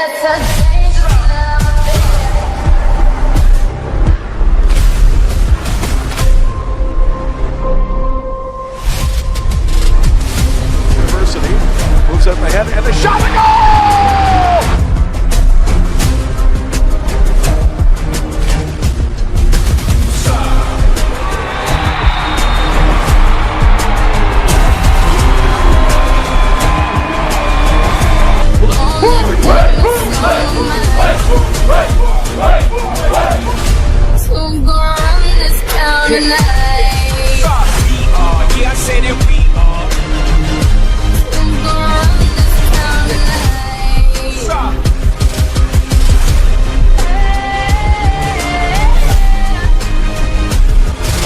It's a dangerous University moves up ahead and the shot and goal! Yeah, I say that we are.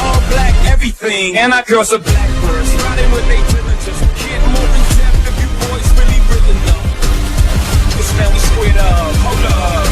All black, everything, and our girls are blackbirds. Riding with they diligence. Get more in depth if you boys really know. This man we squared up. Hold up.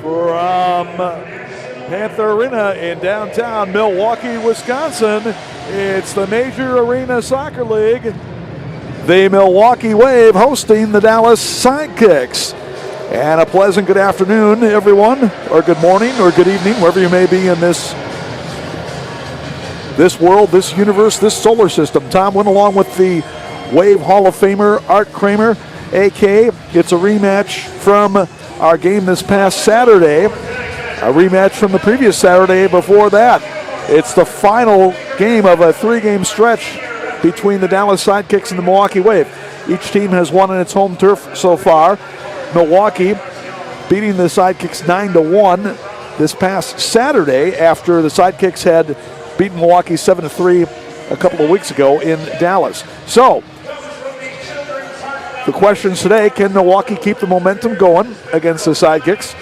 From Panther Arena in downtown Milwaukee, Wisconsin, it's the Major Arena Soccer League. The Milwaukee Wave hosting the Dallas Sidekicks. And a pleasant good afternoon, everyone, or good morning, or good evening, wherever you may be in this world, this universe, this solar system. Tom went along with the Wave Hall of Famer, Art Kramer, AK. It's a rematch from our game this past Saturday, a rematch from the previous Saturday before that. It's the final game of a three-game stretch between the Dallas Sidekicks and the Milwaukee Wave. Each team has won on its home turf so far. Milwaukee beating the Sidekicks 9-1 this past Saturday after the Sidekicks had beaten Milwaukee 7-3 a couple of weeks ago in Dallas. So, the questions today, can Milwaukee keep the momentum going against the Sidekicks?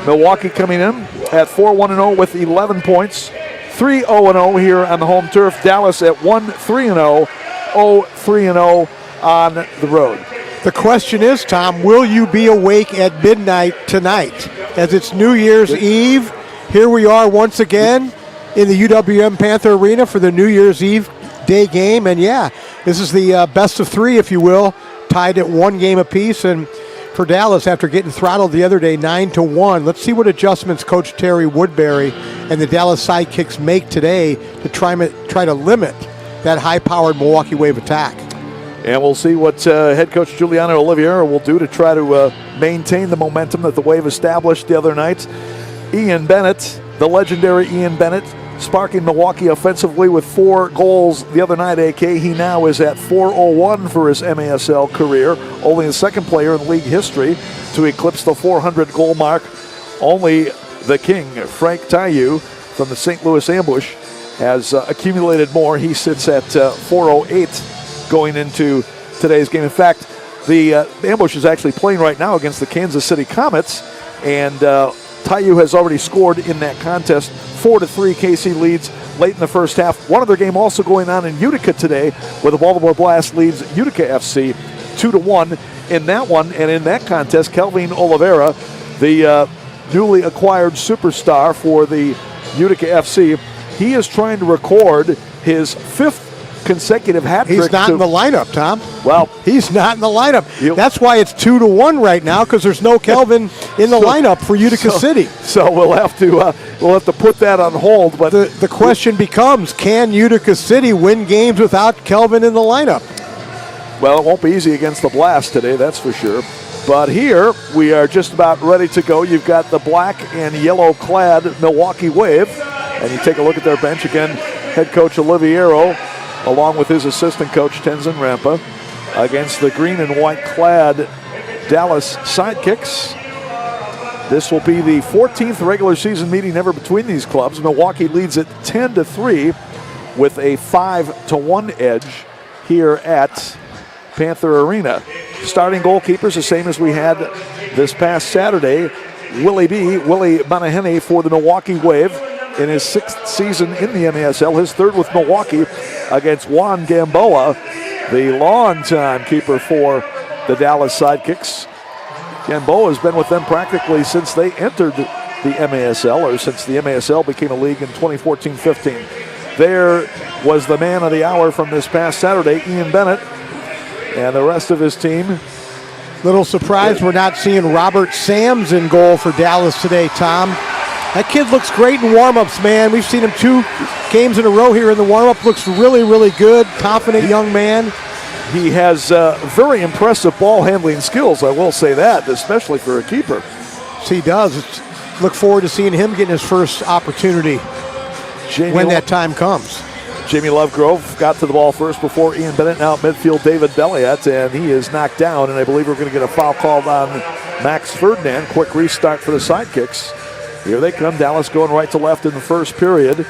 Milwaukee coming in at 4-1-0 with 11 points, 3-0-0 here on the home turf. Dallas at 1-3-0, 0-3-0 on the road. The question is, Tom, will you be awake at midnight tonight? As it's New Year's Eve, here we are once again in the UW Panther Arena for the New Year's Eve day game. And yeah, this is the best of three, if you will, tied at one game apiece. And for Dallas, after getting throttled the other day 9-1, let's see what adjustments Coach Terry Woodbury and the Dallas Sidekicks make today to try to limit that high-powered Milwaukee Wave attack. And we'll see what head coach Giuliano Oliviera will do to try to maintain the momentum that the Wave established the other night. Ian Bennett, the legendary Ian Bennett, sparking Milwaukee offensively with 4 goals the other night, AK. He now is at 401 for his MASL career, only the second player in league history to eclipse the 400 goal mark. Only the king, Frank Taillou, from the St. Louis Ambush has accumulated more. He sits at 408 going into today's game. In fact, the Ambush is actually playing right now against the Kansas City Comets, and Taiyu has already scored in that contest. 4-3 KC leads late in the first half. One other game also going on in Utica today, where the Baltimore Blast leads Utica FC 2-1 in that one. And in that contest, Kelvin Oliveira, the newly acquired superstar for the Utica FC, he is trying to record his 5th consecutive hat trick. He's not in the lineup, Tom. Well, he's not in the lineup. That's why it's 2-1 right now, because there's no Kelvin in the lineup for Utica City. So we'll have to put that on hold. But the question becomes, can Utica City win games without Kelvin in the lineup? Well, it won't be easy against the Blast today, that's for sure. But here we are just about ready to go. You've got the black and yellow clad Milwaukee Wave, and you take a look at their bench again. Head coach Oliviero, along with his assistant coach Tenzin Rampa, against the green and white clad Dallas Sidekicks. This will be the 14th regular season meeting ever between these clubs. Milwaukee leads it 10-3 with a 5-1 edge here at Panther Arena. Starting goalkeepers the same as we had this past Saturday. Willie Manahene for the Milwaukee Wave in his 6th season in the MASL, his 3rd with Milwaukee, against Juan Gamboa, the longtime keeper for the Dallas Sidekicks. Gamboa has been with them practically since they entered the MASL, or since the MASL became a league in 2014-15. There was the man of the hour from this past Saturday, Ian Bennett, and the rest of his team. Little surprised we're not seeing Robert Sams in goal for Dallas today, Tom. That kid looks great in warm-ups, man. We've seen him 2 games in a row here in the warm-up. Looks really, really good. Confident young man. He has very impressive ball handling skills, I will say that, especially for a keeper. Yes, he does. Look forward to seeing him getting his first opportunity when that time comes. Jamie Lovegrove got to the ball first before Ian Bennett. Now at midfield, David Belliot, and he is knocked down, and I believe we're going to get a foul called on Max Ferdinand. Quick restart for the Sidekicks. Here they come, Dallas going right to left in the first period.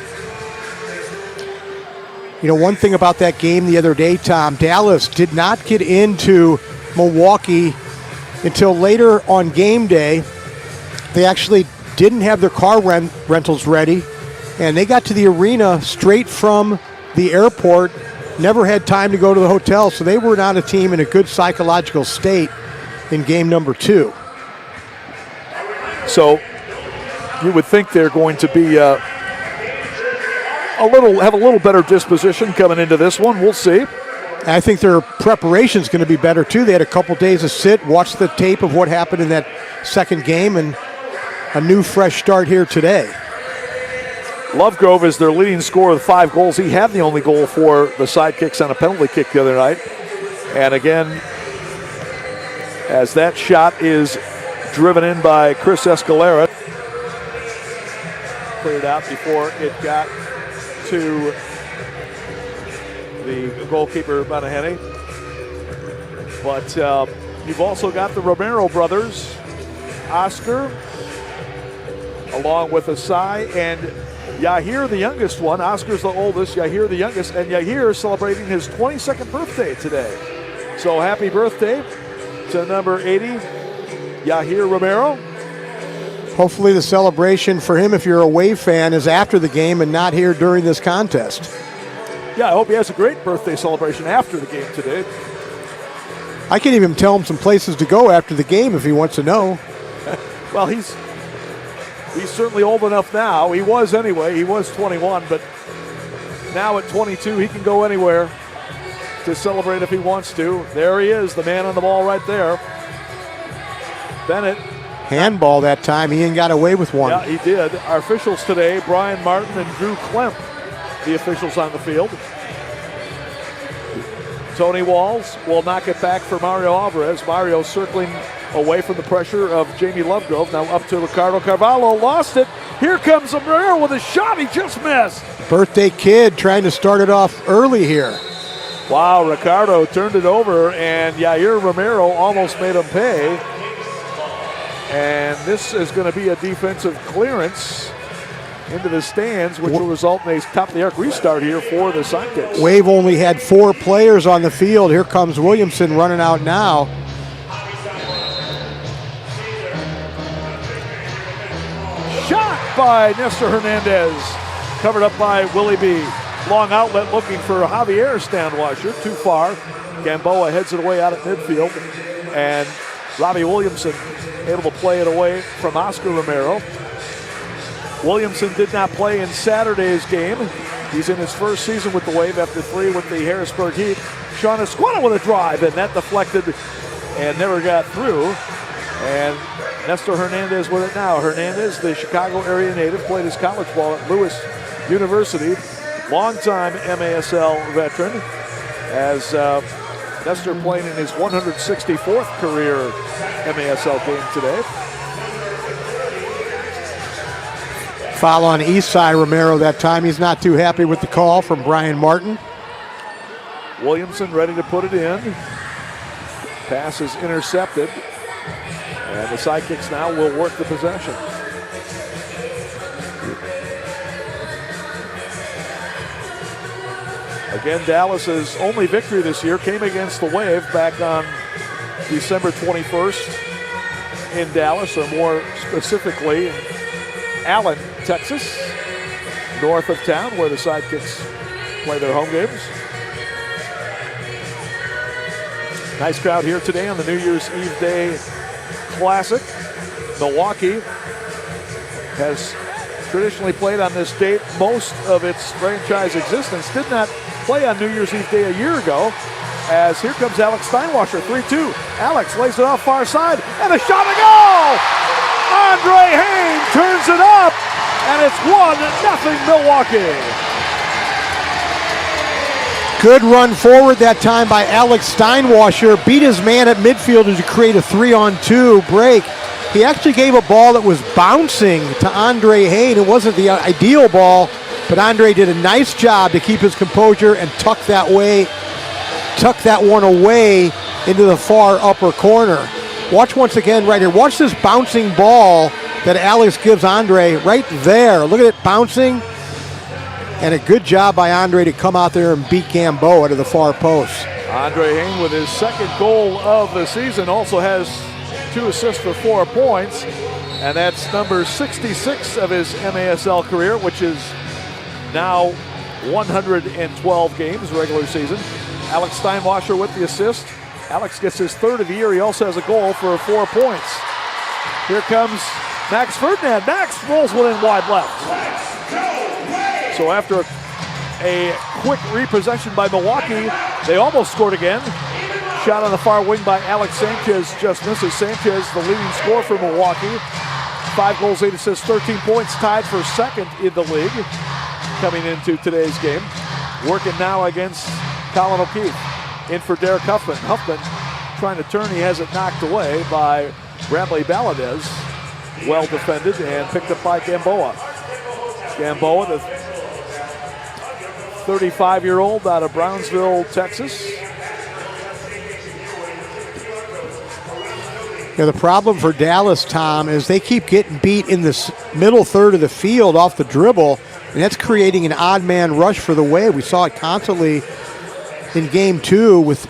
You know, one thing about that game the other day, Tom, Dallas did not get into Milwaukee until later on game day. They actually didn't have their car rentals ready, and they got to the arena straight from the airport, never had time to go to the hotel, so they were not a team in a good psychological state in game number 2. So you would think they're going to be have a little better disposition coming into this one. We'll see. I think their preparation is going to be better too. They had a couple days to sit, watch the tape of what happened in that second game, and a new fresh start here today. Lovegrove is their leading scorer with 5 goals. He had the only goal for the Sidekicks on a penalty kick the other night. And again, as that shot is driven in by Chris Escalera, cleared out before it got to the goalkeeper, Manahene. But you've also got the Romero brothers, Oscar, along with Asai and Yahir, the youngest one. Oscar's the oldest, Yahir the youngest, and Yahir is celebrating his 22nd birthday today. So happy birthday to number 80, Yahir Romero. Hopefully the celebration for him, if you're a Wave fan, is after the game and not here during this contest. Yeah, I hope he has a great birthday celebration after the game today. I can even tell him some places to go after the game if he wants to know. Well, he's certainly old enough now. He was anyway. He was 21, but now at 22, he can go anywhere to celebrate if he wants to. There he is, the man on the ball right there. Bennett. Handball that time. He ain't got away with one. Yeah, he did. Our officials today, Brian Martin and Drew Klemp, the officials on the field. Tony Walls will knock it back for Mario Alvarez. Mario circling away from the pressure of Jamie Lovegrove. Now up to Ricardo Carvalho. Lost it. Here comes Romero with a shot. He just missed. Birthday kid trying to start it off early here. Wow, Ricardo turned it over, and Yair Romero almost made him pay. And this is going to be a defensive clearance. into the stands, which will result in a top-of-the-arc restart here for the Sidekicks. Wave only had 4 players on the field. Here comes Williamson running out now. Shot by Nestor Hernandez. Covered up by Willie B. Long outlet looking for Javier Standwasher. Too far. Gamboa heads it away out at midfield. And Robbie Williamson able to play it away from Oscar Romero. Williamson did not play in Saturday's game. He's in his first season with the Wave after 3 with the Harrisburg Heat. Sean Esquana with a drive, and that deflected and never got through. And Nestor Hernandez with it now. Hernandez, the Chicago area native, played his college ball at Lewis University. Longtime MASL veteran, as Nestor playing in his 164th career MASL game today. Foul on Eastside Romero that time. He's not too happy with the call from Brian Martin. Williamson ready to put it in. Pass is intercepted. And the Sidekicks now will work the possession. Again, Dallas's only victory this year came against the Wave back on December 21st in Dallas, or more specifically in Allen, Texas, north of town, where the Sidekicks play their home games. Nice crowd here today on the New Year's Eve Day Classic. Milwaukee has traditionally played on this date most of its franchise existence. Did not play on New Year's Eve Day a year ago, as here comes Alex Steinwasher, 3-2. Alex lays it off far side, and a shot to go! Andre Hain turns it up, and it's 1-0 Milwaukee. Good run forward that time by Alex Steinwasher. Beat his man at midfield to create a 3-on-2 break. He actually gave a ball that was bouncing to Andre Hain. It wasn't the ideal ball, but Andre did a nice job to keep his composure and tuck that one away into the far upper corner. Watch once again right here. Watch this bouncing ball that Alex gives Andre right there. Look at it bouncing. And a good job by Andre to come out there and beat Gamboa to the far post. Andre Hain with his second goal of the season, also has 2 assists for 4 points. And that's number 66 of his MASL career, which is now 112 games regular season. Alex Steinwasher with the assist. Alex gets his 3rd of the year. He also has a goal for 4 points. Here comes Max Ferdinand. Max rolls one in wide left. So after a quick repossession by Milwaukee, they almost scored again. Shot on the far wing by Alex Sanchez just misses. Sanchez, the leading scorer for Milwaukee. 5 goals, 8 assists, 13 points, tied for 2nd in the league coming into today's game. Working now against Colin O'Keefe. In for Derek Huffman. Huffman trying to turn. He has it knocked away by Bradley Valadez. Well defended and picked up by Gamboa. Gamboa, the 35-year-old out of Brownsville, Texas. Yeah, the problem for Dallas, Tom, is they keep getting beat in the middle third of the field off the dribble, and that's creating an odd man rush for the Wave. We saw it constantly in game 2 with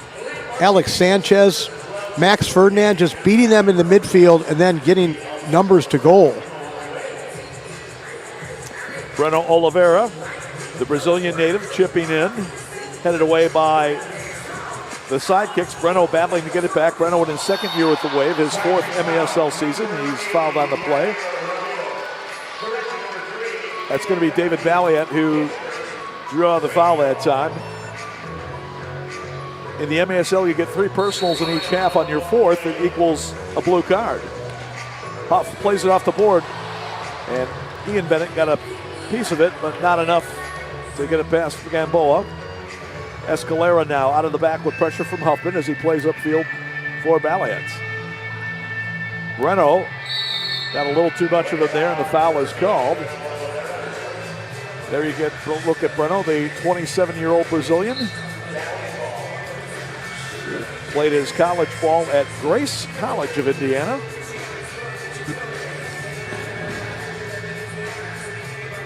Alex Sanchez, Max Ferdinand just beating them in the midfield and then getting numbers to goal. Breno Oliveira, the Brazilian native, chipping in, headed away by the Sidekicks. Breno battling to get it back. Breno in his 2nd year with the Wave, his 4th MASL season. He's fouled on the play. That's going to be David Valiant who drew out the foul that time. In the MASL, you get 3 personals in each half. On your 4th, it equals a blue card. Huff plays it off the board, and Ian Bennett got a piece of it, but not enough to get it past Gamboa. Escalera now out of the back with pressure from Huffman as he plays upfield for Valiant. Breno got a little too much of it there, and the foul is called. There you get a look at Breno, the 27-year-old Brazilian. Played his college ball at Grace College of Indiana.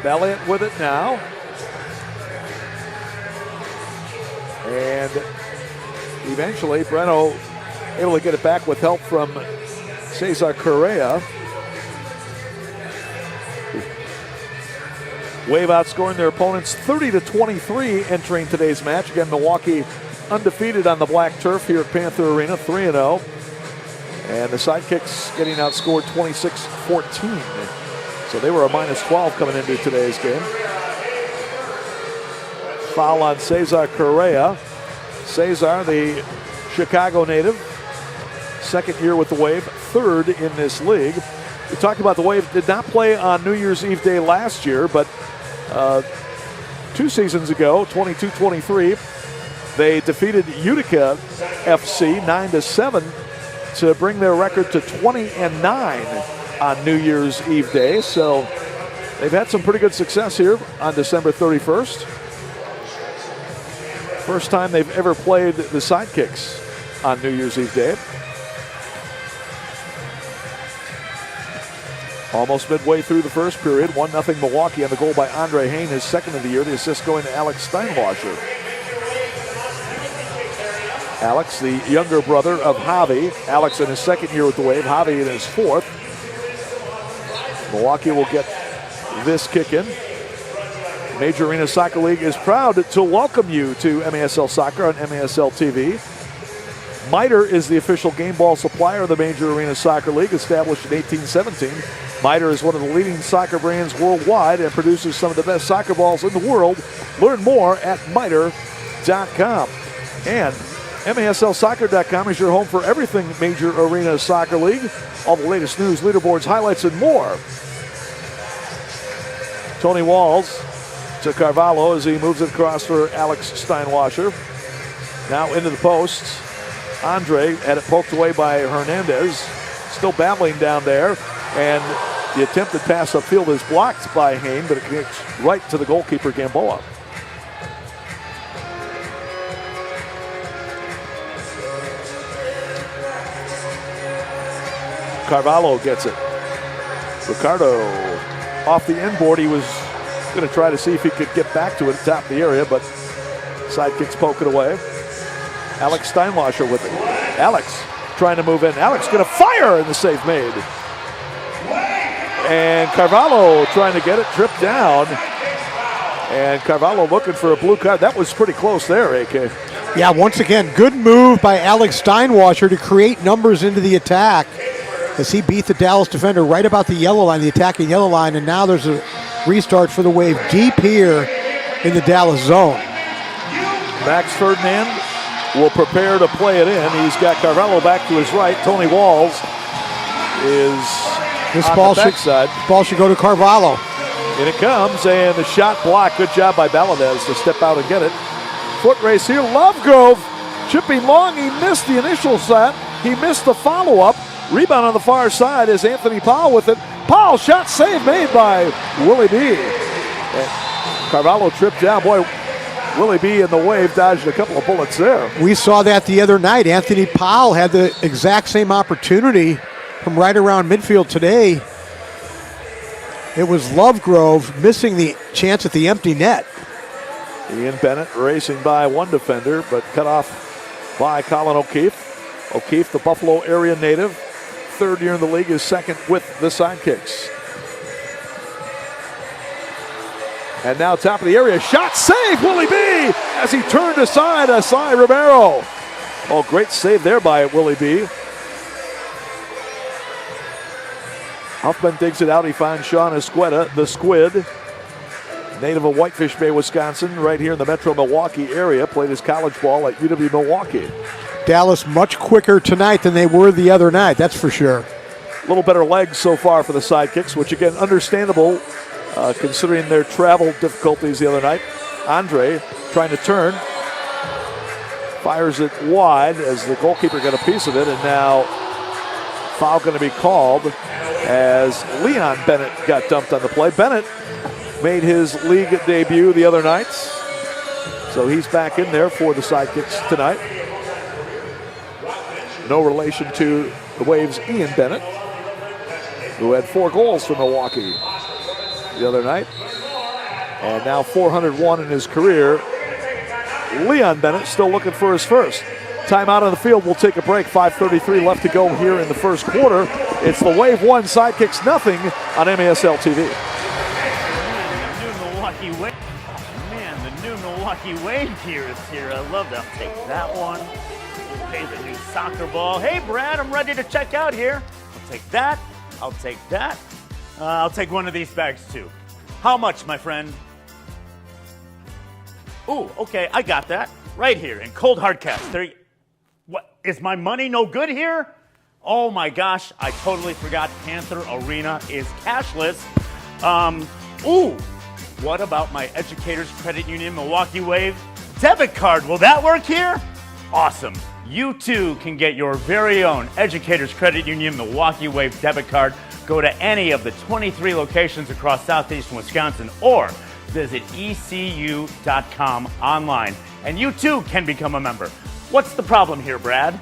Valiant with it now. And eventually, Breno able to get it back with help from Cesar Correa. Wave outscoring their opponents 30-23 entering today's match. Again, Milwaukee undefeated on the black turf here at Panther Arena, 3-0. And the Sidekicks getting outscored 26-14. So they were a -12 coming into today's game. Foul on Cesar Correa. Cesar, the Chicago native, second year with the Wave, third in this league. We talked about the Wave did not play on New Year's Eve day last year, but 2 seasons ago, 22-23, they defeated Utica FC 9-7 to bring their record to 20-9 on New Year's Eve day. So they've had some pretty good success here on December 31st. First time they've ever played the Sidekicks on New Year's Eve day. Almost midway through the first period, 1-0 Milwaukee on the goal by Andre Hain, his second of the year. The assist going to Alex Steinwasser. Alex, the younger brother of Javi. Alex in his second year with the Wave, Javi in his fourth. Milwaukee will get this kick in. Major Arena Soccer League is proud to welcome you to MASL Soccer on MASL TV. Miter is the official game ball supplier of the Major Arena Soccer League, established in 1817. Miter is one of the leading soccer brands worldwide and produces some of the best soccer balls in the world. Learn more at miter.com. And MASLsoccer.com is your home for everything Major Arena Soccer League. All the latest news, leaderboards, highlights, and more. Tony Walls to Carvalho as he moves it across for Alex Steinwasser. Now into the post. Andre had it poked away by Hernandez. Still battling down there. And the attempted pass upfield is blocked by Hain, but it gets right to the goalkeeper, Gamboa. Carvalho gets it. Ricardo off the inboard. He was going to try to see if he could get back to it at the top of the area, but Sidekicks poke it away. Alex Steinwasser with it. Alex trying to move in. Alex going to fire, and the save made. And Carvalho trying to get it, tripped down. And Carvalho looking for a blue card. That was pretty close there, AK. Yeah, once again, good move by Alex Steinwasser to create numbers into the attack as he beat the Dallas defender right about the yellow line, the attacking yellow line, and now there's a restart for the Wave deep here in the Dallas zone. Max Ferdinand will prepare to play it in. He's got Carvalho back to his right. Tony Walls is this on ball the backside. Ball should go to Carvalho. In it comes, and the shot blocked. Good job by Valadez to step out and get it. Foot race here. Lovegrove chipping long. He missed the initial shot. He missed the follow-up. Rebound on the far side is Anthony Powell with it. Powell, shot save made by Willie B. And Carvalho tripped down. Boy, Willie B in the Wave dodged a couple of bullets there. We saw that the other night. Anthony Powell had the exact same opportunity from right around midfield today. It was Lovegrove missing the chance at the empty net. Ian Bennett racing by one defender, but cut off by Colin O'Keefe. O'Keefe, the Buffalo area native, third year in the league, is second with the Sidekicks. And now top of the area, shot save, Willie B, as he turned aside Asai Romero. Oh, great save there by Willie B. Huffman digs it out, he finds Sean Esqueda, the Squid. Native of Whitefish Bay, Wisconsin, right here in the metro Milwaukee area, played his college ball at UW Milwaukee. Dallas much quicker tonight than they were the other night, that's for sure. A little better legs so far for the Sidekicks, which again, understandable considering their travel difficulties the other night. Andre trying to turn, fires it wide as the goalkeeper got a piece of it, and now foul going to be called as Leon Bennett got dumped on the play. Bennett made his league debut the other night, so he's back in there for the Sidekicks tonight. No relation to the Waves' Ian Bennett, who had 4 goals for Milwaukee the other night. And now 401 in his career. Leon Bennett still looking for his first. Timeout on the field. We'll take a break. 5:33 left to go here in the first quarter. It's the Wave 1, Sidekicks nothing on MASL TV. The new Milwaukee Wave. Oh, man, the new Milwaukee Wave gear is here. I love that. I'll take that one. Okay, the new soccer ball. Hey, Brad, I'm ready to check out here. I'll take that. I'll take that. I'll take one of these bags, too. How much, my friend? Ooh, okay, I got that. Right here in cold hard cash. What, is my money no good here? Oh my gosh, I totally forgot Panther Arena is cashless. Ooh, what about my Educators Credit Union Milwaukee Wave debit card? Will that work here? Awesome. You too can get your very own Educators Credit Union Milwaukee Wave debit card. Go to any of the 23 locations across southeastern Wisconsin or visit ecu.com online. And you too can become a member. What's the problem here, Brad?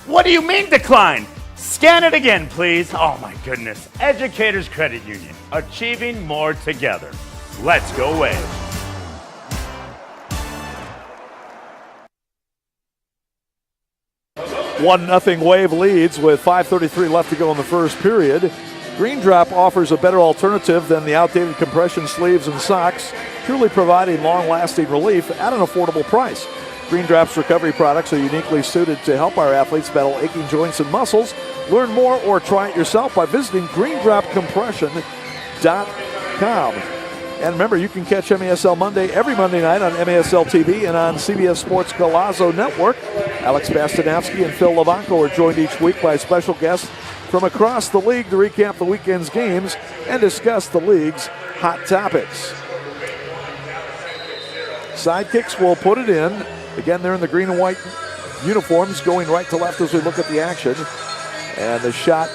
What do you mean decline? Scan it again, please. Oh my goodness. Educators Credit Union, achieving more together. Let's go Wave. One nothing Wave leads with 5:33 left to go in the first period. Green Drop offers a better alternative than the outdated compression sleeves and socks, truly providing long-lasting relief at an affordable price. Green Drop's recovery products are uniquely suited to help our athletes battle aching joints and muscles. Learn more or try it yourself by visiting greendropcompression.com. And remember, you can catch MASL Monday every Monday night on MASL TV and on CBS Sports Golazo Network. Alex Bastanowski and Phil Levanko are joined each week by special guests from across the league to recap the weekend's games and discuss the league's hot topics. Sidekicks will put it in. Again, they're in the green and white uniforms, going right to left as we look at the action. And the shot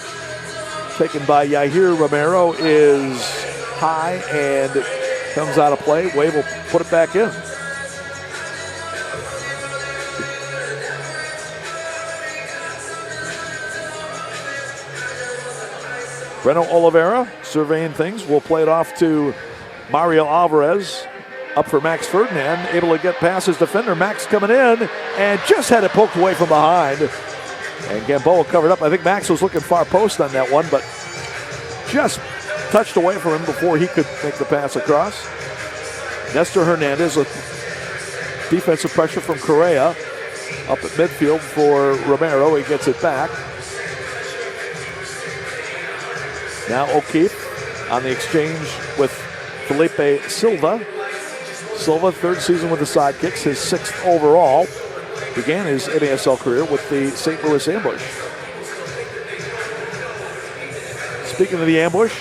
taken by Yair Romero is high and comes out of play. Wave will put it back in. Breno Oliveira surveying things. We'll play it off to Mario Alvarez. Up for Max Ferdinand, able to get past his defender. Max coming in and just had it poked away from behind. And Gamboa covered up. I think Max was looking far post on that one, but just touched away from him before he could make the pass across. Nestor Hernandez with defensive pressure from Correa. Up at midfield for Romero. He gets it back. Now O'Keefe on the exchange with Felipe Silva. Silva, third season with the Sidekicks, his sixth overall. Began his MASL career with the St. Louis Ambush. Speaking of the Ambush,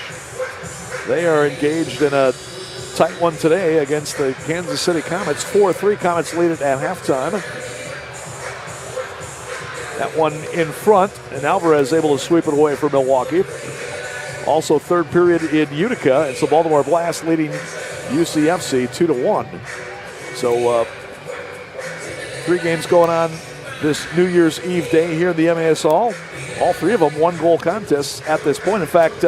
they are engaged in a tight one today against the Kansas City Comets. 4-3, Comets lead it at halftime. That one in front, and Alvarez able to sweep it away for Milwaukee. Also third period in Utica. It's the Baltimore Blast leading UCFC 2-1. So 3 games going on this New Year's Eve day here in the MASL. All 3 of them one-goal contests at this point. In fact,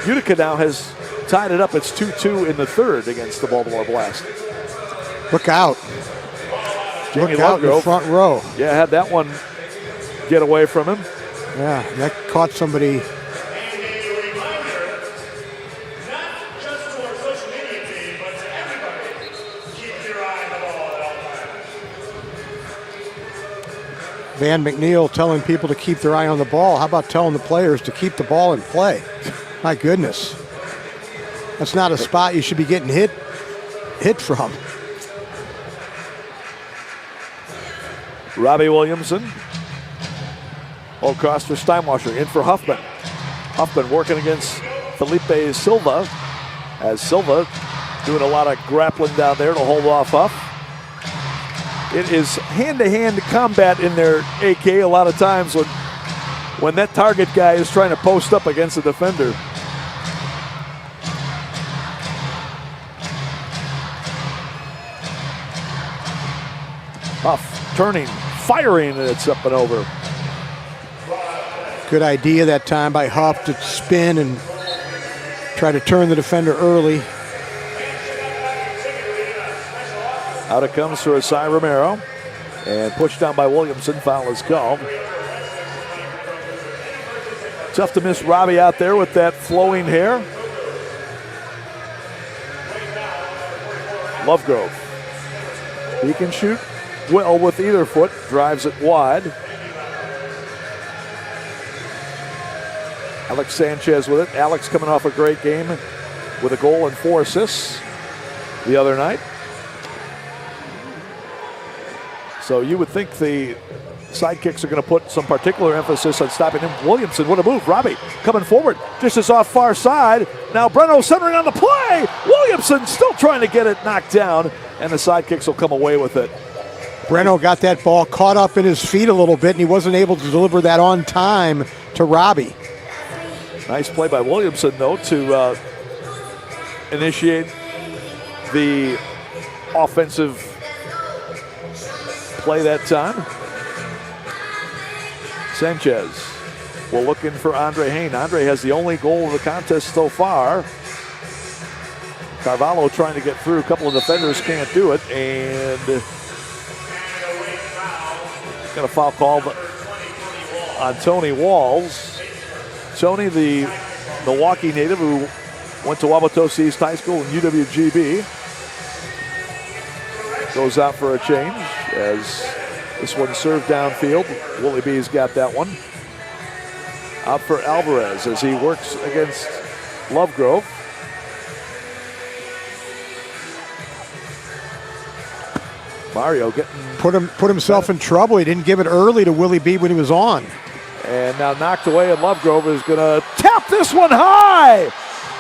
Utica now has tied it up. It's 2-2 in the third against the Baltimore Blast. Look out. Jamie Look out in the Lovegrove, front row. yeah, had that one get away from him. Yeah, that caught somebody. Van McNeil telling people to keep their eye on the ball. How about telling the players to keep the ball in play? My goodness. That's not a spot you should be getting hit from. Robbie Williamson. Old cross for Steinwasser. In for Huffman. Huffman working against Felipe Silva. As Silva doing a lot of grappling down there to hold off Huff. It is hand-to-hand combat in their AK a lot of times when that target guy is trying to post up against a defender. Huff turning, firing, and it's up and over. Good idea that time by Huff to spin and try to turn the defender early. Out it comes for Asai Romero. And pushed down by Williamson. Foul is called. Tough to miss Robbie out there with that flowing hair. Lovegrove. He can shoot well with either foot. Drives it wide. Alex Sanchez with it. Alex coming off a great game with a goal and 4 assists the other night. So you would think the Sidekicks are going to put some particular emphasis on stopping him. Williamson, what a move. Robbie coming forward. Just is off far side. Now Breno centering on the play. Williamson still trying to get it knocked down, and the Sidekicks will come away with it. Breno got that ball caught up in his feet a little bit, and he wasn't able to deliver that on time to Robbie. Nice play by Williamson, though, to initiate the offensive play that time. Sanchez will look in for Andre Hain. Andre has the only goal of the contest so far. Carvalho trying to get through. A couple of defenders can't do it. And got a foul called on Tony Walls. Tony, the Milwaukee native who went to Wauwatosa East High School and UWGB, goes out for a change as this one served downfield. Willie B's got that one. Out for Alvarez as he works against Lovegrove. Mario getting put himself in trouble. He didn't give it early to Willie B when he was on. And now knocked away, and Lovegrove is going to tap this one high.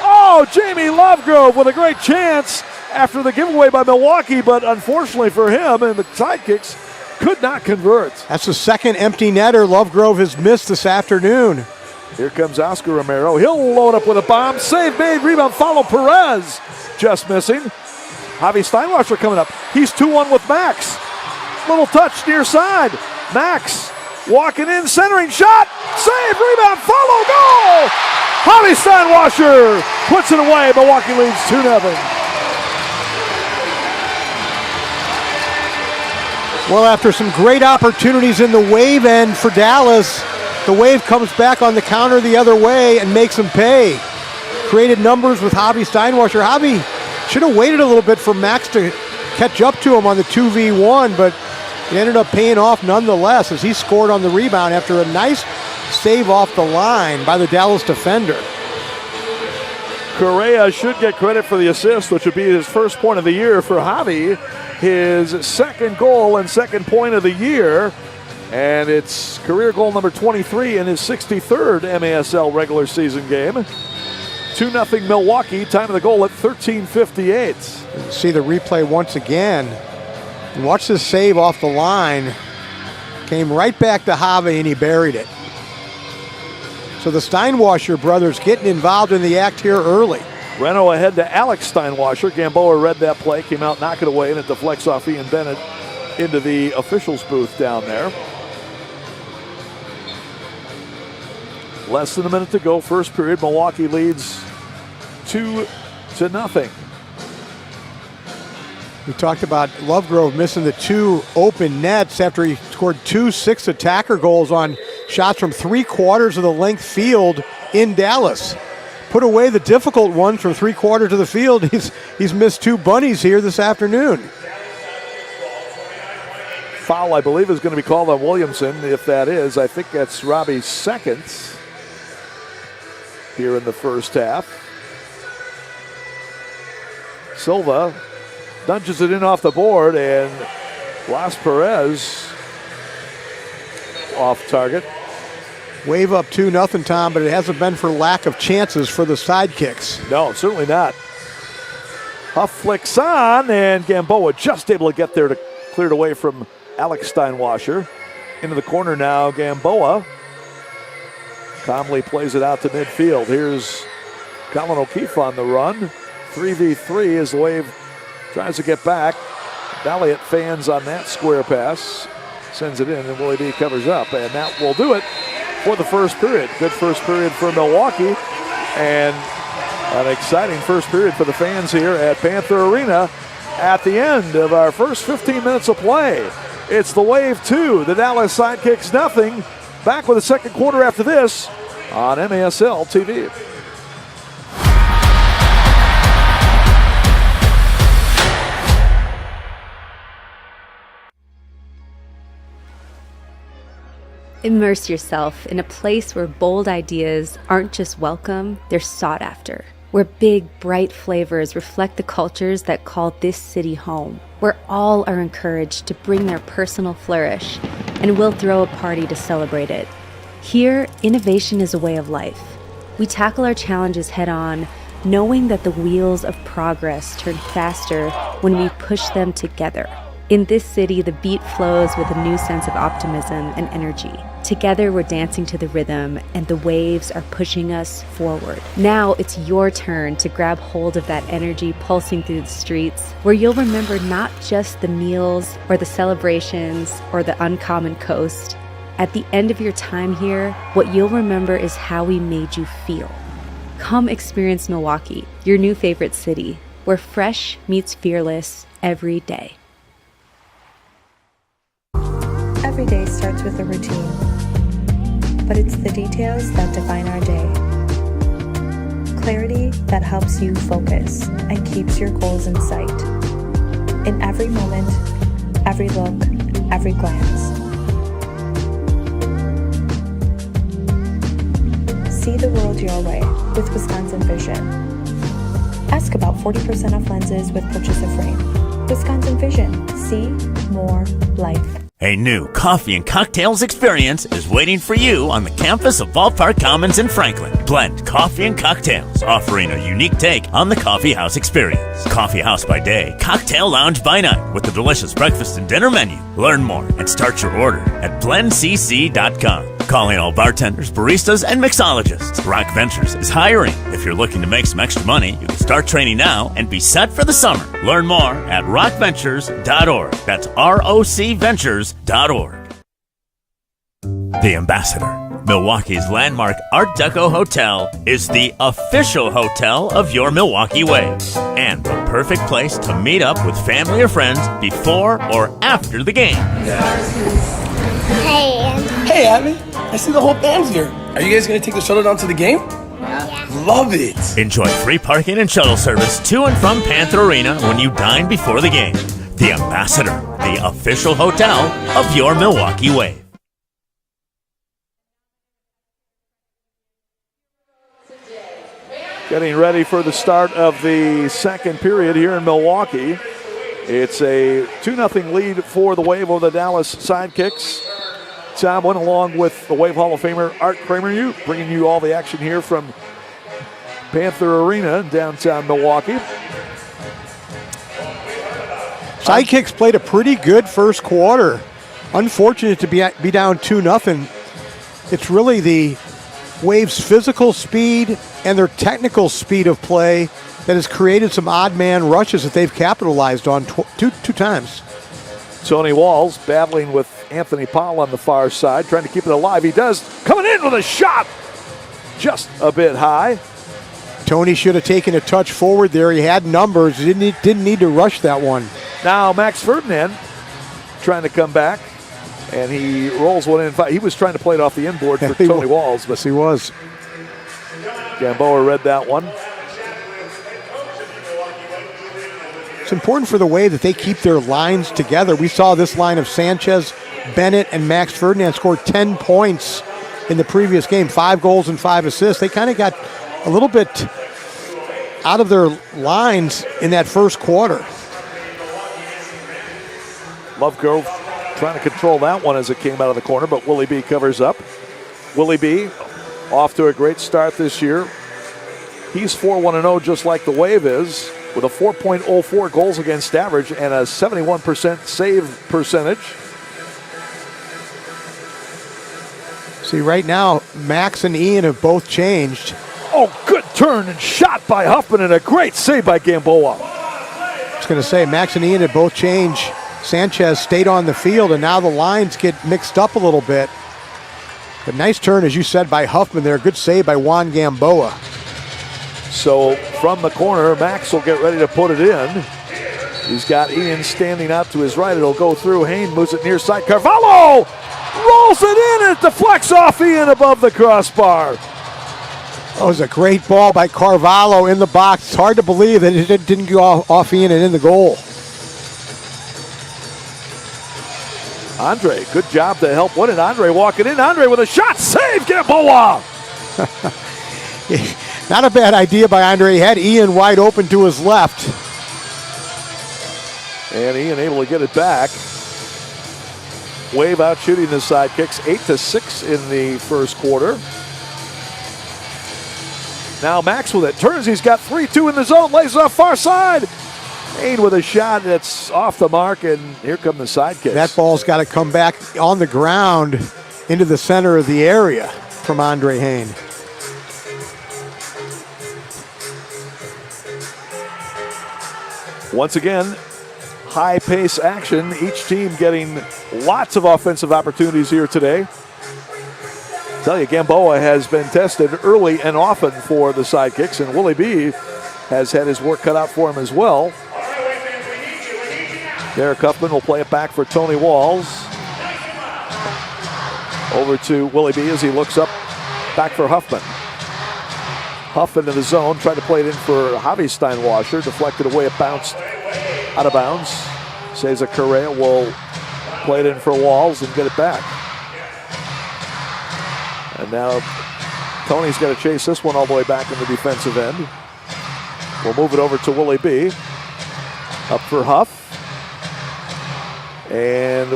Oh, Jamie Lovegrove with a great chance after the giveaway by Milwaukee, but unfortunately for him and the Sidekicks could not convert. That's the second empty netter Lovegrove has missed this afternoon. Here comes Oscar Romero. He'll load up with a bomb. Save made, rebound, follow Perez. Just missing. Javi Steinwasser coming up. He's 2-1 with Max. Little touch near side. Max walking in, centering shot. Save, rebound, follow, goal! Javi Steinwasser puts it away. Milwaukee leads 2-0. Well, after some great opportunities in the Wave end for Dallas, the Wave comes back on the counter the other way and makes them pay. Created numbers with Javi Steinwasser. Javi should have waited a little bit for Max to catch up to him on the 2v1, but it ended up paying off nonetheless as he scored on the rebound after a nice save off the line by the Dallas defender. Correa should get credit for the assist, which would be his first point of the year for Javi. His second goal and second point of the year. And it's career goal number 23 in his 63rd MASL regular season game. 2-0 Milwaukee, time of the goal at 13:58. See the replay once again. And watch this save off the line. Came right back to Javi and he buried it. So the Steinwasser brothers getting involved in the act here early. Breno ahead to Alex Steinwasser. Gamboa read that play, came out, knock it away, and it deflects off Ian Bennett into the officials booth down there. Less than a minute to go, first period. Milwaukee leads 2-0. We talked about Lovegrove missing the 2 open nets after he scored 2 6-attacker goals on shots from 3/4 of the length field in Dallas. Put away the difficult ones from 3/4 of the field. He's missed 2 bunnies here this afternoon. Foul, I believe, is going to be called on Williamson. If that is, I think that's Robbie's second here in the first half. Silva nudges it in off the board, and Blas Perez off target. Wave up 2-0, Tom, but it hasn't been for lack of chances for the Sidekicks. No, certainly not. Huff flicks on, and Gamboa just able to get there to clear it away from Alex Steinwasser. Into the corner now, Gamboa. Calmly plays it out to midfield. Here's Colin O'Keefe on the run. 3v3 as the Wave tries to get back. Valiant fans on that square pass. Sends it in, and Willie B covers up, and that will do it for the first period. Good first period for Milwaukee, and an exciting first period for the fans here at Panther Arena at the end of our first 15 minutes of play. It's the Wave 2, the Dallas Sidekicks nothing. Back with the second quarter after this on MASL TV. Immerse yourself in a place where bold ideas aren't just welcome, they're sought after. Where big, bright flavors reflect the cultures that call this city home. Where all are encouraged to bring their personal flourish, and we'll throw a party to celebrate it. Here, innovation is a way of life. We tackle our challenges head on, knowing that the wheels of progress turn faster when we push them together. In this city, the beat flows with a new sense of optimism and energy. Together, we're dancing to the rhythm, and the waves are pushing us forward. Now it's your turn to grab hold of that energy pulsing through the streets, where you'll remember not just the meals or the celebrations or the uncommon coast. At the end of your time here, what you'll remember is how we made you feel. Come experience Milwaukee, your new favorite city, where fresh meets fearless every day. Every day starts with a routine, but it's the details that define our day. Clarity that helps you focus and keeps your goals in sight. In every moment, every look, every glance. See the world your way with Wisconsin Vision. Ask about 40% off lenses with purchase of frame. Wisconsin Vision. See more life. A new coffee and cocktails experience is waiting for you on the campus of Ballpark Commons in Franklin. Blend coffee and cocktails, offering a unique take on the coffee house experience. Coffee house by day, cocktail lounge by night with a delicious breakfast and dinner menu. Learn more and start your order at blendcc.com. Calling all bartenders, baristas, and mixologists. Rock Ventures is hiring. If you're looking to make some extra money, you can start training now and be set for the summer. Learn more at rockventures.org. That's ROCVentures.org. The Ambassador, Milwaukee's landmark Art Deco hotel, is the official hotel of your Milwaukee Wave and the perfect place to meet up with family or friends before or after the game. Hey, Abby. I see the whole band's here. Are you guys going to take the shuttle down to the game? Yeah. Love it. Enjoy free parking and shuttle service to and from Panther Arena when you dine before the game. The Ambassador, the official hotel of your Milwaukee Wave. Getting ready for the start of the second period here in Milwaukee. It's a 2-0 lead for the Wave over the Dallas Sidekicks. Tom went along with the Wave Hall of Famer Art Kramer, bringing you all the action here from Panther Arena in downtown Milwaukee. Sidekicks played a pretty good first quarter. Unfortunate to be down 2-0. It's really the Wave's physical speed and their technical speed of play that has created some odd man rushes that they've capitalized on two times. Tony Walls battling with Anthony Powell on the far side, trying to keep it alive. He does, coming in with a shot just a bit high. Tony should have taken a touch forward there. He had numbers. He didn't need to rush that one. Now Max Ferdinand trying to come back, and he rolls one in. He was trying to play it off the inboard for Tony Walls. Yes, he was. Gamboa read that one. It's important for the Wave that they keep their lines together. We saw this line of Sanchez, Bennett, and Max Ferdinand scored 10 points in the previous game, 5 goals and 5 assists. They kind of got a little bit out of their lines in that first quarter. Lovegrove trying to control that one as it came out of the corner, but Willie B covers up. Willie B off to a great start this year. He's 4-1-0 just like the Wave is, with a 4.04 goals against average and a 71% save percentage. See, right now, Max and Ian have both changed. Oh, good turn and shot by Huffman and a great save by Gamboa. I was going to say, Max and Ian have both changed. Sanchez stayed on the field, and now the lines get mixed up a little bit. But nice turn, as you said, by Huffman there. Good save by Juan Gamboa. So from the corner, Max will get ready to put it in. He's got Ian standing out to his right. It'll go through. Hain moves it near side. Carvalho rolls it in. It deflects off Ian above the crossbar. That was a great ball by Carvalho in the box. It's hard to believe that it didn't go off Ian and in the goal. Andre, good job to help win it. Andre walking in. Andre with a shot. Save, Gamboa. Not a bad idea by Andre. He had Ian wide open to his left. And Ian able to get it back. Wave out shooting the Sidekicks, 8-6 in the first quarter. Now Max with it. Turns, he's got 3-2 in the zone. Lays it off far side. Hain with a shot that's off the mark, and here come the Sidekicks. That ball's got to come back on the ground into the center of the area from Andre Hain. Once again, high-pace action. Each team getting lots of offensive opportunities here today. Tell you, Gamboa has been tested early and often for the Sidekicks, and Willie B has had his work cut out for him as well. Derek Huffman will play it back for Tony Walls. Over to Willie B as he looks up, back for Huffman. Huff into the zone, tried to play it in for Javi Steinwasser. Deflected away, it bounced out of bounds. Cesar Correa will play it in for Walls and get it back. And now Tony's got to chase this one all the way back in the defensive end. We'll move it over to Willie B. Up for Huff. And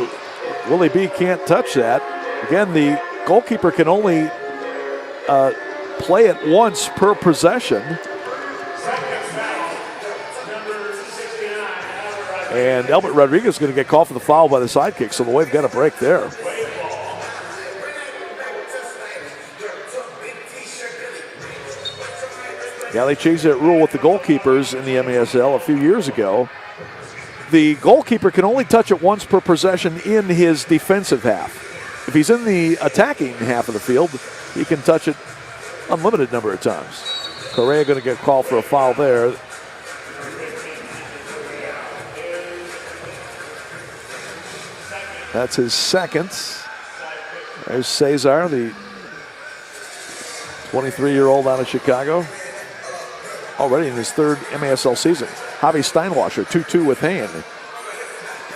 Willie B can't touch that. Again, the goalkeeper can only play it once per possession. And Albert Rodriguez is going to get called for the foul by the Sidekicks, so the Wave got a break there. Yeah, they changed that rule with the goalkeepers in the MASL a few years ago. The goalkeeper can only touch it once per possession in his defensive half. If he's in the attacking half of the field, he can touch it unlimited number of times. Correa going to get called for a foul there. That's his second. There's Cesar, the 23-year-old out of Chicago. Already in his third MASL season. Javi Steinwasser, 2-2 with Hain.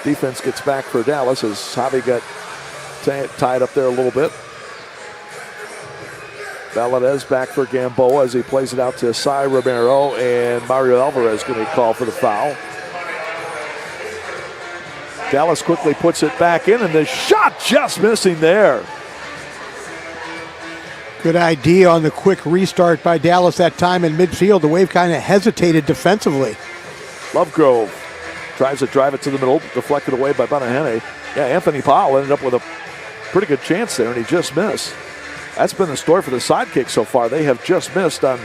Defense gets back for Dallas as Javi got tied up there a little bit. Valadez back for Gamboa as he plays it out to Cy Romero, and Mario Alvarez going to be called for the foul. Dallas quickly puts it back in, and the shot just missing there. Good idea on the quick restart by Dallas that time in midfield. The Wave kind of hesitated defensively. Lovegrove tries to drive it to the middle, deflected away by Banahene. Yeah, Anthony Powell ended up with a pretty good chance there, and he just missed. That's been the story for the Sidekicks so far. They have just missed on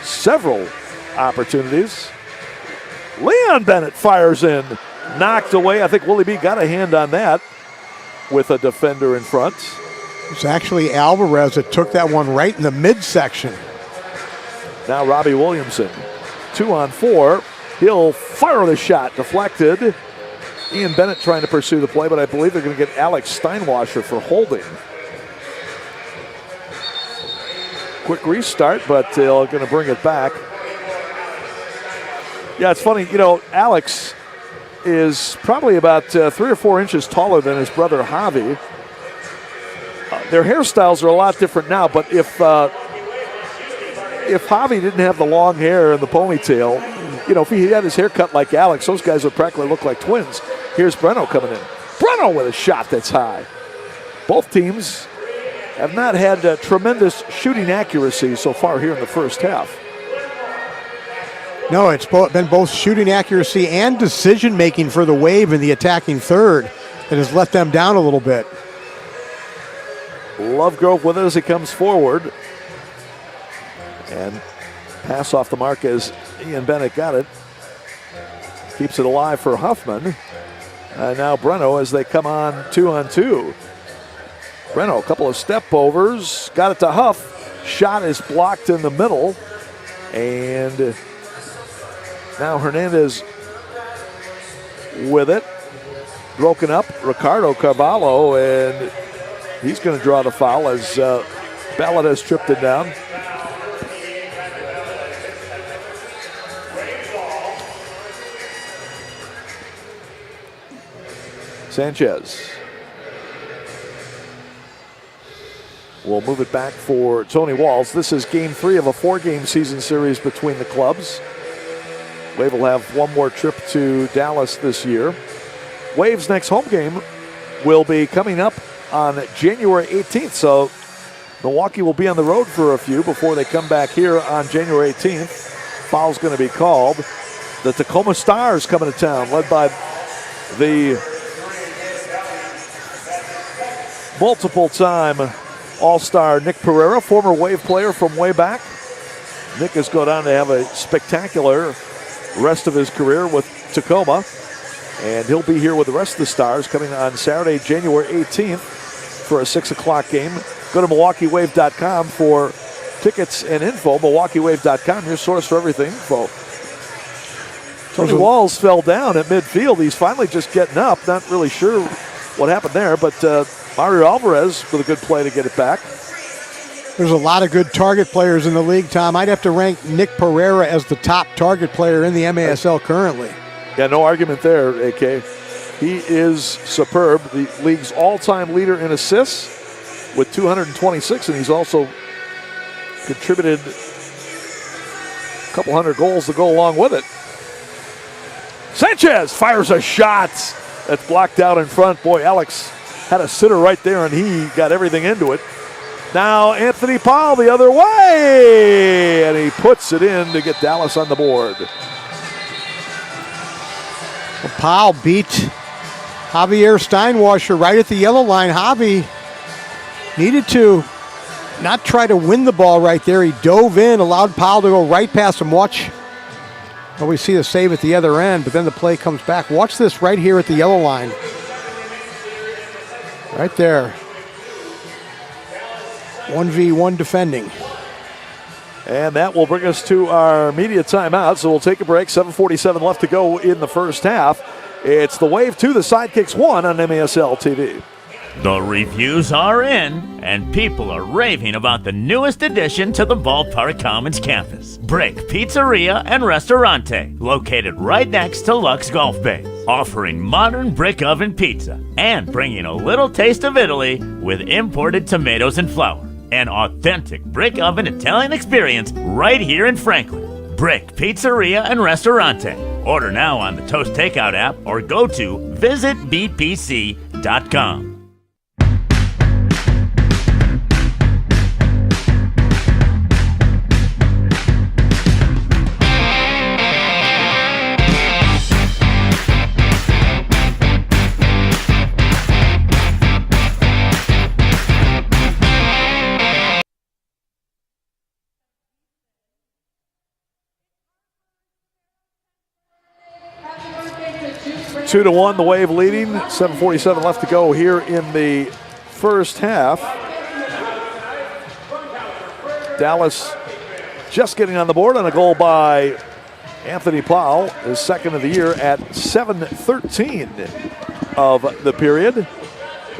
several opportunities. Leon Bennett fires in, knocked away. I think Willie B got a hand on that with a defender in front. It's actually Alvarez that took that one right in the midsection. Now Robbie Williamson, 2-on-4. He'll fire the shot, deflected. Ian Bennett trying to pursue the play, but I believe they're going to get Alex Steinwasser for holding. Quick restart, but they're going to bring it back. Yeah, it's funny, you know, Alex is probably about 3 or 4 inches taller than his brother Javi. Their hairstyles are a lot different now, but if Javi didn't have the long hair and the ponytail, you know, if he had his hair cut like Alex, those guys would practically look like twins. Here's Breno coming in. Breno with a shot that's high. Both teams have not had tremendous shooting accuracy so far here in the first half. No, it's been both shooting accuracy and decision-making for the Wave in the attacking third that has let them down a little bit. Lovegrove with it as he comes forward. And pass off the mark as Ian Bennett got it. Keeps it alive for Huffman. And now Breno as they come on 2-on-2. Breno, a couple of step overs. Got it to Huff. Shot is blocked in the middle. And now Hernandez with it. Broken up, Ricardo Carvalho, and he's going to draw the foul as Ballard has tripped it down. Sanchez will move it back for Tony Walls. This is game 3 of a 4-game season series between the clubs. Wave will have one more trip to Dallas this year. Wave's next home game will be coming up on January 18th, so Milwaukee will be on the road for a few before they come back here on January 18th. Foul's going to be called. The Tacoma Stars coming to town, led by the multiple-time All-Star Nick Pereira, former Wave player from way back. Nick has gone on to have a spectacular rest of his career with Tacoma, and he'll be here with the rest of the Stars coming on Saturday, January 18th for a 6 o'clock game. Go to MilwaukeeWave.com for tickets and info. MilwaukeeWave.com, your source for everything. Info. Tony Walls fell down at midfield. He's finally just getting up. Not really sure what happened there, but Mario Alvarez with a good play to get it back. There's a lot of good target players in the league, Tom. I'd have to rank Nick Pereira as the top target player in the MASL currently. Yeah, no argument there, AK. He is superb. The league's all-time leader in assists with 226, and he's also contributed a couple hundred goals to go along with it. Sanchez fires a shot that's blocked out in front. Boy, Alex had a sitter right there, and he got everything into it. Now Anthony Powell the other way, and he puts it in to get Dallas on the board. Well, Powell beat Javier Steinwasser right at the yellow line. Javi needed to not try to win the ball right there. He dove in, allowed Powell to go right past him. Watch. Well, we see the save at the other end, but then the play comes back. Watch this right here at the yellow line. Right there. 1v1 defending. And that will bring us to our media timeout, so we'll take a break. 7:47 left to go in the first half. It's the Wave 2, the Sidekicks 1 on MASL TV. The reviews are in, and people are raving about the newest addition to the Ballpark Commons campus, Brick Pizzeria and Restaurante, located right next to Lux Golf Bay, offering modern brick oven pizza and bringing a little taste of Italy with imported tomatoes and flour. An authentic brick oven Italian experience right here in Franklin. Brick Pizzeria and Restaurante. Order now on the Toast Takeout app or go to visitbpc.com. 2-1, the Wave leading. 7:47 left to go here in the first half. Dallas just getting on the board on a goal by Anthony Powell, his second of the year at 7:13 of the period.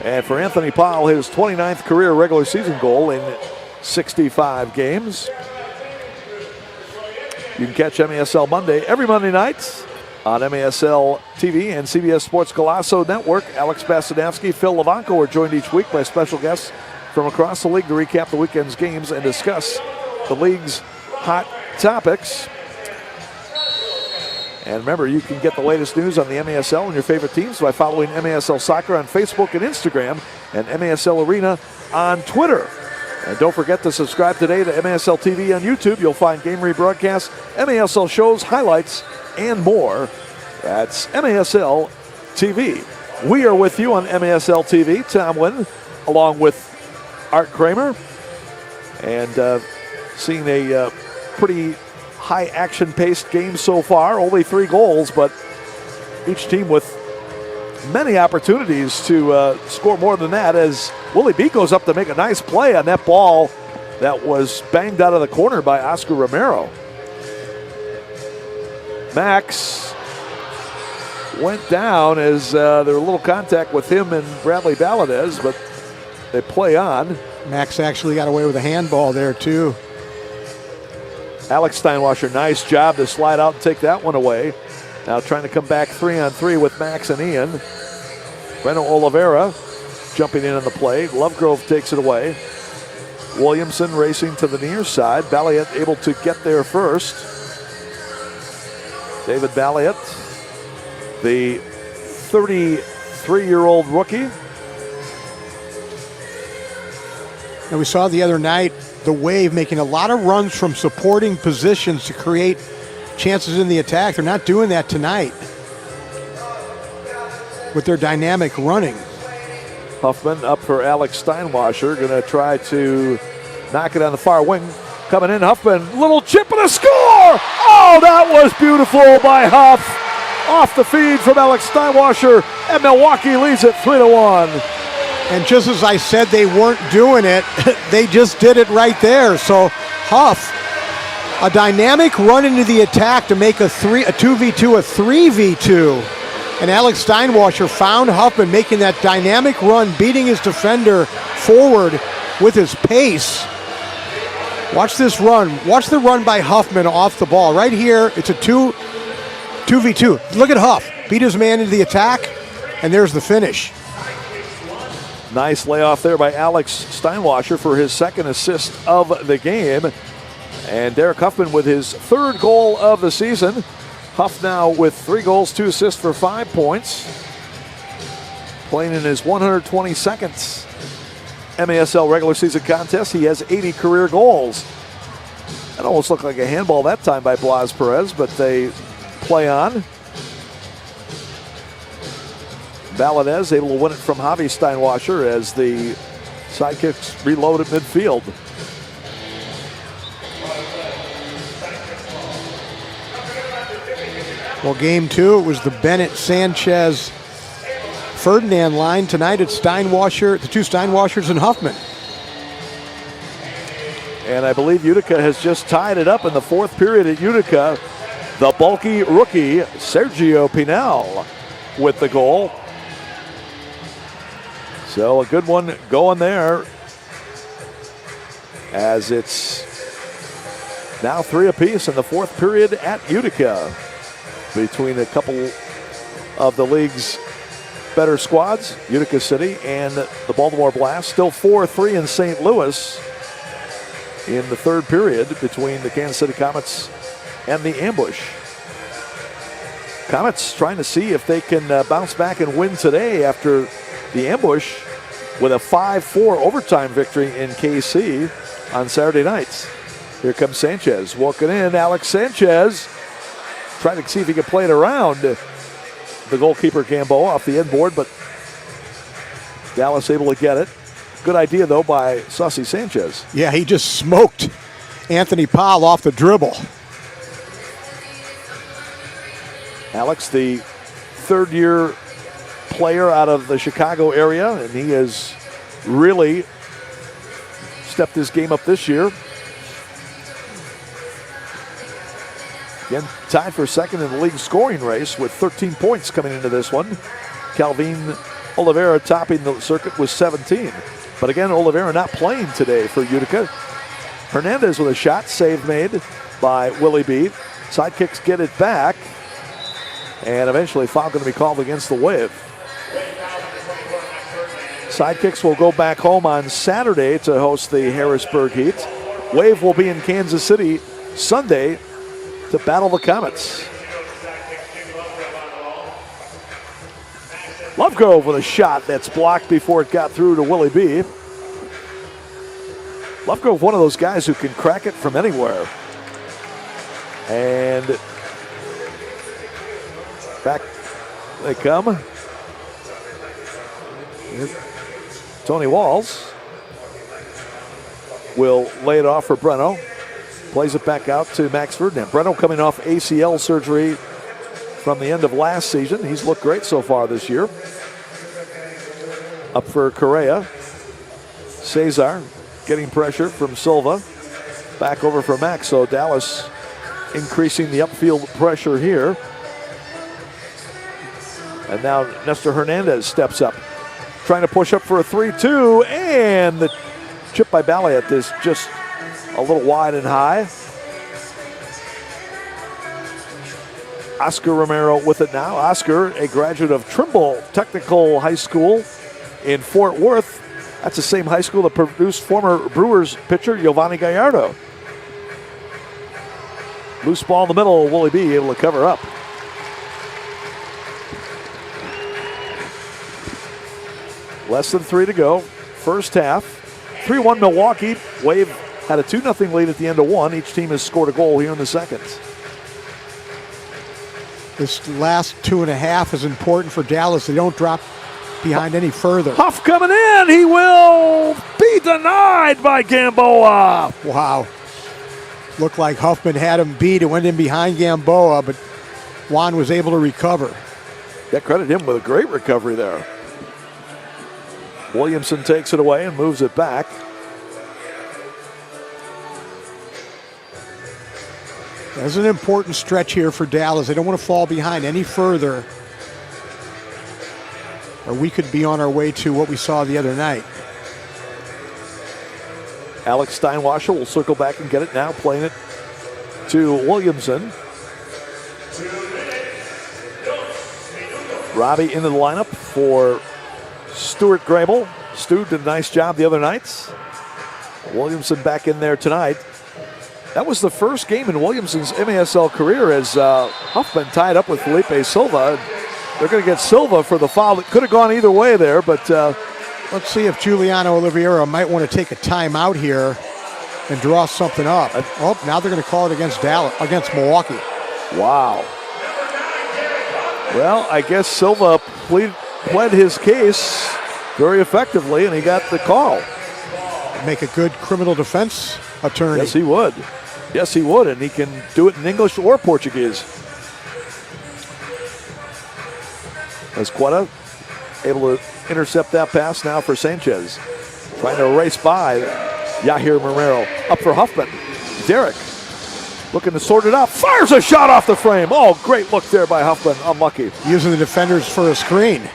And for Anthony Powell, his 29th career regular season goal in 65 games. You can catch MASL Monday every Monday night on MASL TV and CBS Sports Golasso Network. Alex Basadowski, Phil Levanko are joined each week by special guests from across the league to recap the weekend's games and discuss the league's hot topics. And remember, you can get the latest news on the MASL and your favorite teams by following MASL Soccer on Facebook and Instagram and MASL Arena on Twitter. And don't forget to subscribe today to MASL TV on YouTube. You'll find game rebroadcasts, MASL shows, highlights, and more. That's MASL TV. We are with you on MASL TV. Tom Wynn, along with Art Kramer. And seeing a pretty high action-paced game so far. Only 3 goals, but each team with many opportunities to score more than that, as Willie B goes up to make a nice play on that ball that was banged out of the corner by Oscar Romero. Max went down as there was a little contact with him and Bradley Valadez, but they play on. Max actually got away with a handball there, too. Alex Steinwasser, nice job to slide out and take that one away. Now trying to come back 3-on-3 with Max and Ian. Breno Oliveira jumping in on the play. Lovegrove takes it away. Williamson racing to the near side. Balliet able to get there first. David Balliet, the 33-year-old rookie. And we saw the other night the Wave making a lot of runs from supporting positions to create chances in the attack. They're not doing that tonight with their dynamic running. Huffman up for Alex Steinwasser. Going to try to knock it on the far wing. Coming in, Huffman, little chip and a score! Oh, that was beautiful by Huff. Off the feed from Alex Steinwasser, and Milwaukee leads it 3-1. And just as I said they weren't doing it, they just did it right there. So Huff, a dynamic run into the attack to make a 2v2, a 3v2. And Alex Steinwasser found Huffman making that dynamic run, beating his defender forward with his pace. Watch this run. Watch the run by Huffman off the ball. Right here, it's a 2v2. Look at Huff. Beat his man into the attack, and there's the finish. Nice layoff there by Alex Steinwasser for his second assist of the game. And Derek Huffman with his third goal of the season. Huff now with 3 goals, 2 assists for 5 points. Playing in his 122nd MASL regular season contest. He has 80 career goals. That almost looked like a handball that time by Blas Perez, but they play on. Valadez able to win it from Javi Steinwasser as the Sidekicks reload at midfield. Well, game 2, it was the Bennett, Sanchez, Ferdinand line. Tonight it's Steinwasser, the 2 Steinwassers and Huffman. And I believe Utica has just tied it up in the 4th period at Utica. The bulky rookie, Sergio Pinal, with the goal. So a good one going there, as it's now 3 apiece in the 4th period at Utica between a couple of the league's better squads, Utica City and the Baltimore Blast. Still 4-3 in St. Louis in the 3rd period between the Kansas City Comets and the Ambush. Comets trying to see if they can bounce back and win today after the Ambush with a 5-4 overtime victory in KC on Saturday nights. Here comes Sanchez walking in. Alex Sanchez trying to see if he can play it around the goalkeeper Gamboa off the end board, but Dallas able to get it. Good idea, though, by Saucy Sanchez. Yeah, he just smoked Anthony Powell off the dribble. Alex, the 3rd-year player out of the Chicago area, and he has really stepped his game up this year. Again, tied for 2nd in the league scoring race with 13 points coming into this one. Calvin Oliveira topping the circuit with 17. But again, Oliveira not playing today for Utica. Hernandez with a shot, save made by Willie B. Sidekicks get it back. And eventually foul going to be called against the Wave. Sidekicks will go back home on Saturday to host the Harrisburg Heat. Wave will be in Kansas City Sunday to battle the Comets. Lovegrove with a shot that's blocked before it got through to Willie B. Lovegrove, one of those guys who can crack it from anywhere. And back they come. Tony Walls will lay it off for Breno. Plays it back out to Max Ferdinand. Breno coming off ACL surgery from the end of last season. He's looked great so far this year. Up for Correa. Cesar getting pressure from Silva. Back over for Max. So Dallas increasing the upfield pressure here. And now Nestor Hernandez steps up, trying to push up for a 3-2, and the chip by Balliet is just a little wide and high. Oscar Romero with it now. Oscar, a graduate of Trimble Technical High School in Fort Worth. That's the same high school that produced former Brewers pitcher Giovanni Gallardo. Loose ball in the middle. Will he be able to cover up? Less than 3 to go. First half. 3-1 Milwaukee. Wave had a 2-0 lead at the end of 1. Each team has scored a goal here in the second. This last 2.5 is important for Dallas. They don't drop behind any further. Huff coming in. He will be denied by Gamboa. Wow. Looked like Huffman had him beat. It went in behind Gamboa, but Juan was able to recover. That credit him with a great recovery there. Williamson takes it away and moves it back. There's an important stretch here for Dallas. They don't want to fall behind any further, or we could be on our way to what we saw the other night. Alex Steinwasser will circle back and get it now, playing it to Williamson. Robbie into the lineup for Stuart Grable. Stu did a nice job the other night. Williamson back in there tonight. That was the first game in Williamson's MASL career as Huffman tied up with Felipe Silva. They're going to get Silva for the foul. It could have gone either way there, but let's see if Giuliano Oliveira might want to take a timeout here and draw something up. Oh, now they're going to call it against Milwaukee. Wow. Well, I guess Silva pled his case very effectively, and he got the call. Make a good criminal defense attorney. Yes, he would. Yes, he would, and he can do it in English or Portuguese. As Quetta able to intercept that pass now for Sanchez. Trying to race by Yahir Marrero. Up for Huffman. Derek looking to sort it out. Fires a shot off the frame. Oh, great look there by Huffman. Unlucky. Using the defenders for a screen.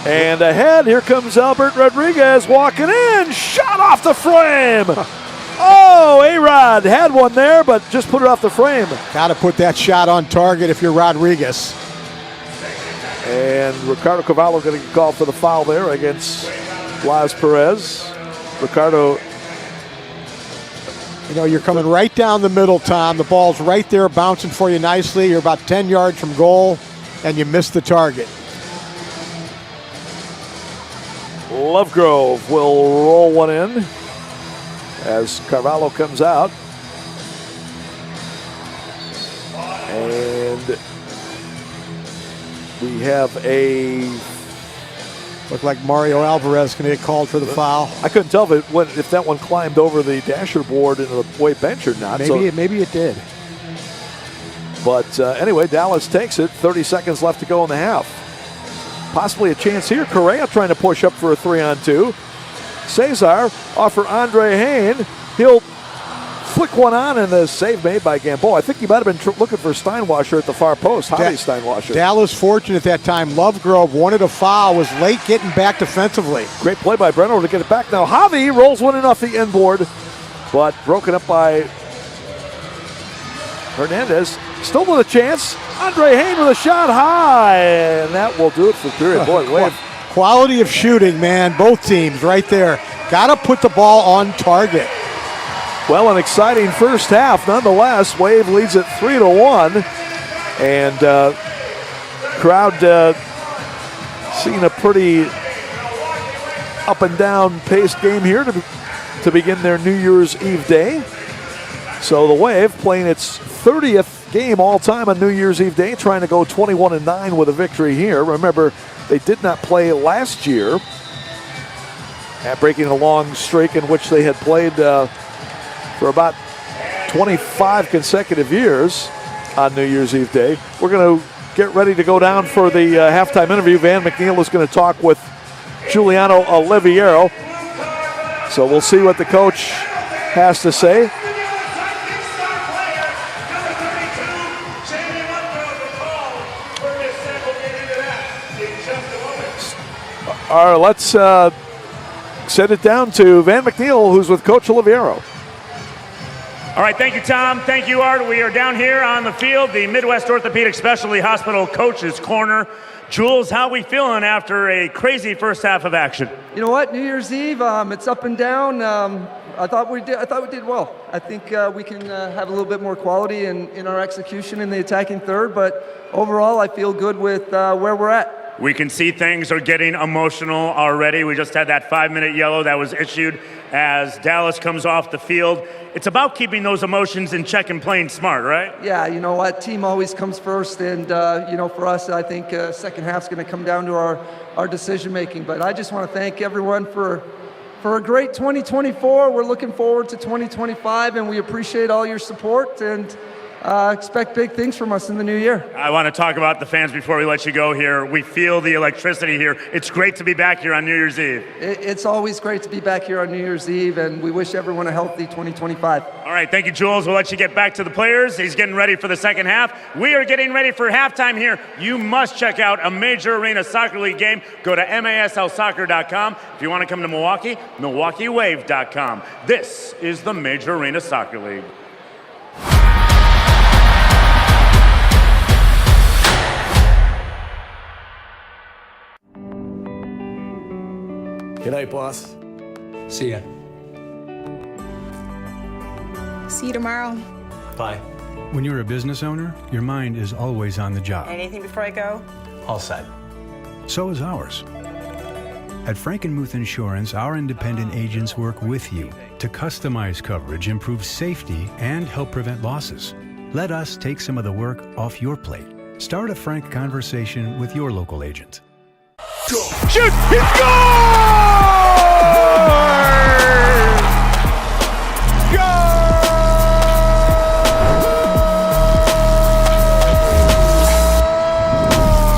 And ahead, here comes Albert Rodriguez walking in. Shot off the frame. Oh, A-Rod had one there, but just put it off the frame. Got to put that shot on target if you're Rodriguez. And Ricardo Cavallo going to get called for the foul there against Blas Perez. Ricardo. You know, you're coming right down the middle, Tom. The ball's right there bouncing for you nicely. You're about 10 yards from goal, and you missed the target. Lovegrove will roll one in as Carvalho comes out. And we have looked like Mario Alvarez going to get called for the foul. I couldn't tell if that one climbed over the dasher board into the Wave bench or not. Maybe it did. But anyway, Dallas takes it. 30 seconds left to go in the half. Possibly a chance here. Correa trying to push up for a 3-on-2. Cesar off for Andre Hain. He'll flick one on, and the save made by Gamboa. I think he might have been looking for Steinwasser at the far post. Javi Steinwasser. Dallas fortunate that time. Lovegrove wanted a foul, was late getting back defensively. Great play by Breno to get it back. Now Javi rolls one in off the end board, but broken up by Hernandez. Still with a chance. Andre Hain with a shot high, and that will do it for period. Boy, Wave. Quality of shooting, man. Both teams right there. Got to put the ball on target. Well, an exciting first half nonetheless. Wave leads it 3-1, and crowd seeing a pretty up and down paced game here to begin their New Year's Eve day. So the Wave playing its 30th game all time on New Year's Eve day, trying to go 21-9 with a victory here. Remember, they did not play last year, breaking a long streak in which they had played for about 25 consecutive years on New Year's Eve day. We're going to get ready to go down for the halftime interview. Van McNeil is going to talk with Giuliano Oliveira. So we'll see what the coach has to say. All right, let's send it down to Van McNeil, who's with Coach Oliviero. All right, thank you, Tom. Thank you, Art. We are down here on the field, the Midwest Orthopedic Specialty Hospital Coach's Corner. Jules, how are we feeling after a crazy first half of action? You know what? New Year's Eve, it's up and down. I thought we did well. I think we can have a little bit more quality in our execution in the attacking third, but overall, I feel good with where we're at. We can see things are getting emotional already. We just had that 5-minute yellow that was issued as Dallas comes off the field. It's about keeping those emotions in check and playing smart, right? Yeah, you know what? Team always comes first, and for us, I think second half's going to come down to our decision making. But I just want to thank everyone for a great 2024. We're looking forward to 2025, and we appreciate all your support and expect big things from us in the new year. I want to talk about the fans before we let you go here. We feel the electricity here. It's great to be back here on New Year's Eve. It's always great to be back here on New Year's Eve, and we wish everyone a healthy 2025. All right, thank you, Jules. We'll let you get back to the players. He's getting ready for the second half. We are getting ready for halftime here. You must check out a Major Arena Soccer League game. Go to maslsoccer.com. If you want to come to Milwaukee, MilwaukeeWave.com. This is the Major Arena Soccer League. Good night, boss. See ya. See you tomorrow. Bye. When you're a business owner, your mind is always on the job. Anything before I go? All set. So is ours. At Frankenmuth Insurance, our independent agents work with you to customize coverage, improve safety, and help prevent losses. Let us take some of the work off your plate. Start a frank conversation with your local agent. Shoot! He scores!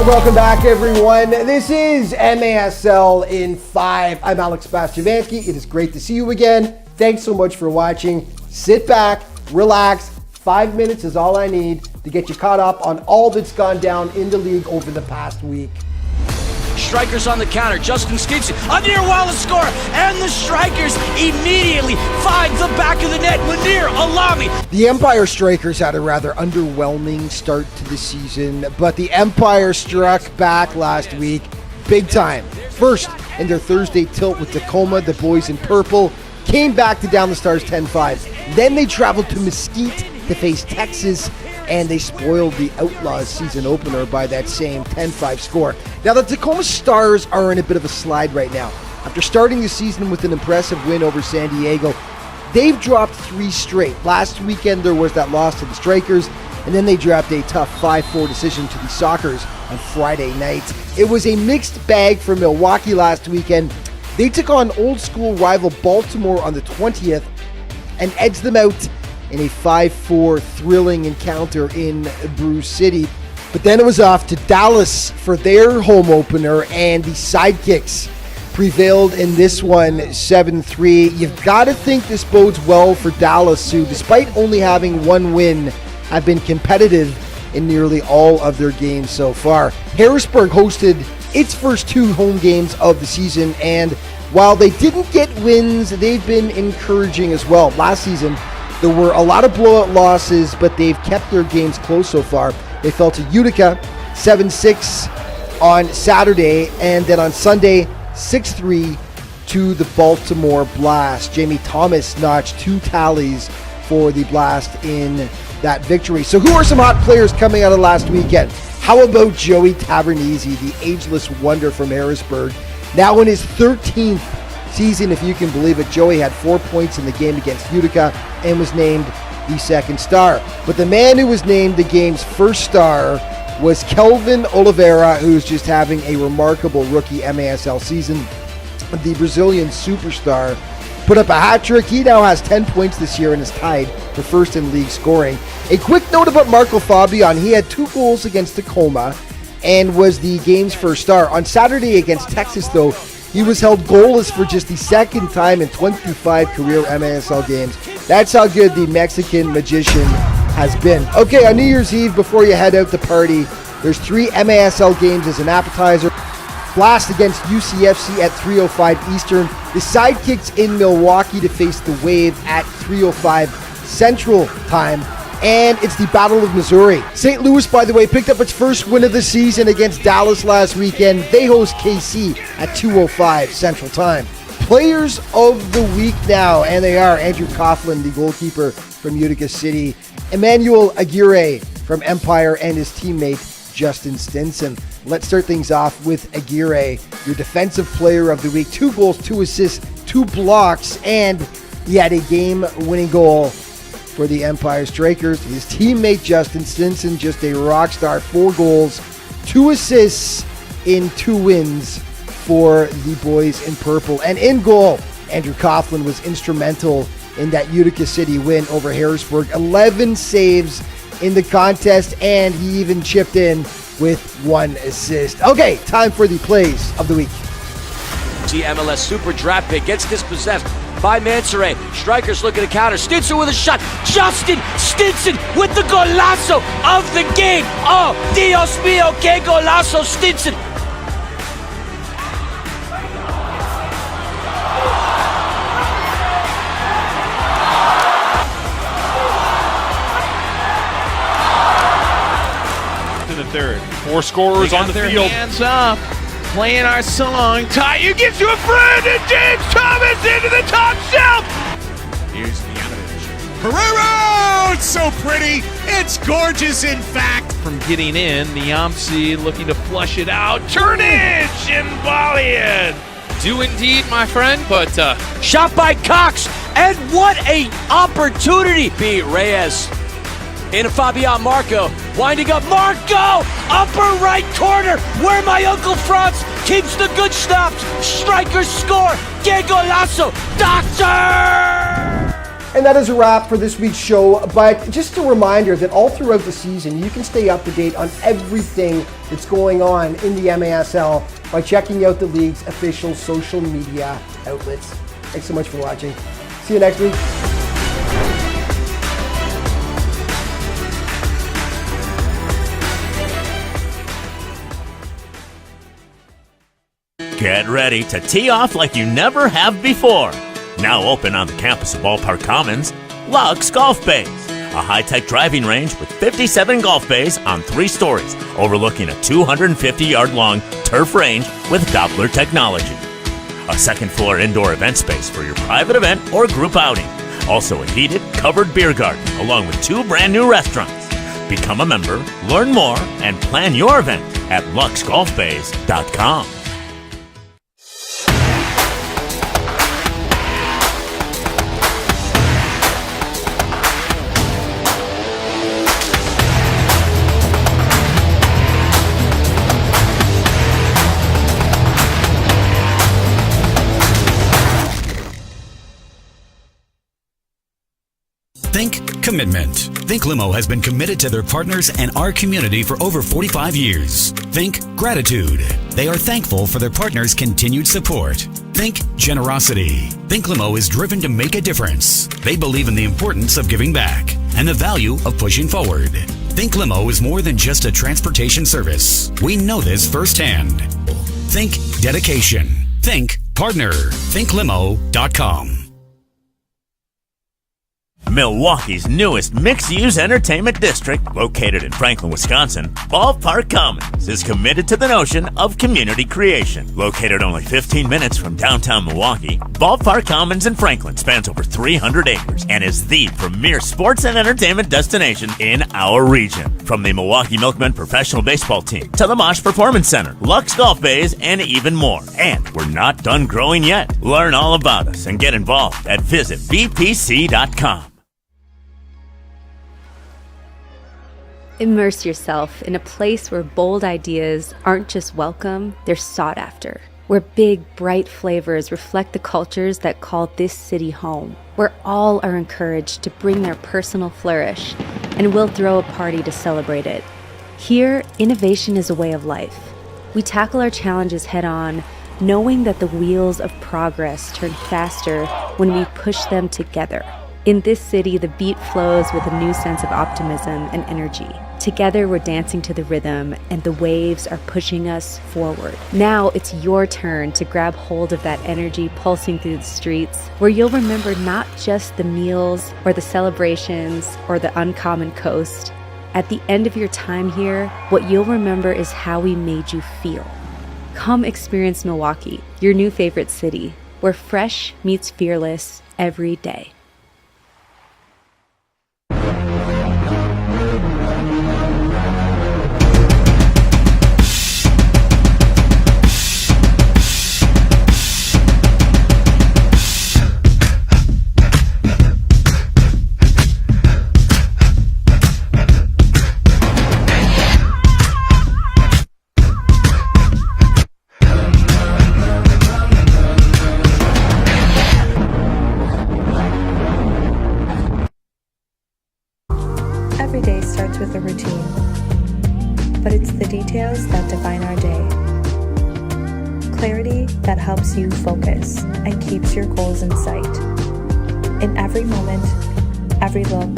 Welcome back, everyone. This is MASL in 5. I'm Alex Bastiavansky. It is great to see you again. Thanks so much for watching. Sit back, relax. 5 minutes is all I need to get you caught up on all that's gone down in the league over the past week. Strikers on the counter. Justin Skeets, a near Wallace score, and the Strikers immediately find the back of the net. Munir Alami. The Empire Strikers had a rather underwhelming start to the season, but the Empire struck back last week big time. First, in their Thursday tilt with Tacoma, the boys in purple came back to down the Stars 10-5. Then they traveled to Mesquite to face Texas, and they spoiled the Outlaws season opener by that same 10-5 score. Now, the Tacoma Stars are in a bit of a slide right now. After starting the season with an impressive win over San Diego, they've dropped 3 straight. Last weekend, there was that loss to the Strikers, and then they dropped a tough 5-4 decision to the Sockers on Friday night. It was a mixed bag for Milwaukee last weekend. They took on old school rival Baltimore on the 20th and edged them out in a 5-4 thrilling encounter in Brew City. But then it was off to Dallas for their home opener, and the Sidekicks prevailed in this one 7-3. You've got to think this bodes well for Dallas, who, despite only having 1 win, have been competitive in nearly all of their games so far. Harrisburg hosted its first 2 home games of the season, and while they didn't get wins, they've been encouraging as well. Last season, there were a lot of blowout losses, but they've kept their games close so far. They fell to Utica 7-6 on Saturday, and then on Sunday 6-3 to the Baltimore Blast. Jamie Thomas notched 2 tallies for the Blast in that victory. So who are some hot players coming out of last weekend? How about Joey Tavernese, the ageless wonder from Harrisburg? Now in his 13th season, if you can believe it, Joey had 4 points in the game against Utica and was named the second star. But the man who was named the game's first star was Kelvin Oliveira, who's just having a remarkable rookie MASL season. The Brazilian superstar put up a hat trick. He now has 10 points this year and is tied for first in league scoring. A quick note about Marco Fabian. He had 2 goals against Tacoma and was the game's first star. On Saturday against Texas, though, He was held goalless for just the second time in 25 career MASL games. That's how good the Mexican magician has been. Okay, on New Year's Eve, before you head out to party, there's 3 MASL games as an appetizer. Blast against UCFC at 3:05 Eastern. The Sidekicks in Milwaukee to face the Wave at 3:05 Central Time. And it's the Battle of Missouri. St. Louis, by the way, picked up its first win of the season against Dallas last weekend. They host KC at 2:05 Central Time. Players of the week now, and they are Andrew Coughlin, the goalkeeper from Utica City, Emmanuel Aguirre from Empire, and his teammate Justin Stinson. Let's start things off with Aguirre, your defensive player of the week. 2 goals, 2 assists, 2 blocks, and he had a game-winning goal for the Empire Strikers. His teammate Justin Stinson, just a rock star. 4 goals, 2 assists in 2 wins for the boys in purple. And in goal, Andrew Coughlin was instrumental in that Utica City win over Harrisburg. 11 saves in the contest, and he even chipped in with 1 assist. Okay, time for the plays of the week. The MLS Super Draft Pick gets dispossessed by Mansoray. Strikers looking to counter. Stinson with a shot. Justin Stinson with the golazo of the game. Oh, Dios mío, que golazo, Stinson. Third. 4 scorers on the field. Hands up. Playing our song. Tyu gives to a friend, and James Thomas into the top shelf. Here's the animation. Herrero! It's so pretty. It's gorgeous, in fact. From getting in, Niamsi looking to flush it out. Turnage and Balian. Do indeed, my friend, but shot by Cox, and what a opportunity. Beat Reyes. Into Fabian Marco, winding up Marco, upper right corner, where my Uncle Franz keeps the good stops. Strikers score, que golazo, Doctor! And that is a wrap for this week's show, but just a reminder that all throughout the season, you can stay up to date on everything that's going on in the MASL by checking out the league's official social media outlets. Thanks so much for watching. See you next week. Get ready to tee off like you never have before. Now open on the campus of Ballpark Commons, Lux Golf Bays, a high-tech driving range with 57 golf bays on 3 stories, overlooking a 250-yard-long turf range with Doppler technology. A second-floor indoor event space for your private event or group outing. Also a heated, covered beer garden, along with 2 brand-new restaurants. Become a member, learn more, and plan your event at luxgolfbays.com. Think commitment. Think Limo has been committed to their partners and our community for over 45 years. Think gratitude. They are thankful for their partners' continued support. Think generosity. Think Limo is driven to make a difference. They believe in the importance of giving back and the value of pushing forward. Think Limo is more than just a transportation service. We know this firsthand. Think dedication. Think partner. ThinkLimo.com. Milwaukee's newest mixed-use entertainment district, located in Franklin, Wisconsin, Ballpark Commons is committed to the notion of community creation. Located only 15 minutes from downtown Milwaukee, Ballpark Commons in Franklin spans over 300 acres and is the premier sports and entertainment destination in our region. From the Milwaukee Milkmen professional baseball team to the Mosh Performance Center, Lux Golf Bays, and even more. And we're not done growing yet. Learn all about us and get involved at visitbpc.com. Immerse yourself in a place where bold ideas aren't just welcome, they're sought after. Where big, bright flavors reflect the cultures that call this city home. Where all are encouraged to bring their personal flourish, and we'll throw a party to celebrate it. Here, innovation is a way of life. We tackle our challenges head on, knowing that the wheels of progress turn faster when we push them together. In this city, the beat flows with a new sense of optimism and energy. Together, we're dancing to the rhythm, and the waves are pushing us forward. Now it's your turn to grab hold of that energy pulsing through the streets, where you'll remember not just the meals or the celebrations or the uncommon coast. At the end of your time here, what you'll remember is how we made you feel. Come experience Milwaukee, your new favorite city, where fresh meets fearless every day. Every day starts with a routine, but it's the details that define our day. Clarity that helps you focus and keeps your goals in sight. In every moment, every look,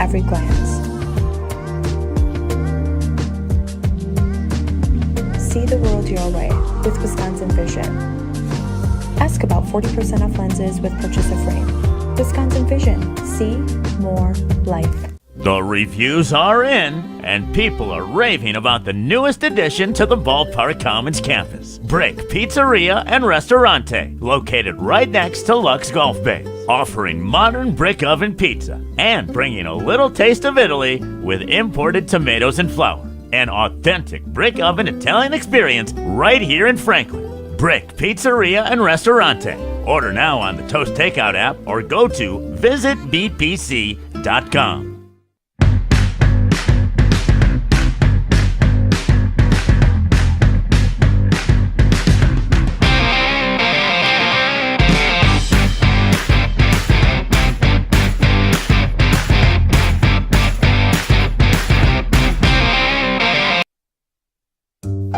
every glance. See the world your way with Wisconsin Vision. Ask about 40% off lenses with purchase of frame. Wisconsin Vision. See more life. The reviews are in, and people are raving about the newest addition to the Ballpark Commons campus, Brick Pizzeria and Restaurante, located right next to Lux Golf Base, offering modern brick oven pizza and bringing a little taste of Italy with imported tomatoes and flour. An authentic brick oven Italian experience right here in Franklin. Brick Pizzeria and Restaurante. Order now on the Toast Takeout app or go to visitbpc.com.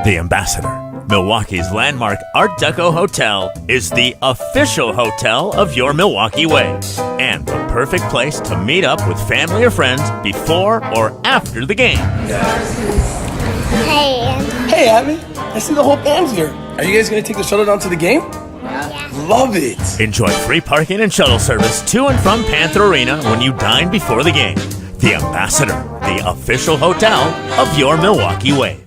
The Ambassador, Milwaukee's landmark Art Deco hotel, is the official hotel of your Milwaukee Wave and the perfect place to meet up with family or friends before or after the game. Hey, Abby. I see the whole band's here. Are you guys going to take the shuttle down to the game? Yeah. Love it. Enjoy free parking and shuttle service to and from Panther Arena when you dine before the game. The Ambassador, the official hotel of your Milwaukee Wave.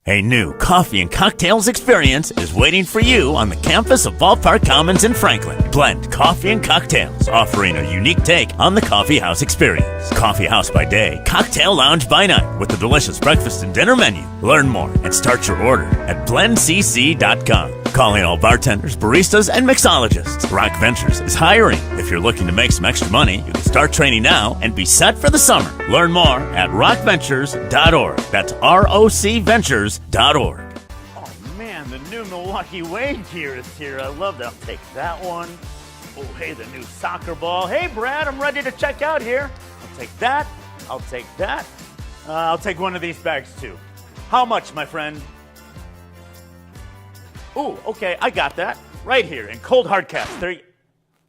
A new coffee and cocktails experience is waiting for you on the campus of Ballpark Commons in Franklin. Blend coffee and cocktails, offering a unique take on the coffee house experience. Coffee house by day, cocktail lounge by night, with a delicious breakfast and dinner menu. Learn more and start your order at blendcc.com. Calling all bartenders, baristas, and mixologists. Rock Ventures is hiring. If you're looking to make some extra money, you can start training now and be set for the summer. Learn more at rockventures.org. That's ROCVentures.org. Oh man, the new Milwaukee Wave gear is here. I love that. I'll take that one. Oh, hey, the new soccer ball. Hey, Brad, I'm ready to check out here. I'll take that. I'll take that. I'll take one of these bags too. How much, my friend? Ooh, okay, I got that. Right here in cold hard cash.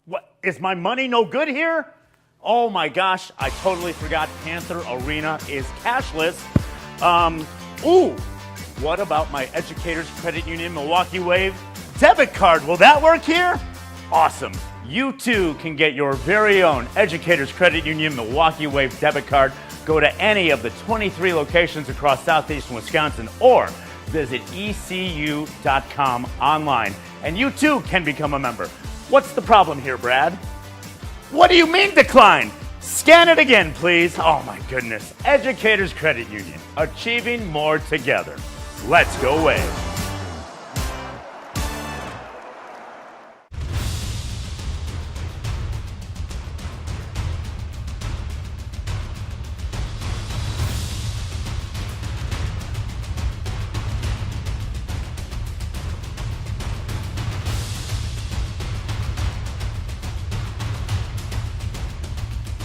What, is my money no good here? Oh my gosh, I totally forgot Panther Arena is cashless. Ooh, what about my Educators Credit Union Milwaukee Wave debit card? Will that work here? Awesome. You too can get your very own Educators Credit Union Milwaukee Wave debit card. Go to any of the 23 locations across southeastern Wisconsin or visit ecu.com online, and you too can become a member. What's the problem here, Brad? What do you mean decline? Scan it again, please. Oh my goodness. Educators Credit Union, achieving more together. Let's go Wave.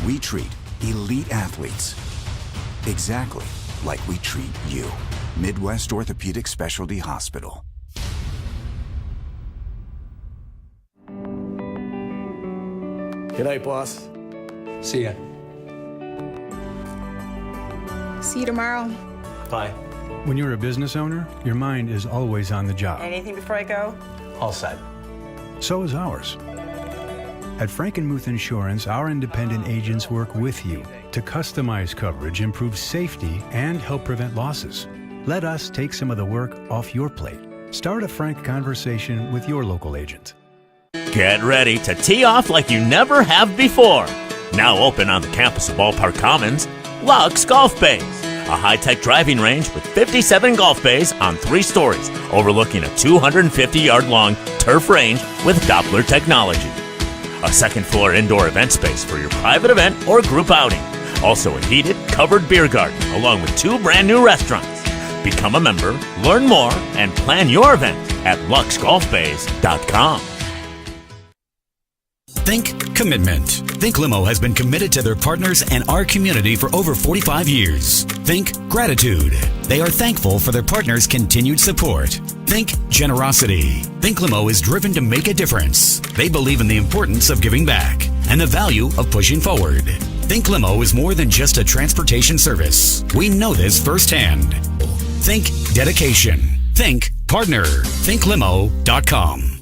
We treat elite athletes exactly like we treat you. Midwest Orthopedic Specialty Hospital. Good night, boss. See ya. See you tomorrow. Bye. When you're a business owner, your mind is always on the job. Anything before I go? All set. So is ours. At Frankenmuth Insurance, our independent agents work with you to customize coverage, improve safety, and help prevent losses. Let us take some of the work off your plate. Start a frank conversation with your local agent. Get ready to tee off like you never have before. Now open on the campus of Ballpark Commons, Lux Golf Bays, a high-tech driving range with 57 golf bays on 3 stories, overlooking a 250-yard-long turf range with Doppler technology. A second-floor indoor event space for your private event or group outing. Also a heated, covered beer garden, along with 2 brand-new restaurants. Become a member, learn more, and plan your event at luxgolfbays.com. Think commitment. Think Limo has been committed to their partners and our community for over 45 years. Think gratitude. They are thankful for their partners' continued support. Think generosity. Think Limo is driven to make a difference. They believe in the importance of giving back and the value of pushing forward. Think Limo is more than just a transportation service. We know this firsthand. Think dedication. Think partner. ThinkLimo.com.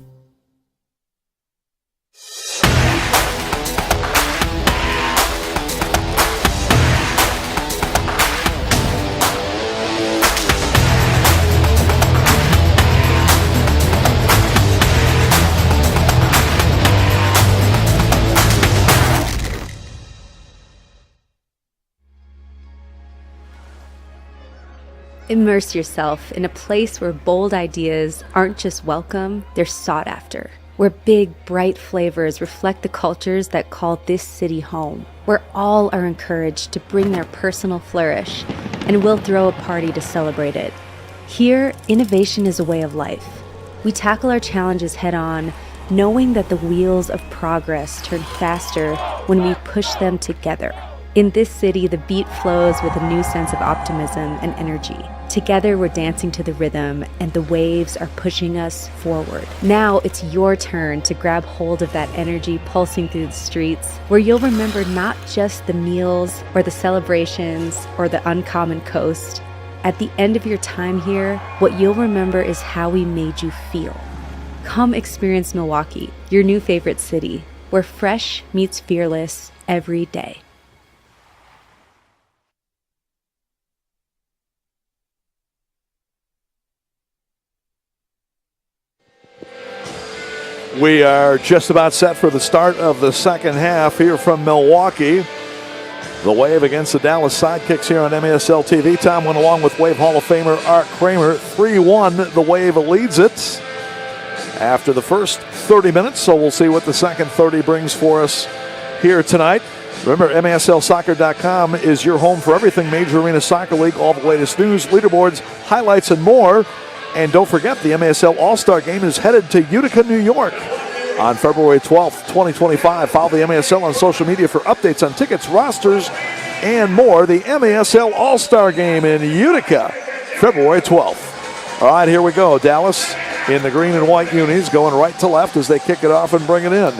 Immerse yourself in a place where bold ideas aren't just welcome, they're sought after. Where big, bright flavors reflect the cultures that call this city home. Where all are encouraged to bring their personal flourish, and we'll throw a party to celebrate it. Here, innovation is a way of life. We tackle our challenges head on, knowing that the wheels of progress turn faster when we push them together. In this city, the beat flows with a new sense of optimism and energy. Together, we're dancing to the rhythm, and the waves are pushing us forward. Now it's your turn to grab hold of that energy pulsing through the streets, where you'll remember not just the meals or the celebrations or the uncommon coast. At the end of your time here, what you'll remember is how we made you feel. Come experience Milwaukee, your new favorite city, where fresh meets fearless every day. We are just about set for the start of the second half here from Milwaukee. The Wave against the Dallas Sidekicks here on MASL TV. Tom went along with Wave Hall of Famer Art Kramer. 3-1, the Wave leads it after the first 30 minutes, so we'll see what the second 30 brings for us here tonight. Remember, MASLsoccer.com is your home for everything Major Arena Soccer League, all the latest news, leaderboards, highlights, and more. And don't forget, the MASL All-Star Game is headed to Utica, New York on February 12th, 2025. Follow the MASL on social media for updates on tickets, rosters, and more. The MASL All-Star Game in Utica, February 12th. All right, here we go. Dallas in the green and white unis going right to left as they kick it off and bring it in.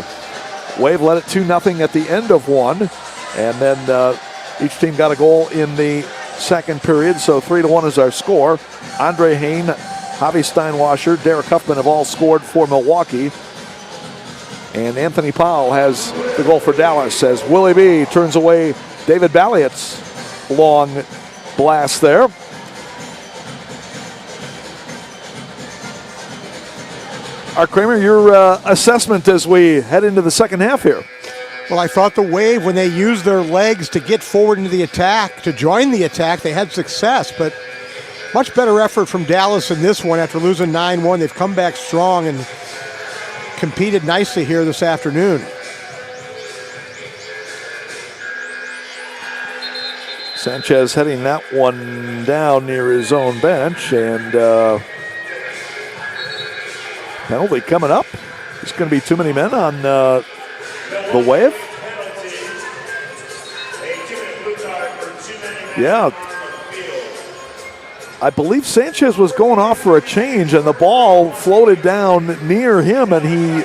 Wave led it 2-0 at the end of one. And then each team got a goal in the second period, so 3-1 is our score. Andre Hain, Javi Steinwasser, Derek Huffman have all scored for Milwaukee. And Anthony Powell has the goal for Dallas as Willie B turns away David Balliot's long blast there. Art Kramer, your assessment as we head into the second half here. Well, I thought the Wave, when they used their legs to get forward into the attack, to join the attack, they had success, but much better effort from Dallas in this one after losing 9-1. They've come back strong and competed nicely here this afternoon. Sanchez heading that one down near his own bench, and penalty coming up. There's going to be too many men on the Wave. Yeah. I believe Sanchez was going off for a change, and the ball floated down near him, and he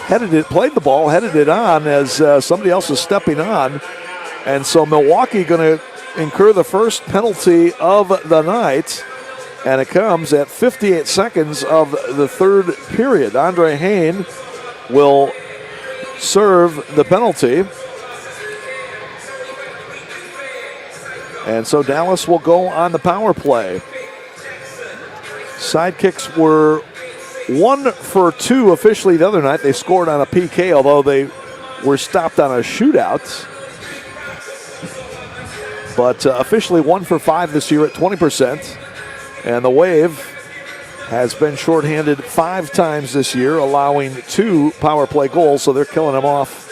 played the ball, headed it on as somebody else is stepping on. And so Milwaukee going to incur the first penalty of the night. And it comes at 58 seconds of the third period. Andre Hain will serve the penalty. And so Dallas will go on the power play. Sidekicks were 1 for 2 officially the other night. They scored on a PK, although they were stopped on a shootout. But officially 1 for 5 this year at 20%. And the Wave has been shorthanded 5 times this year, allowing 2 power play goals, so they're killing them off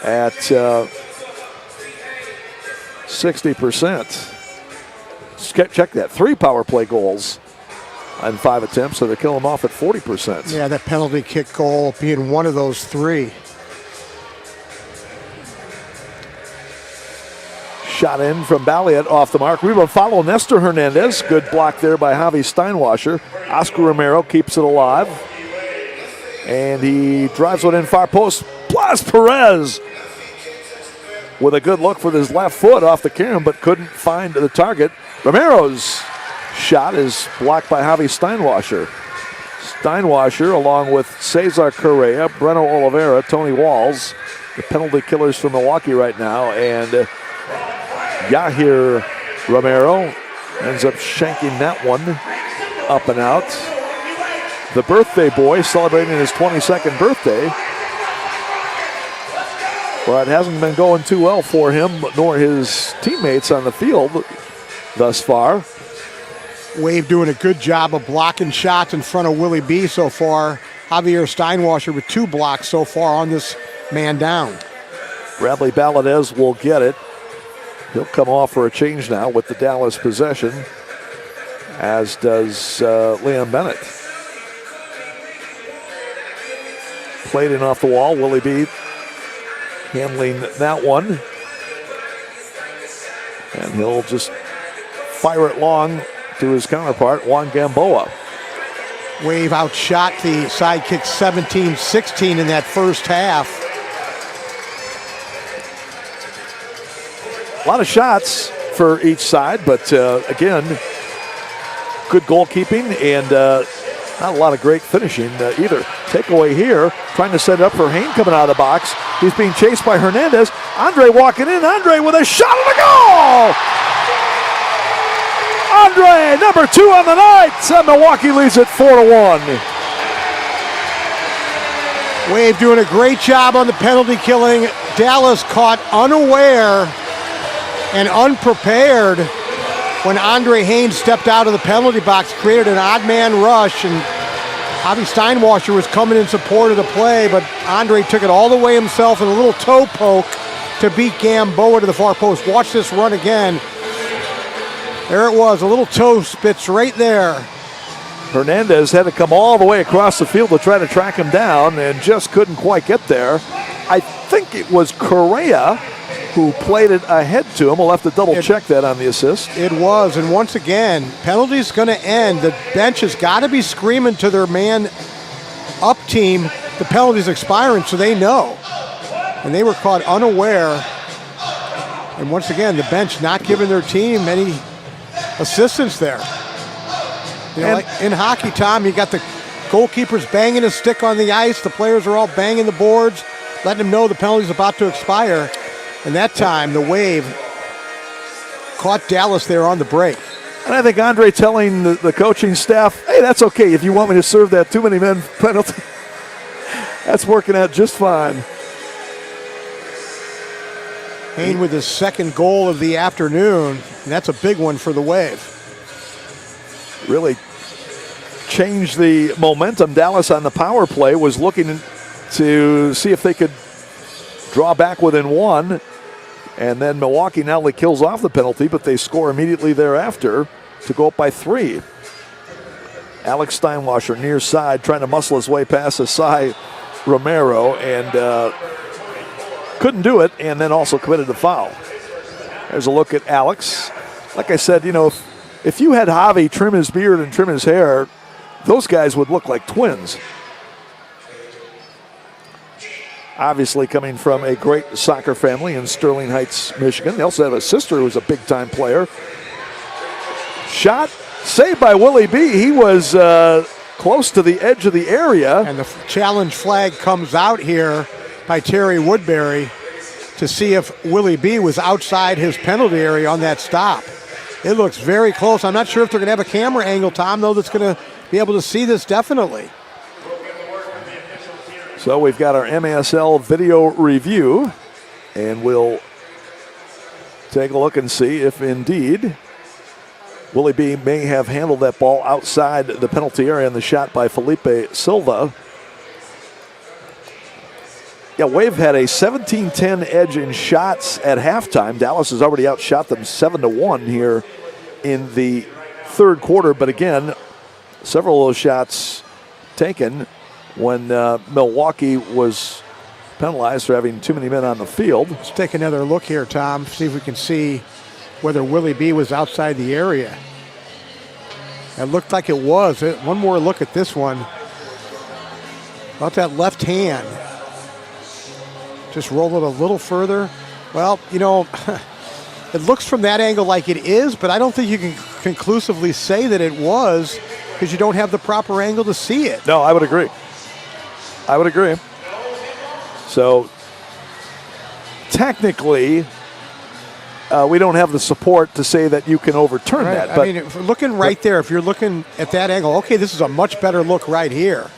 at 60%. Check that, 3 power play goals on 5 attempts, so they're killing them off at 40%. Yeah, that penalty kick goal being one of those 3. Shot in from Balliet off the mark. We will follow Nestor Hernandez. Good block there by Javi Steinwasser. Oscar Romero keeps it alive. And he drives one in far post. Blas Perez with a good look with his left foot off the carom, but couldn't find the target. Romero's shot is blocked by Javi Steinwasser. Steinwasser, along with Cesar Correa, Breno Oliveira, Tony Walls, the penalty killers for Milwaukee right now. And Yahir Romero ends up shanking that one up and out. The birthday boy celebrating his 22nd birthday. But it hasn't been going too well for him, nor his teammates on the field thus far. Wave doing a good job of blocking shots in front of Willie B so far. Javier Steinwasser with 2 blocks so far on this man down. Bradley Balladez will get it. He'll come off for a change now with the Dallas possession, as does Liam Bennett. Played in off the wall. Willie B handling that one. And he'll just fire it long to his counterpart, Juan Gamboa. Wave outshot the Sidekicks 17-16 in that first half. A lot of shots for each side, but again, good goalkeeping and not a lot of great finishing either. Takeaway here, trying to set it up for Hain coming out of the box. He's being chased by Hernandez. Andre walking in. Andre with a shot on the goal! Andre, number 2 on the night. Milwaukee leads it 4-1. Wave doing a great job on the penalty killing. Dallas caught unaware and unprepared when Andre Hain stepped out of the penalty box, created an odd man rush, and Javi Steinwasser was coming in support of the play, but Andre took it all the way himself in a little toe poke to beat Gamboa to the far post. Watch this run again. There it was, a little toe spits right there. Hernandez had to come all the way across the field to try to track him down and just couldn't quite get there. I think it was Correa who played it ahead to him. We'll have to double check that on the assist. It was, and once again, penalty's going to end. The bench has got to be screaming to their man up team, the penalty's expiring, so they know. And they were caught unaware. And once again, the bench not giving their team any assistance there. You know, like in hockey, Tom, you got the goalkeepers banging a stick on the ice. The players are all banging the boards, letting them know the penalty's about to expire. And that time, the Wave caught Dallas there on the break. And I think Andre telling the coaching staff, hey, that's okay if you want me to serve that too many men penalty. That's working out just fine. Hain with his second goal of the afternoon, and that's a big one for the Wave. Really changed the momentum. Dallas on the power play was looking to see if they could draw back within 1. And then Milwaukee not only kills off the penalty, but they score immediately thereafter to go up by 3. Alex Steinwasser near side trying to muscle his way past Asai Romero and couldn't do it, and then also committed a foul. There's a look at Alex. Like I said, you know, if you had Javi trim his beard and trim his hair, those guys would look like twins. obviously coming from a great soccer family in Sterling Heights, Michigan. They also have a sister who's a big-time player. Shot saved by Willie B. He was close to the edge of the area. And the challenge flag comes out here by Terry Woodbury to see if Willie B. was outside his penalty area on that stop. It looks very close. I'm not sure if they're going to have a camera angle, Tom, though, that's going to be able to see this definitely. So we've got our MASL video review, and we'll take a look and see if indeed Willie B. may have handled that ball outside the penalty area in the shot by Felipe Silva. Yeah, Wave had a 17-10 edge in shots at halftime. Dallas has already outshot them 7-1 here in the third quarter. But again, several of those shots taken when Milwaukee was penalized for having too many men on the field. Let's take another look here, Tom, see if we can see whether Willie B. was outside the area. It looked like it was. One more look at this one. About that left hand. Just roll it a little further. Well, you know, it looks from that angle like it is, but I don't think you can conclusively say that it was because you don't have the proper angle to see it. No, I would agree. I would agree. So, technically, we don't have the support to say that you can overturn right. that. I But mean, if we're looking right there, if you're looking at that angle, okay, this is a much better look right here.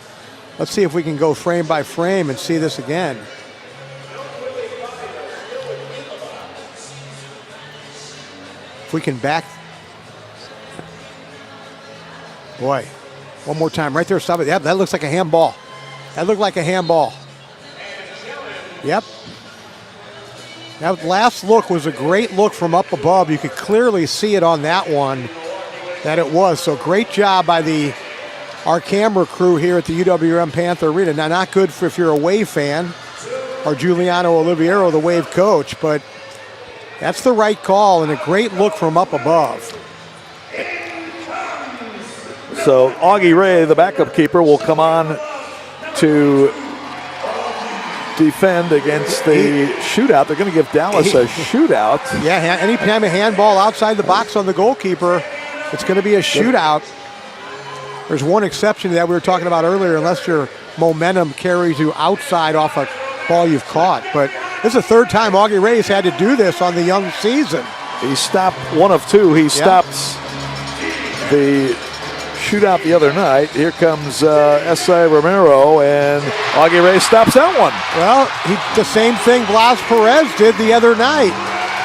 Let's see if we can go frame by frame and see this again. If we can back. Boy, one more time. Right there, stop it. Yep, that looks like a handball. That looked like a handball. Yep. That last look was a great look from up above. You could clearly see it on that one that it was. So great job by our camera crew here at the UWM Panther Arena. Now, not good for if you're a Wave fan or Giuliano Oliviero, the Wave coach, but that's the right call and a great look from up above. So Augie Ray, the backup keeper, will come on to defend against the shootout. They're going to give Dallas a shootout. Yeah, anytime a handball outside the box on the goalkeeper, it's going to be a shootout. There's one exception to that we were talking about earlier, unless your momentum carries you outside off a ball you've caught. But this is the third time Augie Ray's had to do this on the young season. He stopped one of two. He stopped the shootout the other night. Here comes S.I. Romero, and Augie Ray stops that one. Well, the same thing Blas Perez did the other night.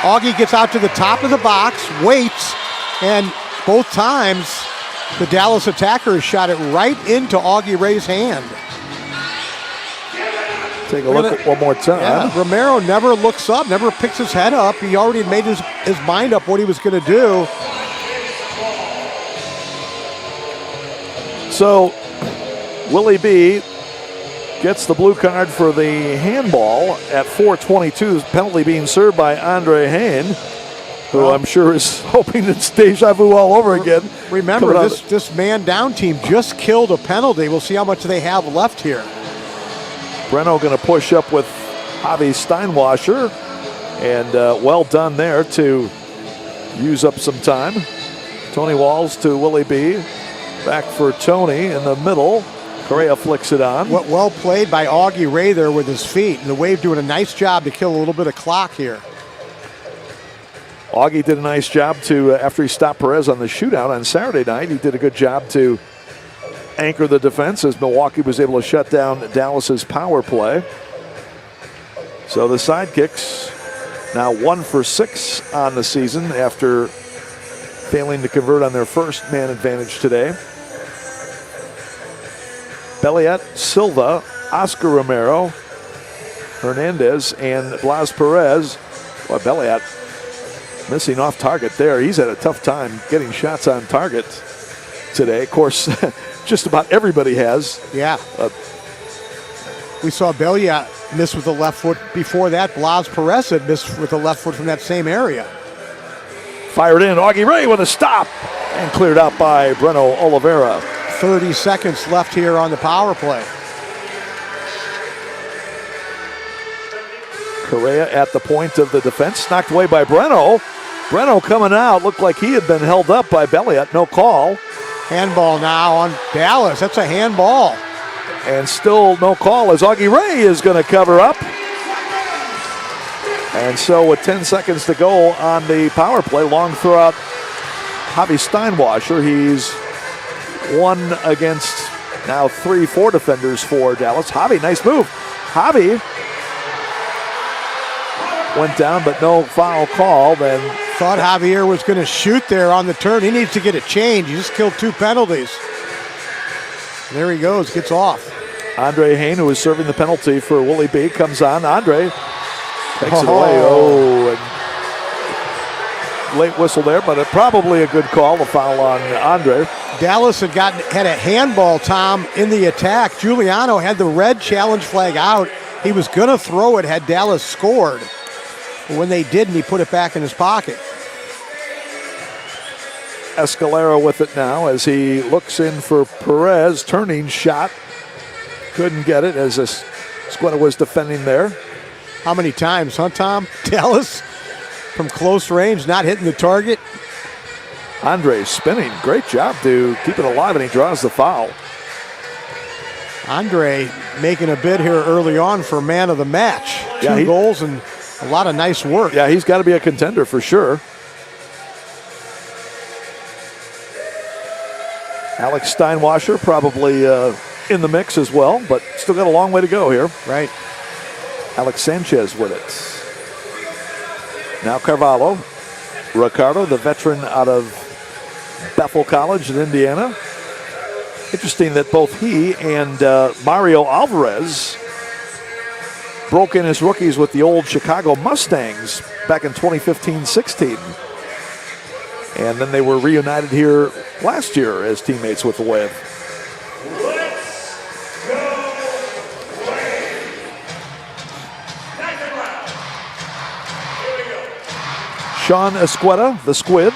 Augie gets out to the top of the box, waits, and both times the Dallas attackers shot it right into Augie Ray's hand. Take a look at one more time. Yeah, Romero never looks up, never picks his head up. He already made his mind up what he was going to do. So, Willie B gets the blue card for the handball at 4:22. Penalty being served by Andre Hain, who I'm sure is hoping it's deja vu all over again. Remember, this man down team just killed a penalty. We'll see how much they have left here. Breno going to push up with Javi Steinwasser, and well done there to use up some time. Tony Walls to Willie B. Back for Tony in the middle. Correa flicks it on. Well played by Augie Ray there with his feet. And the Wave doing a nice job to kill a little bit of clock here. Augie did a nice job to, after he stopped Perez on the shootout on Saturday night, he did a good job to anchor the defense as Milwaukee was able to shut down Dallas's power play. So the Sidekicks now 1 for 6 on the season after failing to convert on their first man advantage today. Belliet, Silva, Oscar Romero, Hernandez, and Blas Perez. Well, Belliet missing off target there. He's had a tough time getting shots on target today. Of course, just about everybody has. Yeah. We saw Belliet miss with the left foot. Before that, Blas Perez had missed with the left foot from that same area. Fired in, Augie Ray with a stop, and cleared out by Breno Oliveira. 30 seconds left here on the power play. Correa at the point of the defense, knocked away by Breno. Breno coming out, looked like he had been held up by Belliot, no call. Handball now on Dallas, that's a handball. And still no call as Augie Ray is going to cover up. And so with 10 seconds to go on the power play, long throw out Javi Steinwasser. He's 1 against now 3-4 defenders for Dallas. Javi, nice move. Javi went down, but no foul call. Then thought Javier was going to shoot there on the turn. He needs to get a change. He just killed 2 penalties. There he goes, gets off. Andre Hain, who is serving the penalty for Willie B, comes on. Andre takes it away. Oh, and late whistle there, but probably a good call, the foul on Andre. Dallas had a handball, Tom, in the attack. Giuliano had the red challenge flag out. He was going to throw it had Dallas scored. But when they didn't, he put it back in his pocket. Escalera with it now as he looks in for Perez. Turning shot. Couldn't get it as Esqueda was defending there. How many times, huh, Tom? Dallas from close range, not hitting the target. Andre spinning. Great job to keep it alive, and he draws the foul. Andre making a bid here early on for man of the match. 2 goals and a lot of nice work. Yeah, he's got to be a contender for sure. Alex Steinwasser probably in the mix as well, but still got a long way to go here. Right. Alex Sanchez with it. Now Carvalho. Ricardo, the veteran out of Bethel College in Indiana. Interesting that both he and Mario Alvarez broke in as rookies with the old Chicago Mustangs back in 2015-16. And then they were reunited here last year as teammates with the Wave. Sean Esqueda, the Squid,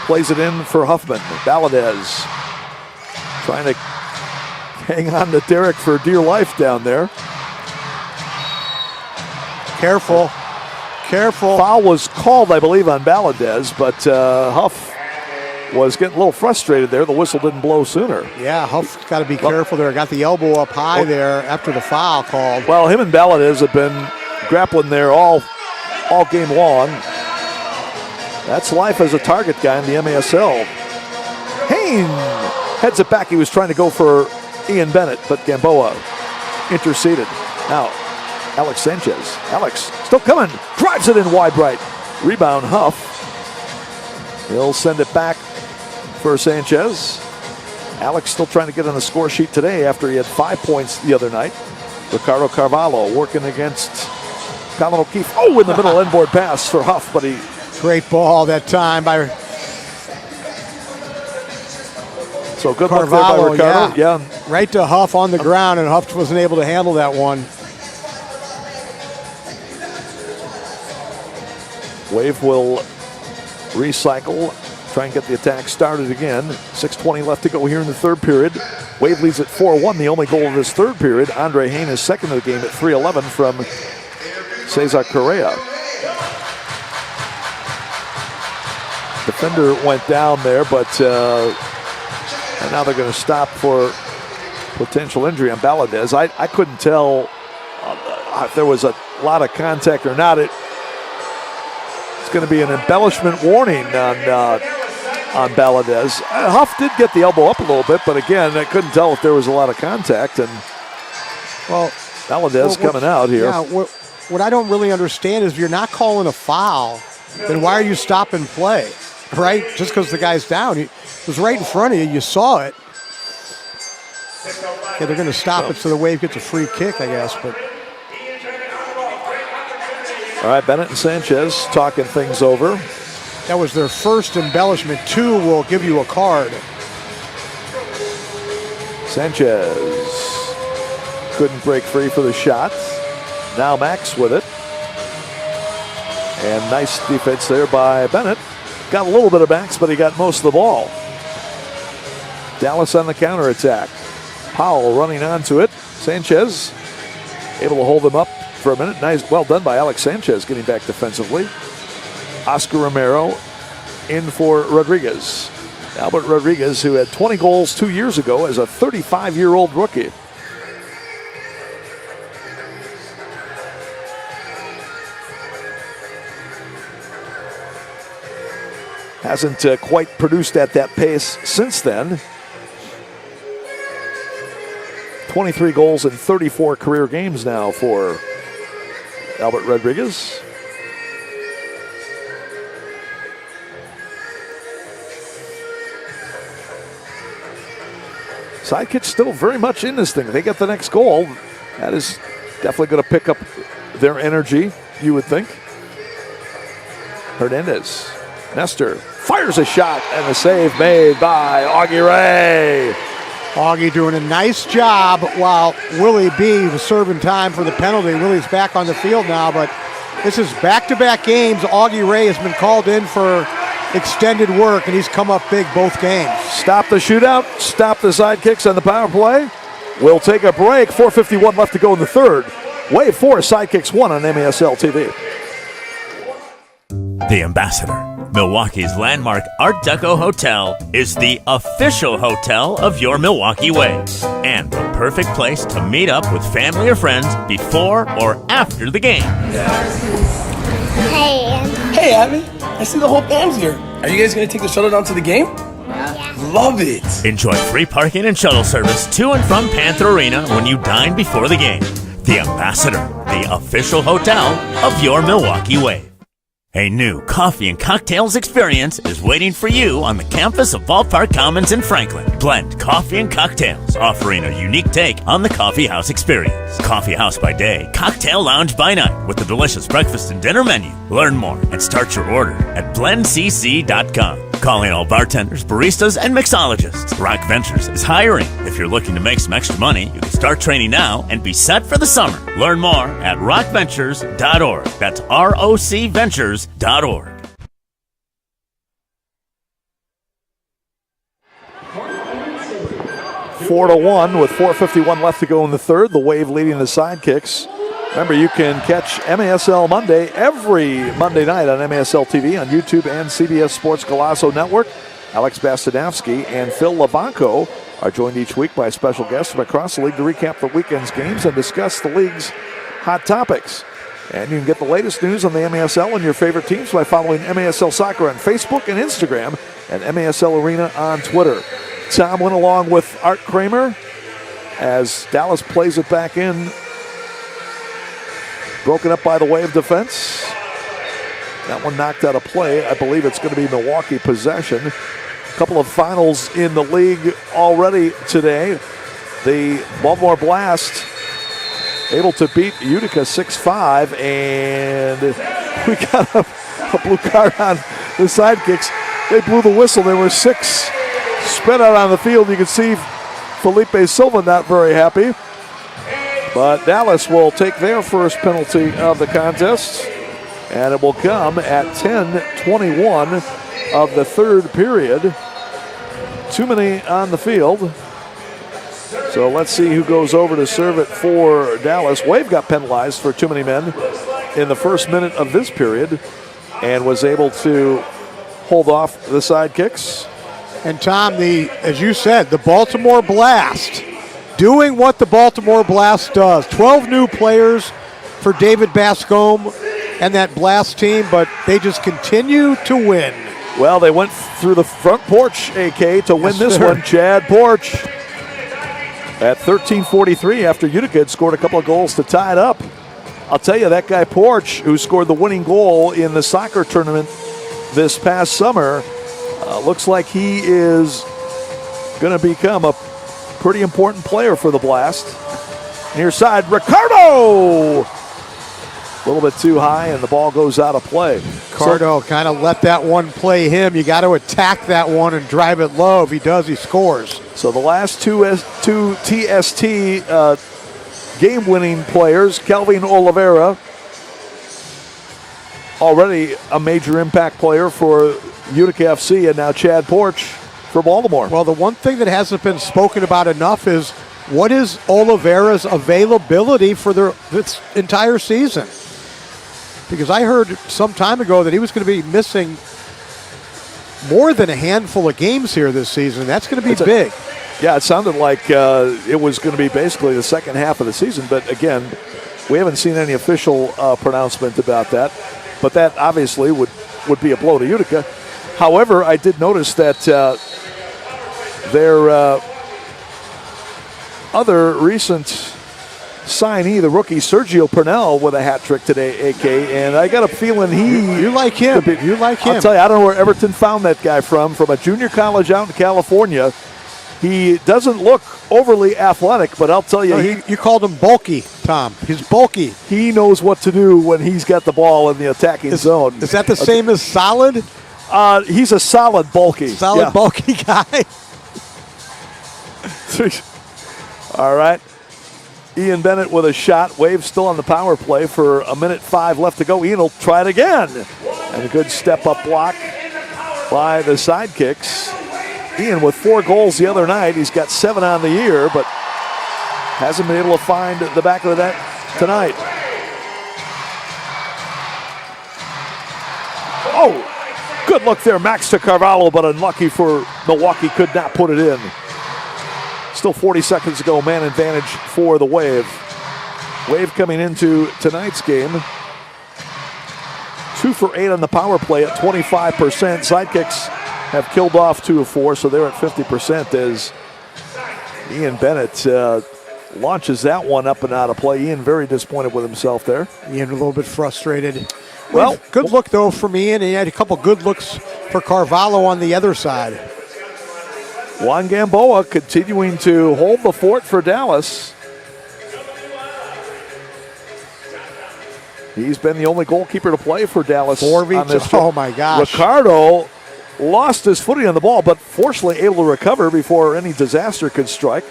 plays it in for Huffman. Valadez trying to hang on to Derek for dear life down there. Careful. Careful. Foul was called, I believe, on Valadez, but Huff was getting a little frustrated there. The whistle didn't blow sooner. Yeah, Huff's got to be careful there. Got the elbow up high there after the foul called. Well, him and Valadez have been grappling there all game long. That's life as a target guy in the MASL. Hain heads it back. He was trying to go for Ian Bennett, but Gamboa interceded. Now, Alex Sanchez. Alex still coming. Drives it in wide right. Rebound Huff. He'll send it back for Sanchez. Alex still trying to get on the score sheet today after he had 5 points the other night. Ricardo Carvalho working against Colin O'Keefe. Oh, in the middle inboard pass for Huff, but he... Great ball that time by... So good luck there by Ricardo. Yeah. Right to Huff on the ground, and Huff wasn't able to handle that one. Wave will recycle, try and get the attack started again. 6:20 left to go here in the third period. Wave leads at 4-1, the only goal of this third period. Andre Hain is second of the game at 3:11 from Cesar Correa. Defender went down there, but and now they're going to stop for potential injury on Valadez. I couldn't tell if there was a lot of contact or not. It's going to be an embellishment warning on Valadez. Huff did get the elbow up a little bit, but again, I couldn't tell if there was a lot of contact. And well, Valadez coming out here. Yeah, what I don't really understand is if you're not calling a foul, then why are you stopping play? Right? Just because the guy's down. He was right in front of you. You saw it. Okay, they're going to stop it so the Wave gets a free kick, I guess. But all right, Bennett and Sanchez talking things over. That was their first embellishment. 2 will give you a card. Sanchez couldn't break free for the shot. Now Max with it. And nice defense there by Bennett. Got a little bit of Max, but he got most of the ball. Dallas on the counterattack. Powell running onto it. Sanchez able to hold him up for a minute. Nice, well done by Alex Sanchez getting back defensively. Oscar Romero in for Rodriguez. Albert Rodriguez, who had 20 goals 2 years ago as a 35-year-old rookie. Hasn't quite produced at that pace since then. 23 goals in 34 career games now for Albert Rodriguez. Sidekicks still very much in this thing. They get the next goal. That is definitely going to pick up their energy, you would think. Hernandez. Nestor fires a shot, and the save made by Augie Ray. Augie doing a nice job while Willie B was serving time for the penalty. Willie's back on the field now, but this is back-to-back games. Augie Ray has been called in for extended work, and he's come up big both games. Stop the shootout, stop the Sidekicks on the power play. We'll take a break. 4:51 left to go in the third. Wave 4, Sidekicks 1 on MASL TV. The Ambassador, Milwaukee's landmark Art Deco hotel, is the official hotel of your Milwaukee Wave and the perfect place to meet up with family or friends before or after the game. Hey, Abby. I see the whole band's here. Are you guys going to take the shuttle down to the game? Yeah. Love it. Enjoy free parking and shuttle service to and from Panther Arena when you dine before the game. The Ambassador, the official hotel of your Milwaukee Wave. A new coffee and cocktails experience is waiting for you on the campus of Ballpark Commons in Franklin. Blend coffee and cocktails, offering a unique take on the coffee house experience. Coffee house by day, cocktail lounge by night, with a delicious breakfast and dinner menu. Learn more and start your order at blendcc.com. Calling all bartenders, baristas, and mixologists. Rock Ventures is hiring. If you're looking to make some extra money, you can start training now and be set for the summer. Learn more at rockventures.org. That's ROCVentures.org. Four to 1 with 4:51 left to go in the third. The Wave leading the Sidekicks. Remember, you can catch MASL Monday every Monday night on MASL TV on YouTube and CBS Sports Golasso Network. Alex Bastadowski and Phil Labanco are joined each week by special guests from across the league to recap the weekend's games and discuss the league's hot topics. And you can get the latest news on the MASL and your favorite teams by following MASL Soccer on Facebook and Instagram and MASL Arena on Twitter. Tom went along with Art Kramer as Dallas plays it back in. Broken up by the Wave defense. That one knocked out of play. I believe it's going to be Milwaukee possession. A couple of finals in the league already today. The Baltimore Blast able to beat Utica 6-5, and we got a blue card on the Sidekicks. They blew the whistle. There were 6 spread out on the field. You can see Felipe Silva not very happy. But Dallas will take their first penalty of the contest, and it will come at 10:21 of the third period. Too many on the field. So let's see who goes over to serve it for Dallas. Wave got penalized for too many men in the first minute of this period and was able to hold off the Sidekicks. And Tom, as you said, the Baltimore Blast doing what the Baltimore Blast does. 12 new players for David Bascombe and that Blast team, but they just continue to win. Well, they went through the front porch, AK, to win this one. Chad Porch at 13:43 after Utica had scored a couple of goals to tie it up. I'll tell you, that guy Porch, who scored the winning goal in the soccer tournament this past summer, looks like he is going to become a pretty important player for the Blast. Near side, Ricardo! A little bit too high, and the ball goes out of play. Ricardo kind of let that one play him. You got to attack that one and drive it low. If he does, he scores. So the last two TST game-winning players, Kelvin Oliveira, already a major impact player for Utica FC, and now Chad Porch for Baltimore. Well, the one thing that hasn't been spoken about enough is what is Oliveira's availability for this entire season? Because I heard some time ago that he was going to be missing more than a handful of games here this season. That's going to be big. Yeah, it sounded like it was going to be basically the second half of the season. But again, we haven't seen any official pronouncement about that. But that obviously would be a blow to Utica. However, I did notice that their other recent signee, the rookie Sergio Purnell, with a hat trick today, AK, and I got a feeling you like him. You like him. I'll tell you, I don't know where Everton found that guy from a junior college out in California. He doesn't look overly athletic, but I'll tell you, you called him bulky, Tom. He's bulky. He knows what to do when he's got the ball in the attacking zone. Is that the same as solid? He's a solid bulky. Bulky guy. All right. Ian Bennett with a shot. Wave still on the power play for 1:05 left to go. Ian will try it again. And a good step-up block by the Sidekicks. Ian with 4 goals the other night. He's got 7 on the year, but hasn't been able to find the back of the net tonight. Oh, good look there. Max to Carvalho, but unlucky for Milwaukee. Could not put it in. Still 40 seconds to go. Man advantage for the Wave. Wave coming into tonight's game. 2 for 8 on the power play at 25%. Sidekicks have killed off 2 of 4, so they're at 50% as Ian Bennett launches that one up and out of play. Ian very disappointed with himself there. Ian a little bit frustrated. Well, good look though from Ian. He had a couple good looks for Carvalho on the other side. Juan Gamboa continuing to hold the fort for Dallas. He's been the only goalkeeper to play for Dallas. 4v2. On this Oh my gosh. Ricardo lost his footing on the ball, but fortunately able to recover before any disaster could strike.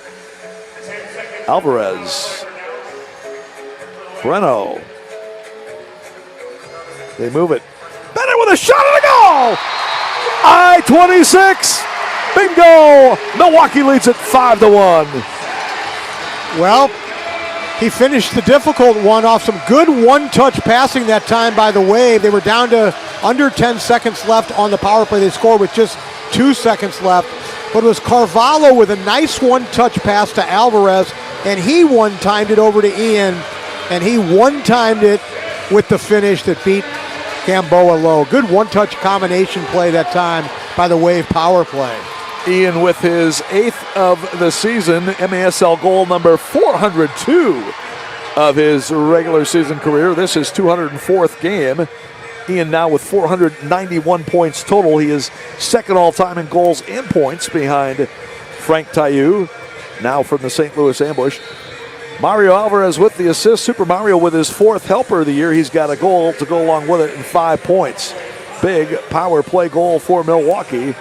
Alvarez. Breno. They move it. Bennett with a shot at the goal! I-26. Bingo! Milwaukee leads it 5-1. Well, he finished the difficult one off some good one-touch passing that time by the Wave. They were down to under 10 seconds left on the power play. They scored with just 2 seconds left. But it was Carvalho with a nice one-touch pass to Alvarez, and he one-timed it over to Ian, and he one-timed it with the finish that beat Gamboa low. Good one-touch combination play that time by the Wave power play. Ian with his 8th of the season, MASL goal number 402 of his regular season career. This is 204th game. Ian now with 491 points total. He is second all-time in goals and points behind Frank Taillou, now from the St. Louis Ambush. Mario Alvarez with the assist. Super Mario with his 4th helper of the year. He's got a goal to go along with it and 5 points. Big power play goal for Milwaukee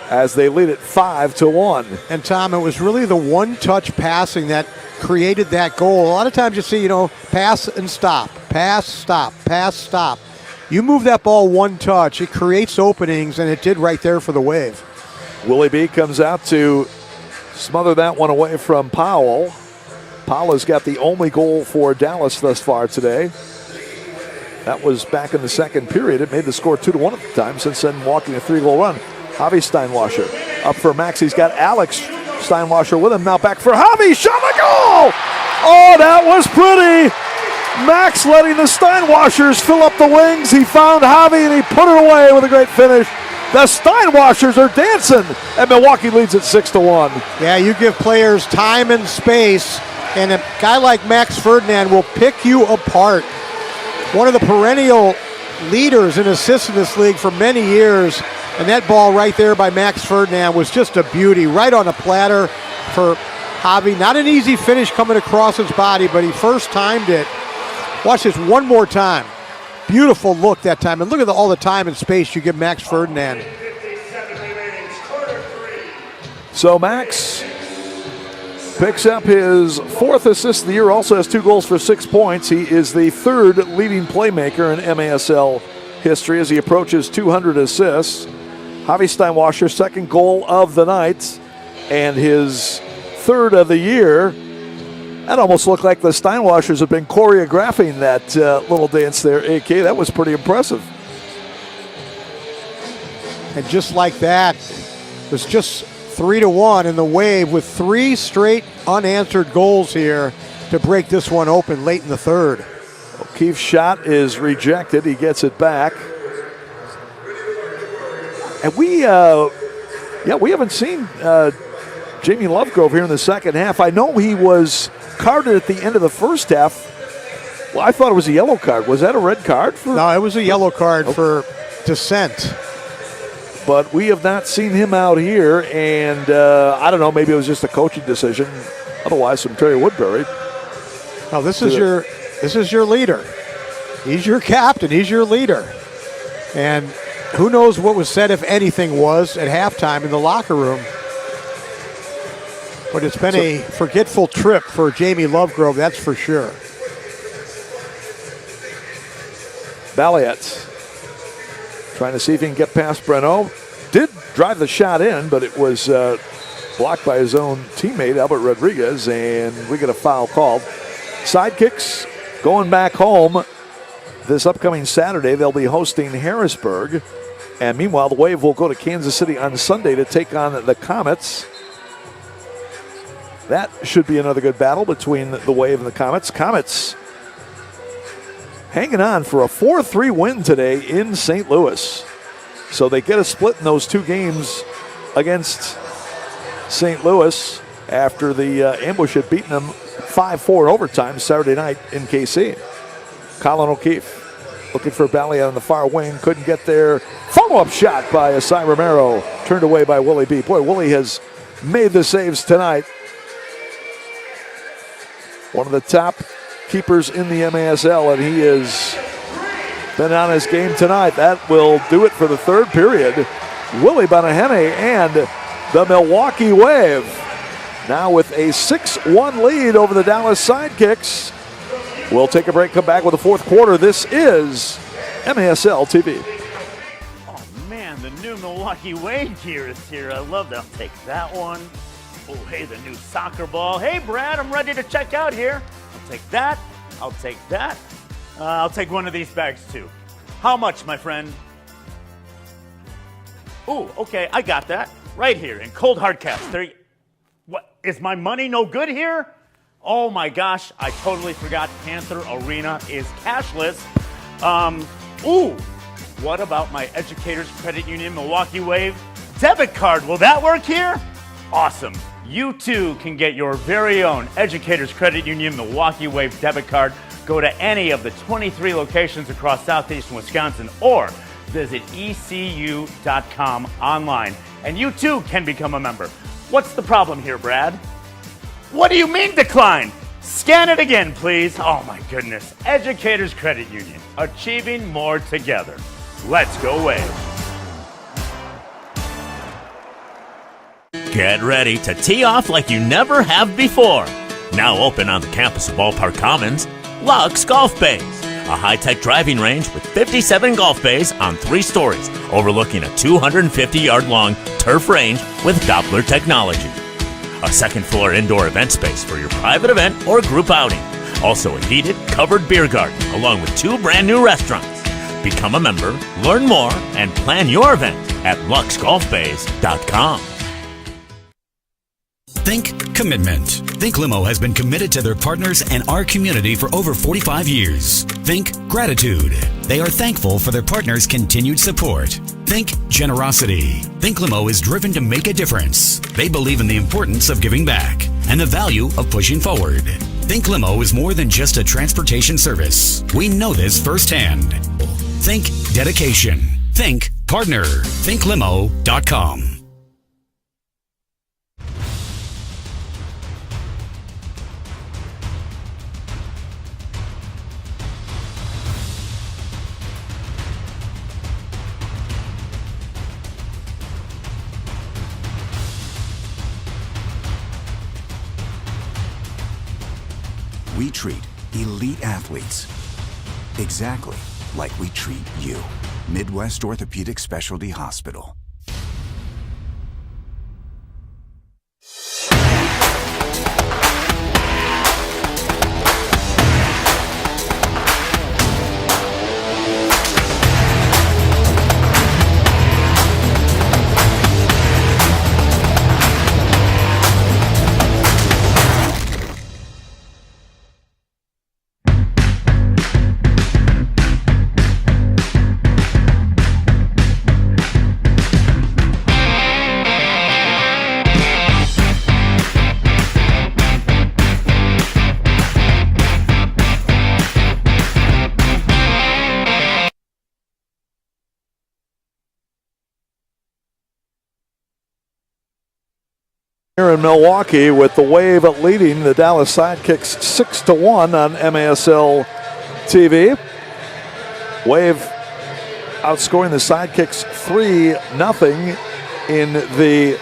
as they lead it 5-1. And Tom, it was really the one-touch passing that created that goal. A lot of times you see, pass and stop, pass, stop, pass, stop. You move that ball one touch, it creates openings, and it did right there for the Wave. Willie B comes out to smother that one away from Powell. Powell has got the only goal for Dallas thus far today. That was back in the second period. It made the score 2-1 at the time. Since then, walking a 3-goal run. Javi Steinwasser up for Max. He's got Alex Steinwasser with him. Now back for Javi. Shot the goal! Oh, that was pretty. Max letting the Steinwassers fill up the wings. He found Javi and he put it away with a great finish. The Steinwassers are dancing, and Milwaukee leads it 6-1. Yeah, you give players time and space, and a guy like Max Ferdinand will pick you apart. One of the perennial leaders in assists in this league for many years, and that ball right there by Max Ferdinand was just a beauty, right on a platter for Javi. Not an easy finish coming across his body, but he first timed it. Watch this one more time. Beautiful look that time, and look at all the time and space you give Max Ferdinand. So Max picks up his 4th assist of the year, also has 2 goals for 6 points. He is the 3rd leading playmaker in MASL history as he approaches 200 assists. Javi Steinwasser, 2nd goal of the night and his 3rd of the year. That almost looked like the Steinwashers have been choreographing that little dance there, AK. That was pretty impressive. And just like that, it was just 3-1 in the Wave with 3 straight unanswered goals here to break this one open late in the third. O'Keefe's shot is rejected. He gets it back. And we haven't seen Jamie Lovegrove here in the second half. I know he was carded at the end of the first half. Well, I thought it was a yellow card. Was that a red card? No, it was a yellow card for dissent. But we have not seen him out here, and I don't know, maybe it was just a coaching decision. Otherwise, from Terry Woodbury. Now this is your leader. He's your captain. He's your leader. And who knows what was said, if anything, was at halftime in the locker room. But it's been a forgetful trip for Jamie Lovegrove, that's for sure. Balliet trying to see if he can get past Breno. Did drive the shot in, but it was blocked by his own teammate, Albert Rodriguez, and we get a foul called. Sidekicks going back home this upcoming Saturday. They'll be hosting Harrisburg. And meanwhile, the Wave will go to Kansas City on Sunday to take on the Comets. That should be another good battle between the Wave and the Comets. Comets hanging on for a 4-3 win today in St. Louis. So they get a split in those 2 games against St. Louis after the ambush had beaten them 5-4 in overtime Saturday night in KC. Colin O'Keefe looking for Balliet on the far wing. Couldn't get there. Follow-up shot by Asai Romero. Turned away by Willie B. Boy, Willie has made the saves tonight. One of the top keepers in the MASL, and he has been on his game tonight. That will do it for the third period. Willie Banahene and the Milwaukee Wave now with a 6-1 lead over the Dallas Sidekicks. We'll take a break, come back with the fourth quarter. This is MASL TV. Oh man, the new Milwaukee Wave gear is here. I love that. I'll take that one. Oh, hey, the new soccer ball. Hey, Brad, I'm ready to check out here. I'll take that. I'll take that. I'll take one of these bags, too. How much, my friend? Ooh, okay, I got that. Right here in cold hard cash. What, is my money no good here? Oh, my gosh, I totally forgot Panther Arena is cashless. Ooh, what about my Educators Credit Union Milwaukee Wave debit card? Will that work here? Awesome. You too can get your very own Educators Credit Union Milwaukee Wave debit card. Go to any of the 23 locations across southeastern Wisconsin or visit ecu.com online. And you too can become a member. What's the problem here, Brad? What do you mean decline? Scan it again, please. Oh my goodness. Educators Credit Union, achieving more together. Let's go Wave. Get ready to tee off like you never have before. Now open on the campus of Ballpark Commons, Lux Golf Bays, a high-tech driving range with 57 golf bays on 3 stories, overlooking a 250-yard-long turf range with Doppler technology. A second-floor indoor event space for your private event or group outing. Also a heated, covered beer garden, along with 2 brand-new restaurants. Become a member, learn more, and plan your event at luxgolfbays.com. Think commitment. Think Limo has been committed to their partners and our community for over 45 years. Think gratitude. They are thankful for their partners' continued support. Think generosity. Think Limo is driven to make a difference. They believe in the importance of giving back and the value of pushing forward. Think Limo is more than just a transportation service. We know this firsthand. Think dedication. Think partner. ThinkLimo.com. We treat elite athletes exactly like we treat you. Midwest Orthopedic Specialty Hospital. Here in Milwaukee, with the Wave leading the Dallas Sidekicks 6-1 on MASL TV. Wave outscoring the Sidekicks 3-0 in the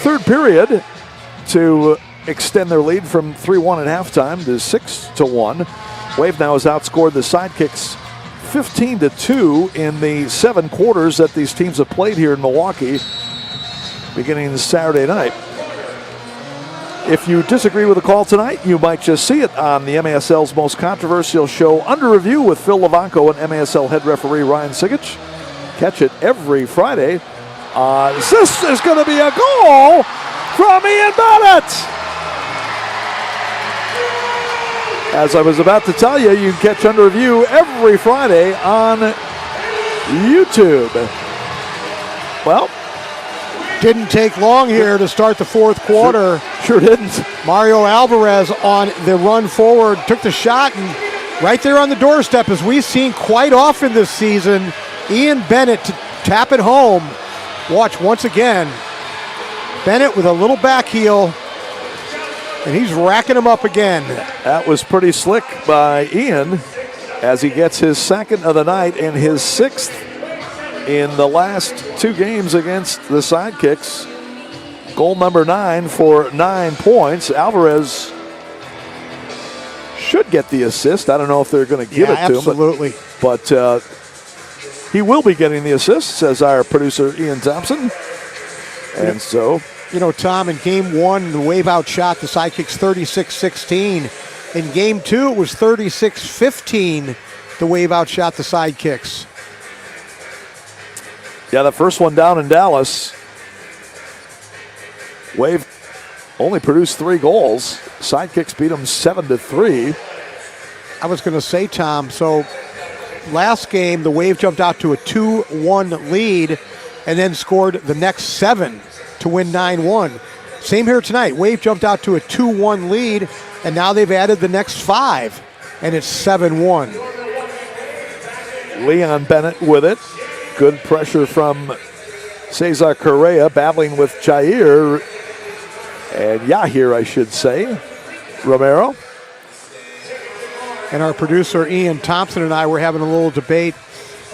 third period to extend their lead from 3-1 at halftime to 6-1. Wave now has outscored the Sidekicks 15-2 in the 7 quarters that these teams have played here in Milwaukee beginning Saturday night. If you disagree with the call tonight, you might just see it on the MASL's most controversial show, Under Review, with Phil Levanko and MASL head referee Ryan Sigich. Catch it every Friday. This is going to be a goal from Ian Bennett. As I was about to tell you, you can catch Under Review every Friday on YouTube. Well, didn't take long here to start the fourth quarter. Sure didn't. Mario Alvarez on the run forward, took the shot, and right there on the doorstep, as we've seen quite often this season, Ian Bennett to tap it home. Watch once again. Bennett with a little back heel, and he's racking them up again. That was pretty slick by Ian as he gets his second of the night and his 6th in the last 2 games against the Sidekicks. Goal number 9 for 9 points. Alvarez should get the assist. I don't know if they're going to give it to him. But he will be getting the assist, says our producer Ian Thompson. And so, you know, Tom, in game 1, the Wave outshot the Sidekicks 36-16. In game 2, it was 36-15. The Wave outshot the Sidekicks. Yeah, the first one down in Dallas. Wave only produced 3 goals. Sidekicks beat them 7-3. I was going to say, Tom, so last game, the Wave jumped out to a 2-1 lead and then scored the next 7 to win 9-1. Same here tonight. Wave jumped out to a 2-1 lead, and now they've added the next 5, and it's 7-1. Leon Bennett with it. Good pressure from Cesar Correa, battling with Jair and Yahir, I should say. Romero. And our producer Ian Thompson and I were having a little debate.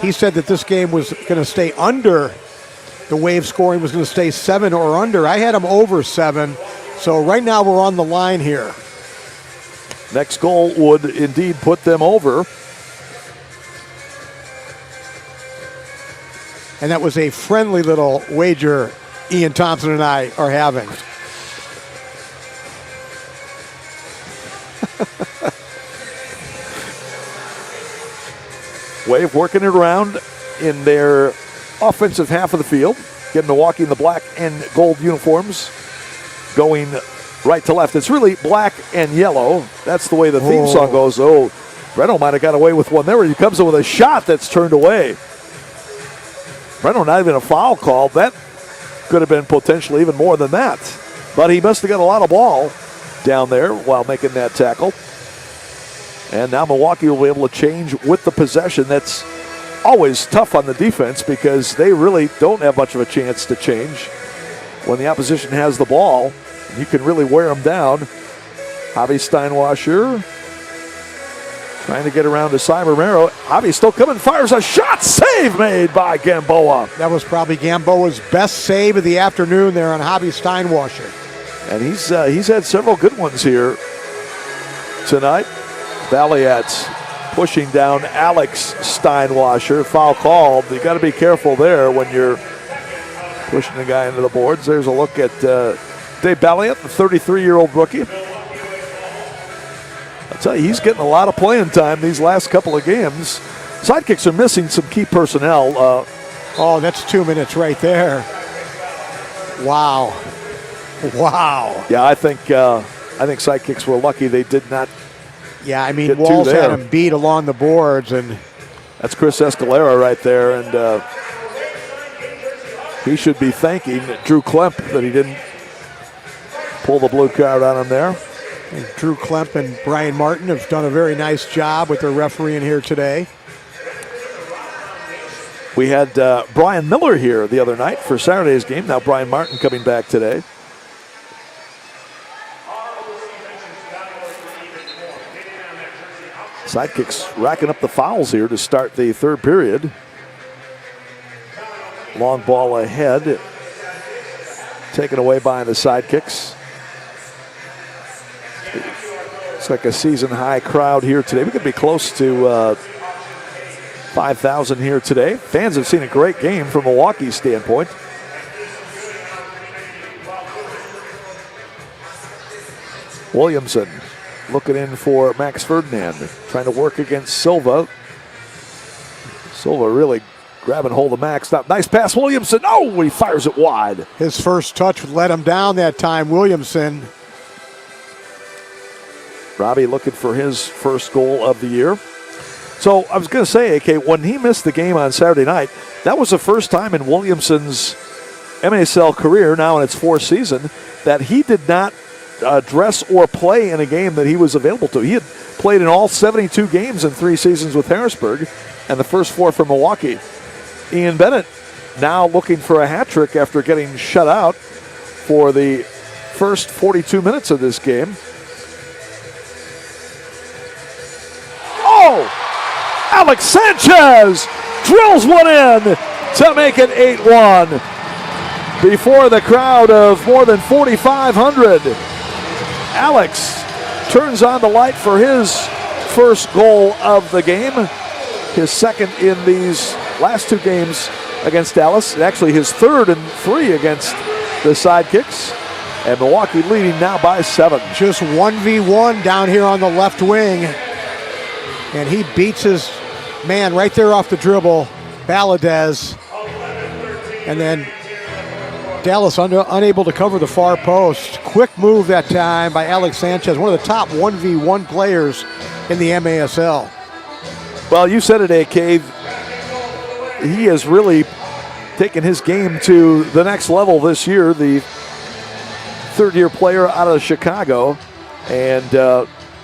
He said that this game was going to stay under. The Wave scoring was going to stay 7 or under. I had them over 7. So right now we're on the line here. Next goal would indeed put them over. And that was a friendly little wager Ian Thompson and I are having. Wave working it around in their offensive half of the field. Getting Milwaukee in the black and gold uniforms. Going right to left. It's really black and yellow. That's the way the theme song goes. Oh, Breno might have got away with one there. He comes in with a shot that's turned away. Breno, not even a foul call. That could have been potentially even more than that. But he must have got a lot of ball down there while making that tackle. And now Milwaukee will be able to change with the possession. That's always tough on the defense because they really don't have much of a chance to change when the opposition has the ball. You can really wear them down. Javi Steinwasser trying to get around to Cy Romero. Javi still coming, fires a shot. Save made by Gamboa. That was probably Gamboa's best save of the afternoon there on Javi Steinwasser. And he's had several good ones here tonight. Valiat's pushing down Alex Steinwasser. Foul called. You got to be careful there when you're pushing the guy into the boards. There's a look at Dave Valiat, the 33-year-old rookie. I'll tell you, he's getting a lot of playing time these last couple of games. Sidekicks are missing some key personnel. That's 2 minutes right there. Wow. Yeah, I think Sidekicks were lucky they did not. Yeah, I mean, Walls had him beat along the boards, and that's Chris Escalera right there, and he should be thanking Drew Klemp that he didn't pull the blue card on him there. And Drew Klemp and Brian Martin have done a very nice job with their refereeing here today. We had Brian Miller here the other night for Saturday's game. Now Brian Martin coming back today. Sidekicks racking up the fouls here to start the third period. Long ball ahead. Taken away by the Sidekicks. It's like a season-high crowd here today. We could be close to 5,000 here today. Fans have seen a great game from Milwaukee's standpoint. Williamson looking in for Max Ferdinand, trying to work against Silva. Silva really grabbing hold of Max. Nice pass, Williamson. Oh, he fires it wide. His first touch let him down that time, Williamson. Robbie looking for his first goal of the year. So I was going to say, AK, when he missed the game on Saturday night, that was the first time in Williamson's MASL career, now in its fourth season, that he did not dress or play in a game that he was available to. He had played in all 72 games in 3 seasons with Harrisburg and the first 4 for Milwaukee. Ian Bennett now looking for a hat trick after getting shut out for the first 42 minutes of this game. Oh! Alex Sanchez drills one in to make it 8-1 before the crowd of more than 4,500. Alex turns on the light for his first goal of the game, his second in these last 2 games against Dallas, and actually his third in 3 against the Sidekicks. And Milwaukee leading now by 7. Just 1v1 down here on the left wing. And he beats his man right there off the dribble, Valadez. And then Dallas unable to cover the far post. Quick move that time by Alex Sanchez, one of the top 1v1 players in the MASL. Well, you said it, AK. He has really taken his game to the next level this year, the third-year player out of Chicago. And,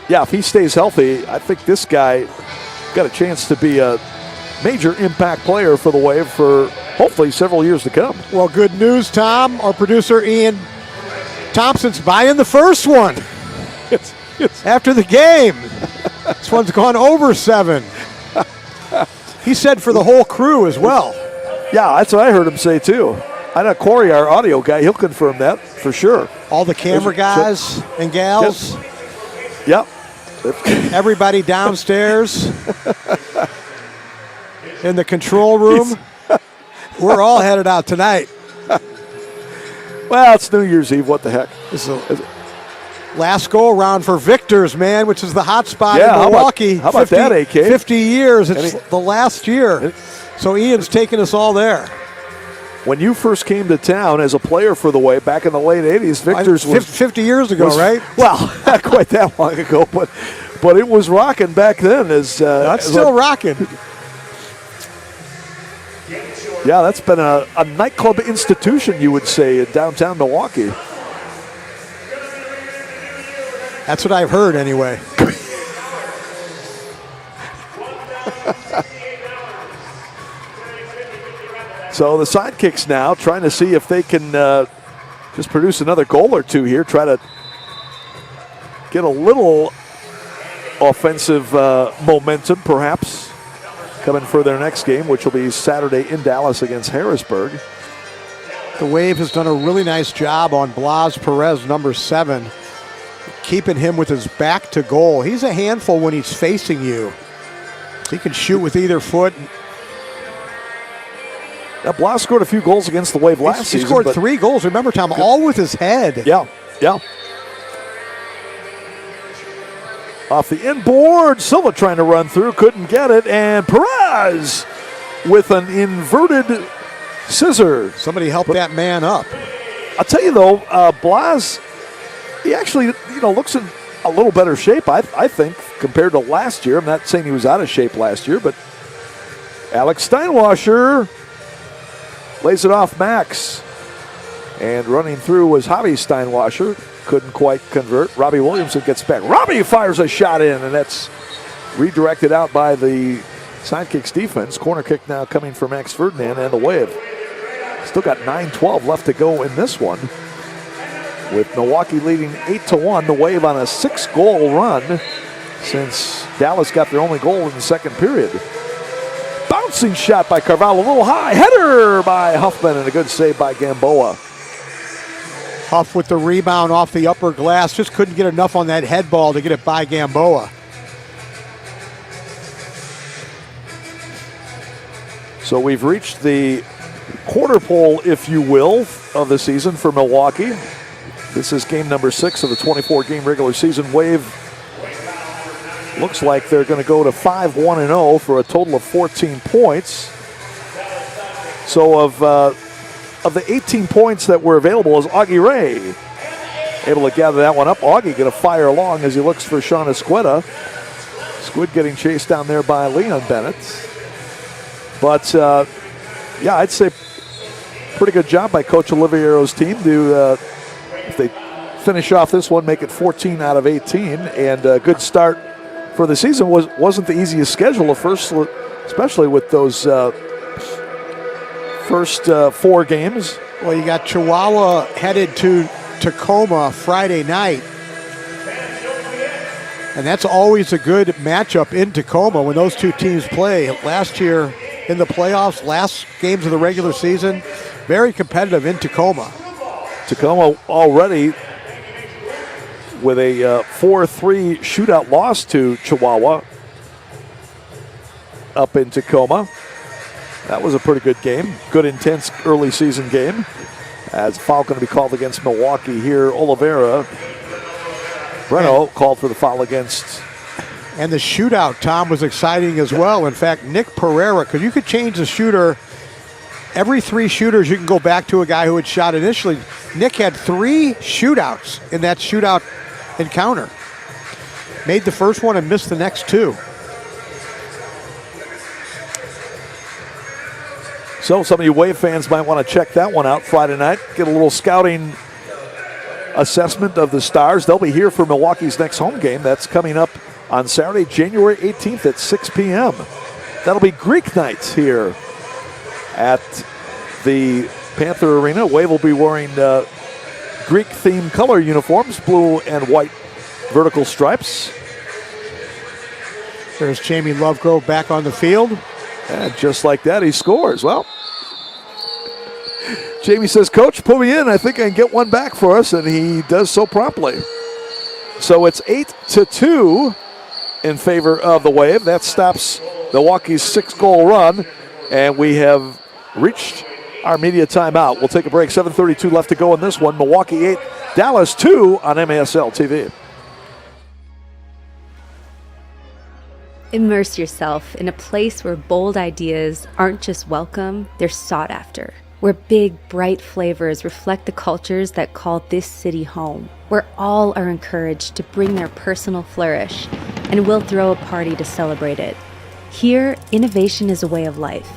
yeah, if he stays healthy, I think this guy got a chance to be a major impact player for the Wave for hopefully several years to come. Well, good news, Tom. Our producer, Ian Thompson's buying the first one. After the game. This one's gone over 7. He said for the whole crew as well. Yeah, that's what I heard him say too. I know Corey, our audio guy, he'll confirm that for sure. All the camera guys and gals. Yep. Everybody downstairs in the control room. We're all headed out tonight. Well, it's New Year's Eve. What the heck? Last go around for Victor's, man, which is the hot spot in Milwaukee. How about that, AK? 50 years. It's the last year. So Ian's taking us all there. When you first came to town as a player for the Wave back in the late 80s, Victor's was 50 years ago, right? Well, not quite that long ago, but it was rocking back then. That's still rocking. Yeah, that's been a nightclub institution, you would say, in downtown Milwaukee. That's what I've heard anyway. So the Sidekicks now trying to see if they can just produce another goal or two here, try to get a little offensive momentum perhaps coming for their next game, which will be Saturday in Dallas against Harrisburg. The Wave has done a really nice job on Blas Perez, number 7, keeping him with his back to goal. He's a handful when he's facing you. He can shoot with either foot. Now, Blas scored a few goals against the Wave last season. He scored 3 goals, remember, Tom, all with his head. Yeah. Off the inboard, Silva trying to run through, couldn't get it, and Perez with an inverted scissor. Somebody help that man up. I'll tell you though, Blas, he actually looks in a little better shape, I think, compared to last year. I'm not saying he was out of shape last year, but Alex Steinwasser lays it off Max. And running through was Javi Steinwasser. Couldn't quite convert. Robbie Williamson gets back. Robbie fires a shot in, and that's redirected out by the Sidekicks defense. Corner kick now coming for Max Ferdinand and the Wave. Still got 9:12 left to go in this one. With Milwaukee leading 8-1, the Wave on a 6-goal run since Dallas got their only goal in the second period. Bouncing shot by Carvalho, a little high. Header by Huffman, and a good save by Gamboa. Huff with the rebound off the upper glass. Just couldn't get enough on that head ball to get it by Gamboa. So we've reached the quarter pole, if you will, of the season for Milwaukee. This is game number 6 of the 24-game regular season. Wave looks like they're going to go to 5-1-0 for a total of 14 points. So of the 18 points that were available, is Augie Ray able to gather that one up. Augie going to fire along as he looks for Sean Esqueda. Squid getting chased down there by Leon Bennett. But, yeah, I'd say pretty good job by Coach Oliviero's team to, if they finish off this one, make it 14 out of 18. And a good start for the season. Wasn't the easiest schedule at first, especially with those first 4 games. Well, you got Chihuahua headed to Tacoma Friday night. And that's always a good matchup in Tacoma when those two teams play. Last year in the playoffs, last games of the regular season, very competitive in Tacoma. Tacoma already with a 4-3 shootout loss to Chihuahua up in Tacoma. That was a pretty good game. Good, intense early season game. As a foul going to be called against Milwaukee here. Oliveira. Breno called for the foul against. And the shootout, Tom, was exciting as well. In fact, Nick Pereira, because you could change the shooter. Every 3 shooters, you can go back to a guy who had shot initially. Nick had 3 shootouts in that shootout encounter. Made the first one and missed the next 2. So some of you Wave fans might want to check that one out Friday night. Get a little scouting assessment of the Stars. They'll be here for Milwaukee's next home game. That's coming up on Saturday, January 18th at 6 p.m. That'll be Greek night here at the Panther Arena. Wave will be wearing Greek-themed color uniforms, blue and white vertical stripes. There's Jamie Lovegrove back on the field. And just like that, he scores. Well, Jamie says, Coach, put me in. I think I can get one back for us, and he does so promptly. So it's 8-2 in favor of the Wave. That stops Milwaukee's 6-goal run, and we have reached our media timeout. We'll take a break. 7:32 left to go in this one. Milwaukee 8, Dallas 2 on MASL TV. Immerse yourself in a place where bold ideas aren't just welcome, they're sought after. Where big, bright flavors reflect the cultures that call this city home. Where all are encouraged to bring their personal flourish, and we'll throw a party to celebrate it. Here, innovation is a way of life.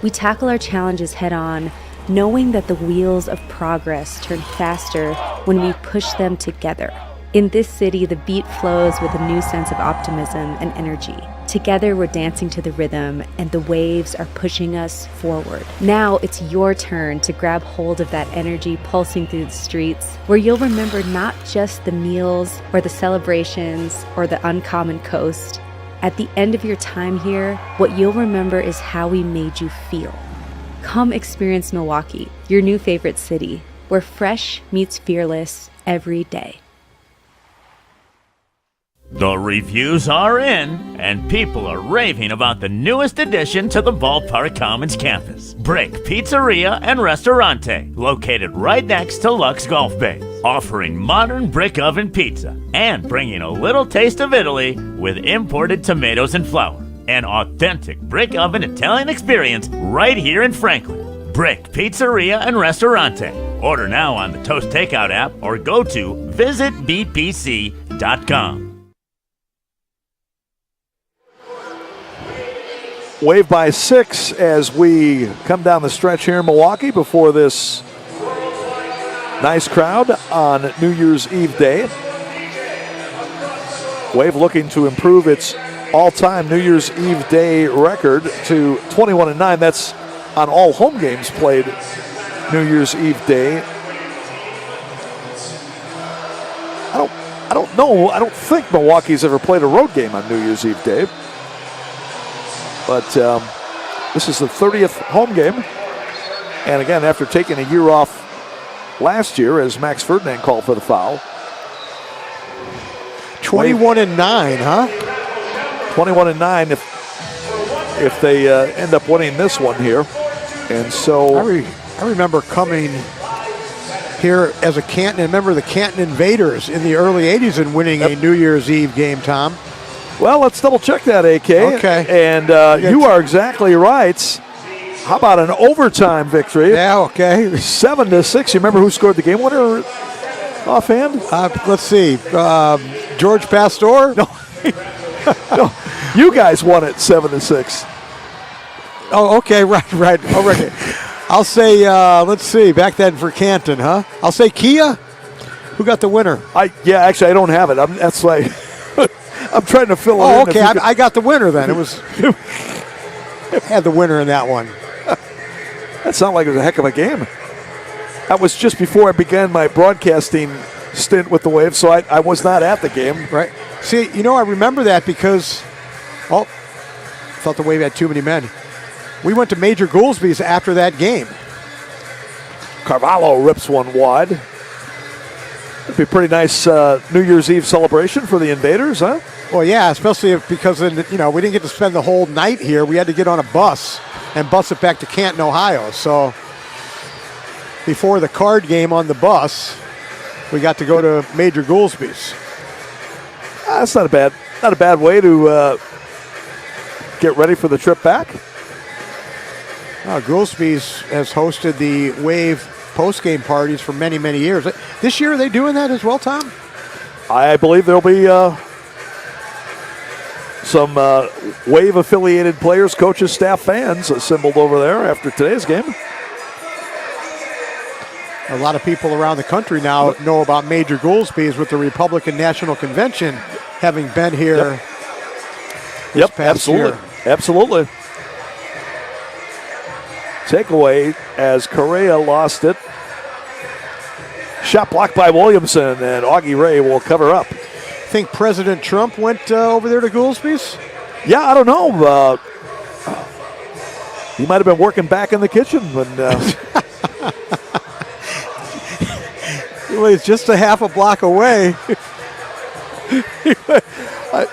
We tackle our challenges head on, knowing that the wheels of progress turn faster when we push them together. In this city, the beat flows with a new sense of optimism and energy. Together, we're dancing to the rhythm, and the waves are pushing us forward. Now it's your turn to grab hold of that energy pulsing through the streets, where you'll remember not just the meals or the celebrations or the uncommon coast. At the end of your time here, what you'll remember is how we made you feel. Come experience Milwaukee, your new favorite city, where fresh meets fearless every day. The reviews are in, and people are raving about the newest addition to the Ballpark Commons campus, Brick Pizzeria and Restaurante, located right next to Lux Golf Bay, offering modern brick oven pizza and bringing a little taste of Italy with imported tomatoes and flour. An authentic brick oven Italian experience right here in Franklin. Brick Pizzeria and Restaurante. Order now on the Toast Takeout app or go to visitbpc.com. Wave by 6 as we come down the stretch here in Milwaukee before this nice crowd on New Year's Eve day. Wave looking to improve its all-time New Year's Eve day record to 21-9. That's on all home games played New Year's Eve day. I I don't know. I don't think Milwaukee's ever played a road game on New Year's Eve, Dave. But this is the 30th home game. And again, after taking a year off last year, as Max Ferdinand called for the foul. 21-9, huh? 21-9 if they end up winning this one here. And so I remember coming here as a Canton, and remember the Canton Invaders in the early 80s and winning a New Year's Eve game, Tom. Well, let's double check that, AK. Okay. And you are exactly right. How about an overtime victory? Yeah, okay. 7-6. You remember who scored the game winner offhand? Let's see. George Pastor? No. No. You guys won it 7-6. Oh, okay, right. Oh, right. I'll say, let's see, back then for Canton, huh? I'll say Kia. Who got the winner? Actually, I don't have it. That's why I'm trying to fill it in. Oh, okay, I got the winner then. It was had the winner in that one. That sounded like it was a heck of a game. That was just before I began my broadcasting stint with the Wave, so I was not at the game. Right. See, I remember that because, I thought the Wave had too many men. We went to Major Goolsby's after that game. Carvalho rips one wide. It'd be a pretty nice New Year's Eve celebration for the Invaders, huh? Well, yeah, especially because we didn't get to spend the whole night here. We had to get on a bus and bus it back to Canton, Ohio. So before the card game on the bus, we got to go to Major Goolsby's. That's not a bad way to get ready for the trip back. Goolsby's has hosted the Wave post-game parties for many, many years. This year, are they doing that as well, Tom? I believe there'll be some Wave-affiliated players, coaches, staff, fans assembled over there after today's game. A lot of people around the country now know about Major Goolsby's with the Republican National Convention having been here this past year. Absolutely. Takeaway as Correa lost it. Shot blocked by Williamson, and Augie Ray will cover up. Think President Trump went over there to Goolsby's? Yeah, I don't know. He might have been working back in the kitchen when. Well, he's just a half a block away. I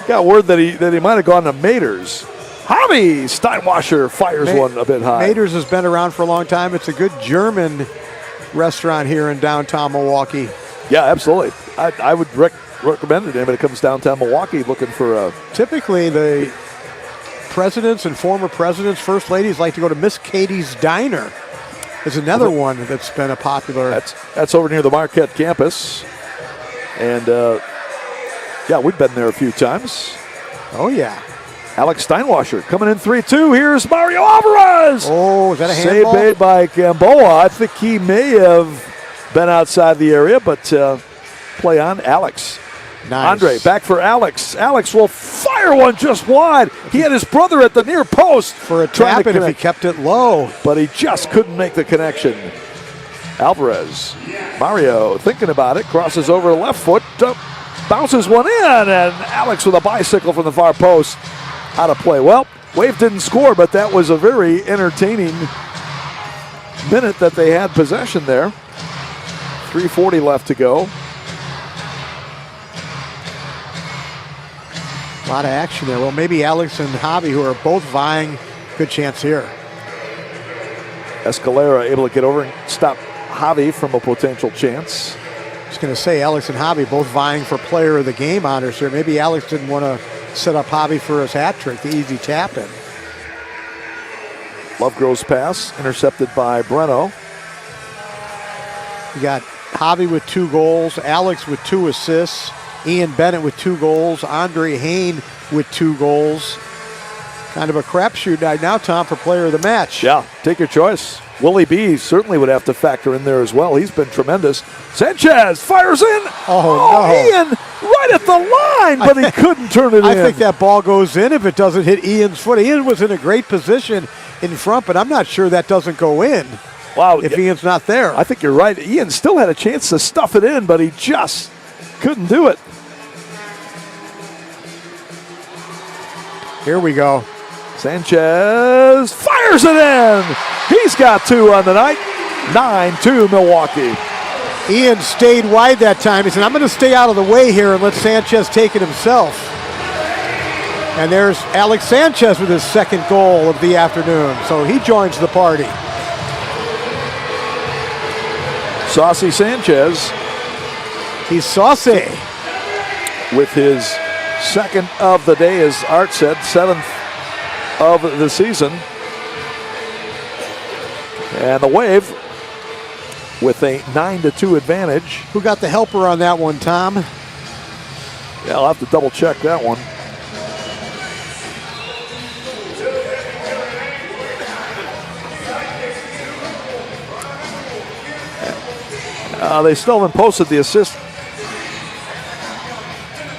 got word that he might have gone to Mater's. Javi Steinwasser fires one a bit high. Mater's has been around for a long time. It's a good German restaurant here in downtown Milwaukee. Yeah, absolutely. I would recommend it to anybody that comes downtown Milwaukee looking for a... Typically, the presidents and former presidents, first ladies like to go to Miss Katie's Diner. There's another one that's been a popular... That's over near the Marquette campus. And, we've been there a few times. Oh, yeah. Alex Steinwasser coming in 3-2. Here's Mario Alvarez. Oh, is that a handball? Save made by Gamboa. I think he may have been outside the area, but play on Alex. Nice. Andre back for Alex. Alex will fire one just wide. He had his brother at the near post for a tap if he kept it low, but he just couldn't make the connection. Alvarez, Mario thinking about it, crosses over the left foot, bounces one in, and Alex with a bicycle from the far post. Out of play. Well, Wave didn't score, but that was a very entertaining minute that they had possession there. 3:40 left to go. A lot of action there. Well, maybe Alex and Javi, who are both vying, good chance here. Escalera able to get over and stop Javi from a potential chance. I was going to say Alex and Javi both vying for player of the game honors here. Maybe Alex didn't want to set up Javi for his hat trick, the easy tap in. Lovegrove's pass intercepted by Breno. You got Javi with 2 goals, Alex with 2 assists, Ian Bennett with 2 goals, Andre Hain with 2 goals. Kind of a crapshoot night now, Tom, for player of the match. Yeah, take your choice. Willie B certainly would have to factor in there as well. He's been tremendous. Sanchez fires in. Oh, no. Ian right at the line, but he couldn't turn it in. I think that ball goes in if it doesn't hit Ian's foot. Ian was in a great position in front, but I'm not sure that doesn't go in. Wow. if Ian's not there. I think you're right. Ian still had a chance to stuff it in, but he just couldn't do it. Here we go. Sanchez fires it in. He's got 2 on the night. 9-2 Milwaukee. Ian stayed wide that time. He said, I'm going to stay out of the way here and let Sanchez take it himself. And there's Alex Sanchez with his second goal of the afternoon. So he joins the party. Saucy Sanchez. He's saucy. With his second of the day, as Art said, 7th of the season. And the Wave with a 9-2 advantage. Who got the helper on that one, Tom? Yeah, I'll have to double check that one. They still haven't posted the assist.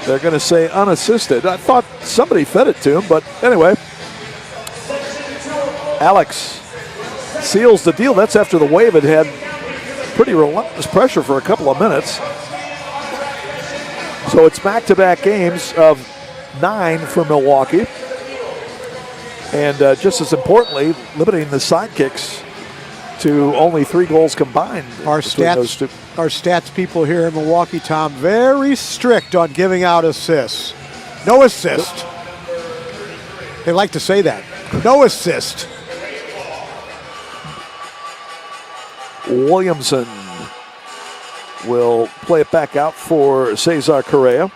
They're going to say unassisted. I thought somebody fed it to him, but anyway. Alex seals the deal. That's after the Wave had pretty relentless pressure for a couple of minutes. So it's back-to-back games of 9 for Milwaukee. And just as importantly, limiting the Sidekicks to only 3 goals combined. Our stats people here in Milwaukee, Tom, very strict on giving out assists. No assist. They like to say that. No assist. Williamson will play it back out for Cesar Correa.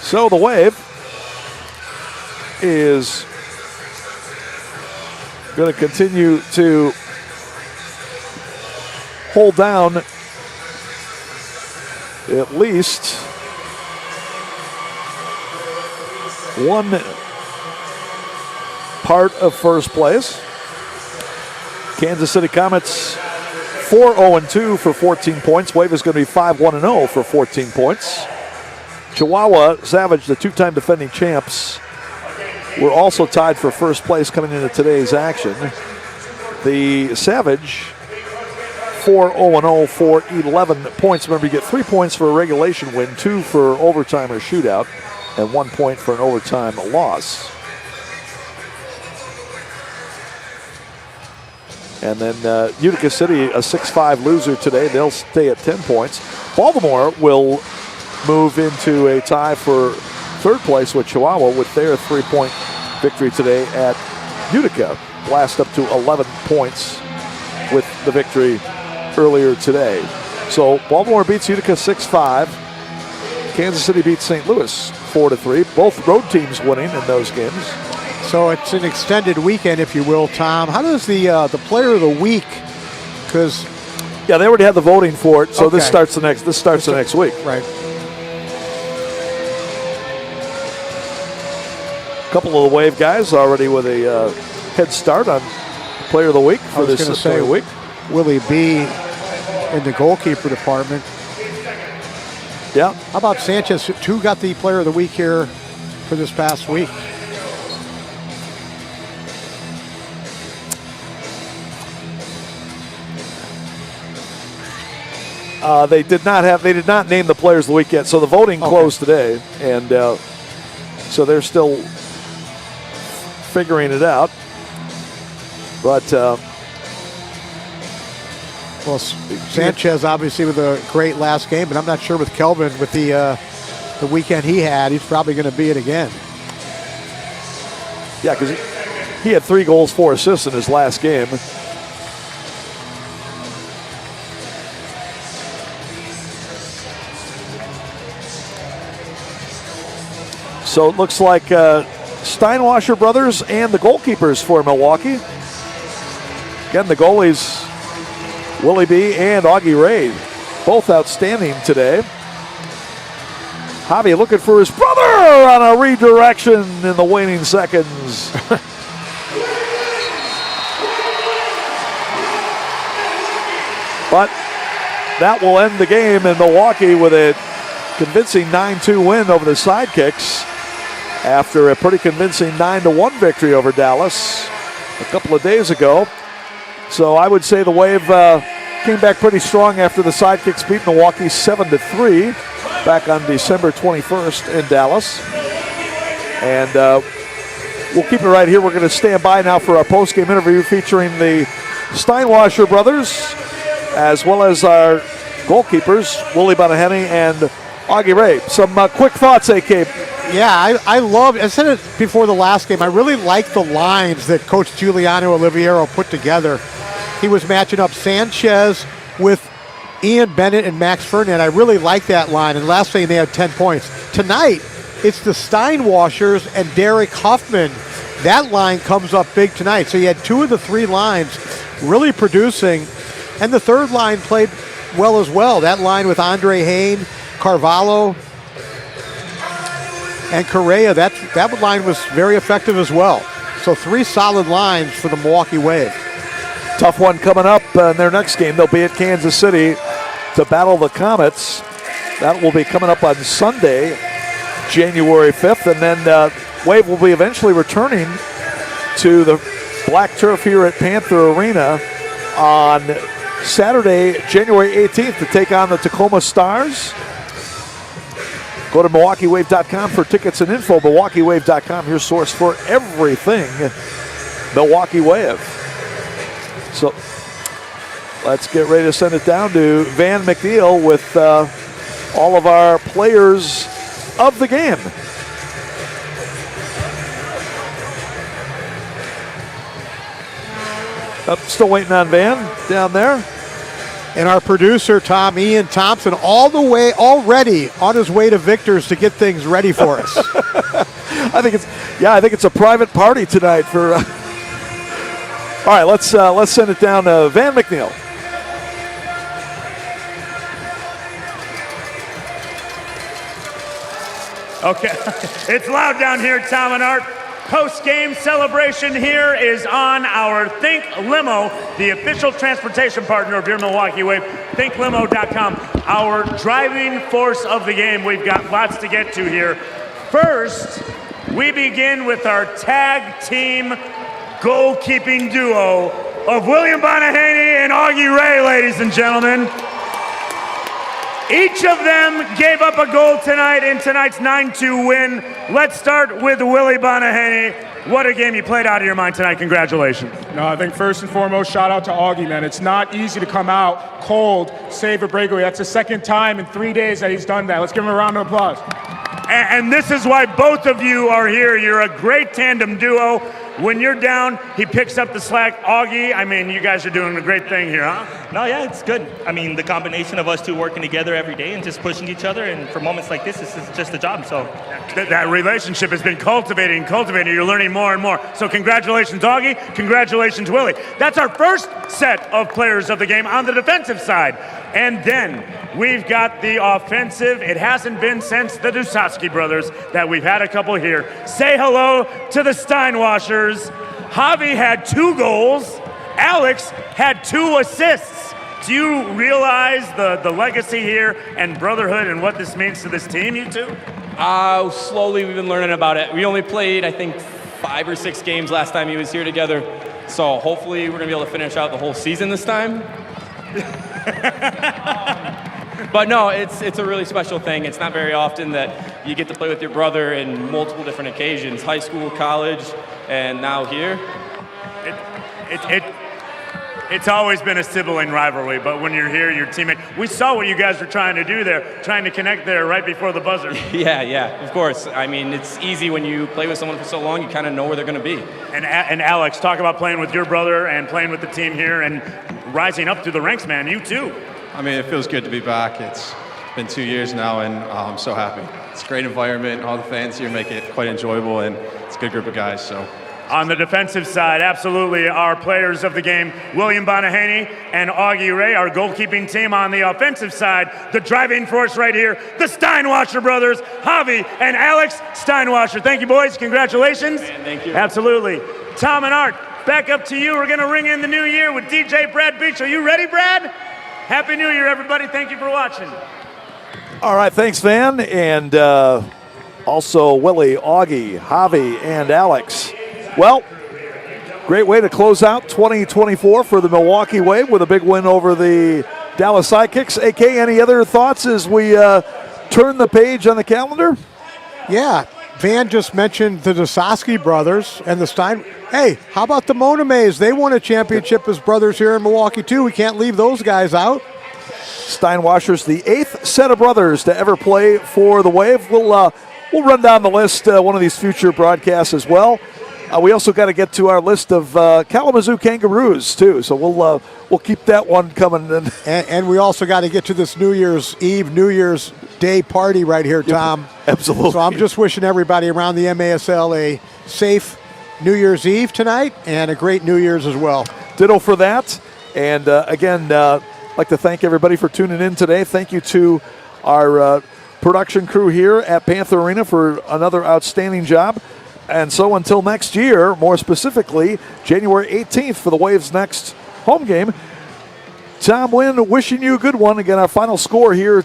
So the Wave is going to continue to hold down at least one part of first place. Kansas City Comets 4-0-2 for 14 points. Wave is going to be 5-1-0 for 14 points. Chihuahua Savage, the 2-time defending champs, were also tied for first place coming into today's action. The Savage 4-0-0 for 11 points. Remember, you get 3 points for a regulation win, 2 for overtime or shootout, and 1 point for an overtime loss. And then Utica City, a 6-5 loser today. They'll stay at 10 points. Baltimore will move into a tie for third place with Chihuahua with their 3-point victory today at Utica. Blast up to 11 points with the victory earlier today. So Baltimore beats Utica 6-5. Kansas City beats St. Louis 4-3. Both road teams winning in those games. So it's an extended weekend, if you will, Tom. How does the player of the week? Because yeah, they already had the voting for it. So okay. this starts the next week. Right. A couple of the Wave guys already with a head start on player of the week for this week. Willie B in the goalkeeper department. Yeah. How about Sanchez? Who got the player of the week here for this past week? They did not name the players of the week yet. So the voting closed today, and so they're still figuring it out. But well, Sanchez obviously with a great last game, but I'm not sure with Kelvin with the weekend he had, he's probably going to be it again. Yeah, because he had 3 goals, 4 assists in his last game. So it looks like Steinwasser brothers and the goalkeepers for Milwaukee. Again, the goalies, Willie B and Augie Ray, both outstanding today. Javi looking for his brother on a redirection in the waning seconds. But that will end the game in Milwaukee with a convincing 9-2 win over the Sidekicks after a pretty convincing 9-1 victory over Dallas a couple of days ago. So I would say the Wave came back pretty strong after the Sidekicks beat Milwaukee 7-3 back on December 21st in Dallas. And we'll keep it right here. We're going to stand by now for our post-game interview featuring the Steinwasser brothers, as well as our goalkeepers, Willie Bonaheny and Augie Ray. Some quick thoughts, AK. Yeah, I love, I said it before the last game, I really like the lines that Coach Giuliano Oliviero put together. He was matching up Sanchez with Ian Bennett and Max Ferdinand. I really like that line, and last game they had 10 points. Tonight, it's the Steinwaschers and Derek Huffman. That line comes up big tonight. So you had 2 of the 3 lines really producing, and the third line played well as well. That line with Andre Hain, Carvalho, and Correa, that line was very effective as well. So 3 solid lines for the Milwaukee Wave. Tough one coming up in their next game. They'll be at Kansas City to battle the Comets. That will be coming up on Sunday, January 5th. And then Wave will be eventually returning to the black turf here at Panther Arena on Saturday, January 18th to take on the Tacoma Stars. Go to MilwaukeeWave.com for tickets and info. MilwaukeeWave.com, your source for everything Milwaukee Wave. So let's get ready to send it down to Van McNeil with all of our players of the game. Still waiting on Van down there. And our producer, Tom Ian Thompson, all the way already on his way to Victor's to get things ready for us. I think it's a private party tonight for. All right, let's send it down to Van McNeil. Okay, it's loud down here, Tom and Art. Post-game celebration here is on our Think Limo, the official transportation partner of your Milwaukee Wave. ThinkLimo.com, our driving force of the game. We've got lots to get to here. First, we begin with our tag team goalkeeping duo of William Bonaheny and Augie Ray, ladies and gentlemen. Each of them gave up a goal tonight in tonight's 9-2 win. Let's start with Willie Bonaheny. What a game you played out of your mind tonight. Congratulations. No, I think first and foremost, shout out to Augie, man. It's not easy to come out cold, save a breakaway. That's the second time in 3 days that he's done that. Let's give him a round of applause. And this is why both of you are here. You're a great tandem duo. When you're down, he picks up the slack. Augie, I mean, you guys are doing a great thing here, huh? No, yeah, it's good. I mean, the combination of us two working together every day and just pushing each other, and for moments like this is just a job, so. That relationship has been cultivating. You're learning more and more. So congratulations, Augie. Congratulations, Willie. That's our first set of players of the game on the defensive side. And then we've got the offensive. It hasn't been since the Dusowski brothers that we've had a couple here. Say hello to the Steinwaschers. Javi had 2 goals. Alex had 2 assists. Do you realize the legacy here and brotherhood and what this means to this team, you two? Slowly we've been learning about it. We only played, I think, 5 or 6 games last time he was here together. So hopefully we're going to be able to finish out the whole season this time. But no, it's a really special thing. It's not very often that you get to play with your brother in multiple different occasions, high school, college, and now here. It's always been a sibling rivalry, but when you're here, your teammate. We saw what you guys were trying to do there, trying to connect there right before the buzzer. Yeah, of course. I mean, it's easy when you play with someone for so long, you kind of know where they're going to be. And Alex, talk about playing with your brother and playing with the team here and rising up through the ranks, man. You too. I mean, it feels good to be back. It's been 2 years now, and I'm so happy. It's a great environment. All the fans here make it quite enjoyable, and it's a good group of guys, so. On the defensive side, absolutely, our players of the game, William Bonaheny and Augie Ray, our goalkeeping team. On the offensive side, the driving force right here, the Steinwasser brothers, Javi and Alex Steinwasser. Thank you, boys. Congratulations. Man, thank you. Absolutely. Tom and Art, back up to you. We're going to ring in the new year with DJ Brad Beach. Are you ready, Brad? Happy New Year, everybody. Thank you for watching. All right, thanks, Van. And also Willie, Augie, Javi, and Alex. Well, great way to close out 2024 for the Milwaukee Wave with a big win over the Dallas Sidekicks. AK, any other thoughts as we turn the page on the calendar? Yeah, Van just mentioned the Dososky brothers and the Stein. Hey, how about the Monomays? They won a championship as brothers here in Milwaukee, too. We can't leave those guys out. Steinwasser's the 8th set of brothers to ever play for the Wave. We'll run down the list one of these future broadcasts as well. We also got to get to our list of Kalamazoo Kangaroos, too. So we'll keep that one coming. And we also got to get to this New Year's Eve, New Year's Day party right here, Tom. Yep, absolutely. So I'm just wishing everybody around the MASL a safe New Year's Eve tonight and a great New Year's as well. Ditto for that. And again, I'd like to thank everybody for tuning in today. Thank you to our production crew here at Panther Arena for another outstanding job. And so until next year, more specifically, January 18th for the Wave's next home game, Tom Wynn wishing you a good one. Again, our final score here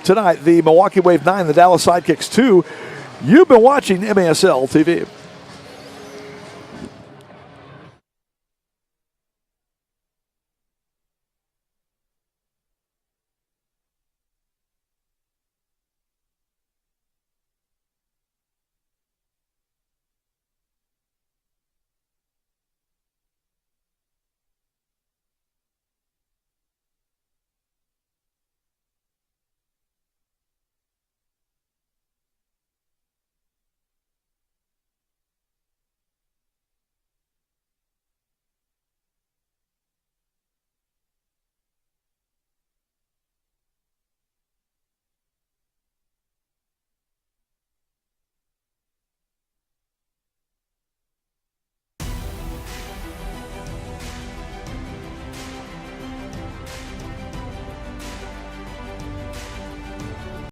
tonight, the Milwaukee Wave 9, the Dallas Sidekicks 2. You've been watching MASL TV.